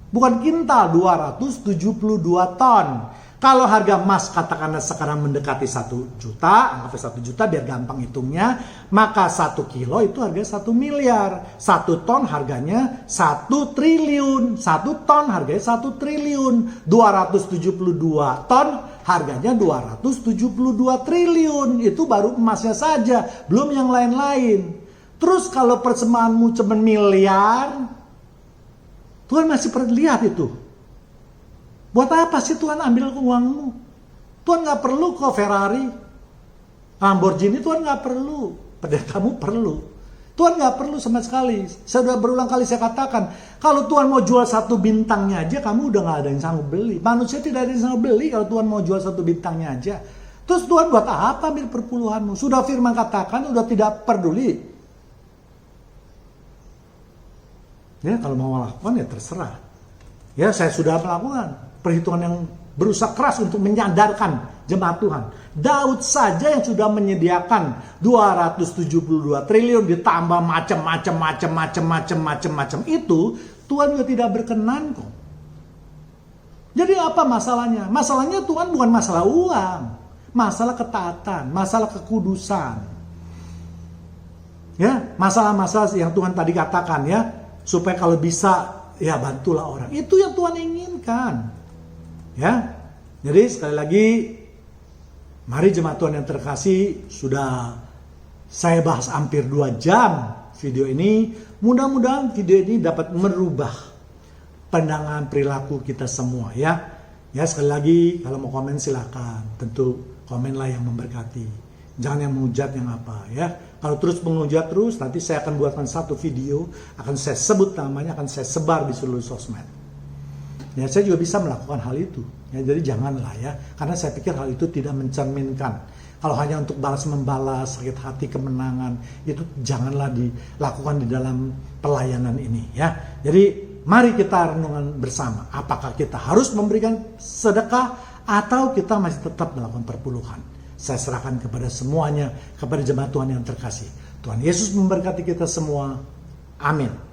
Bukan kintal, 272 ton. Kalau harga emas katakanlah sekarang mendekati 1 juta, anggap 1 juta biar gampang hitungnya, maka 1 kilo itu harganya 1 miliar. 1 ton harganya 1 triliun. 1 ton harganya 1 triliun. 272 ton harganya 272 triliun. Itu baru emasnya saja, belum yang lain-lain. Terus kalau persembahanmu cuma miliar, Tuhan masih perlu lihat itu. Buat apa sih Tuhan ambil uangmu? Tuhan gak perlu kok Ferrari, Lamborghini, Tuhan gak perlu. Pendetamu perlu. Tuhan gak perlu sama sekali. Saya sudah berulang kali saya katakan, kalau Tuhan mau jual 1 bintangnya aja, kamu udah gak ada yang sanggup beli. Manusia tidak ada yang sanggup beli kalau Tuhan mau jual 1 bintangnya aja. Terus Tuhan buat apa ambil perpuluhanmu? Sudah firman katakan, udah tidak peduli. Ya, kalau mau melakukan ya terserah. Ya, saya sudah melakukan perhitungan yang berusaha keras untuk menyadarkan jemaat Tuhan. Daud saja yang sudah menyediakan 272 triliun ditambah macam-macam itu, Tuhan juga tidak berkenan kok. Jadi apa masalahnya? Masalahnya Tuhan bukan masalah uang, masalah ketaatan, masalah kekudusan. Ya, masalah-masalah yang Tuhan tadi katakan, ya, supaya kalau bisa ya bantulah orang. Itu yang Tuhan inginkan. Ya, jadi sekali lagi, mari jemaat Tuhan yang terkasih, sudah saya bahas hampir 2 jam video ini. Mudah-mudahan video ini dapat merubah pandangan perilaku kita semua, ya. Ya, sekali lagi, kalau mau komen silakan. Tentu komenlah yang memberkati. Jangan yang menghujat yang apa, ya. Kalau terus menghujat terus, nanti saya akan buatkan satu video, akan saya sebut namanya, akan saya sebar di seluruh sosmed. Ya, saya juga bisa melakukan hal itu. Ya, jadi janganlah, ya, karena saya pikir hal itu tidak mencerminkan Kalau hanya untuk balas-membalas, sakit hati, kemenangan, itu janganlah dilakukan di dalam pelayanan ini ya. Jadi mari kita renungan bersama, apakah kita harus memberikan sedekah atau kita masih tetap melakukan perpuluhan. Saya serahkan kepada semuanya, kepada jemaat Tuhan yang terkasih. Tuhan Yesus memberkati kita semua. Amin.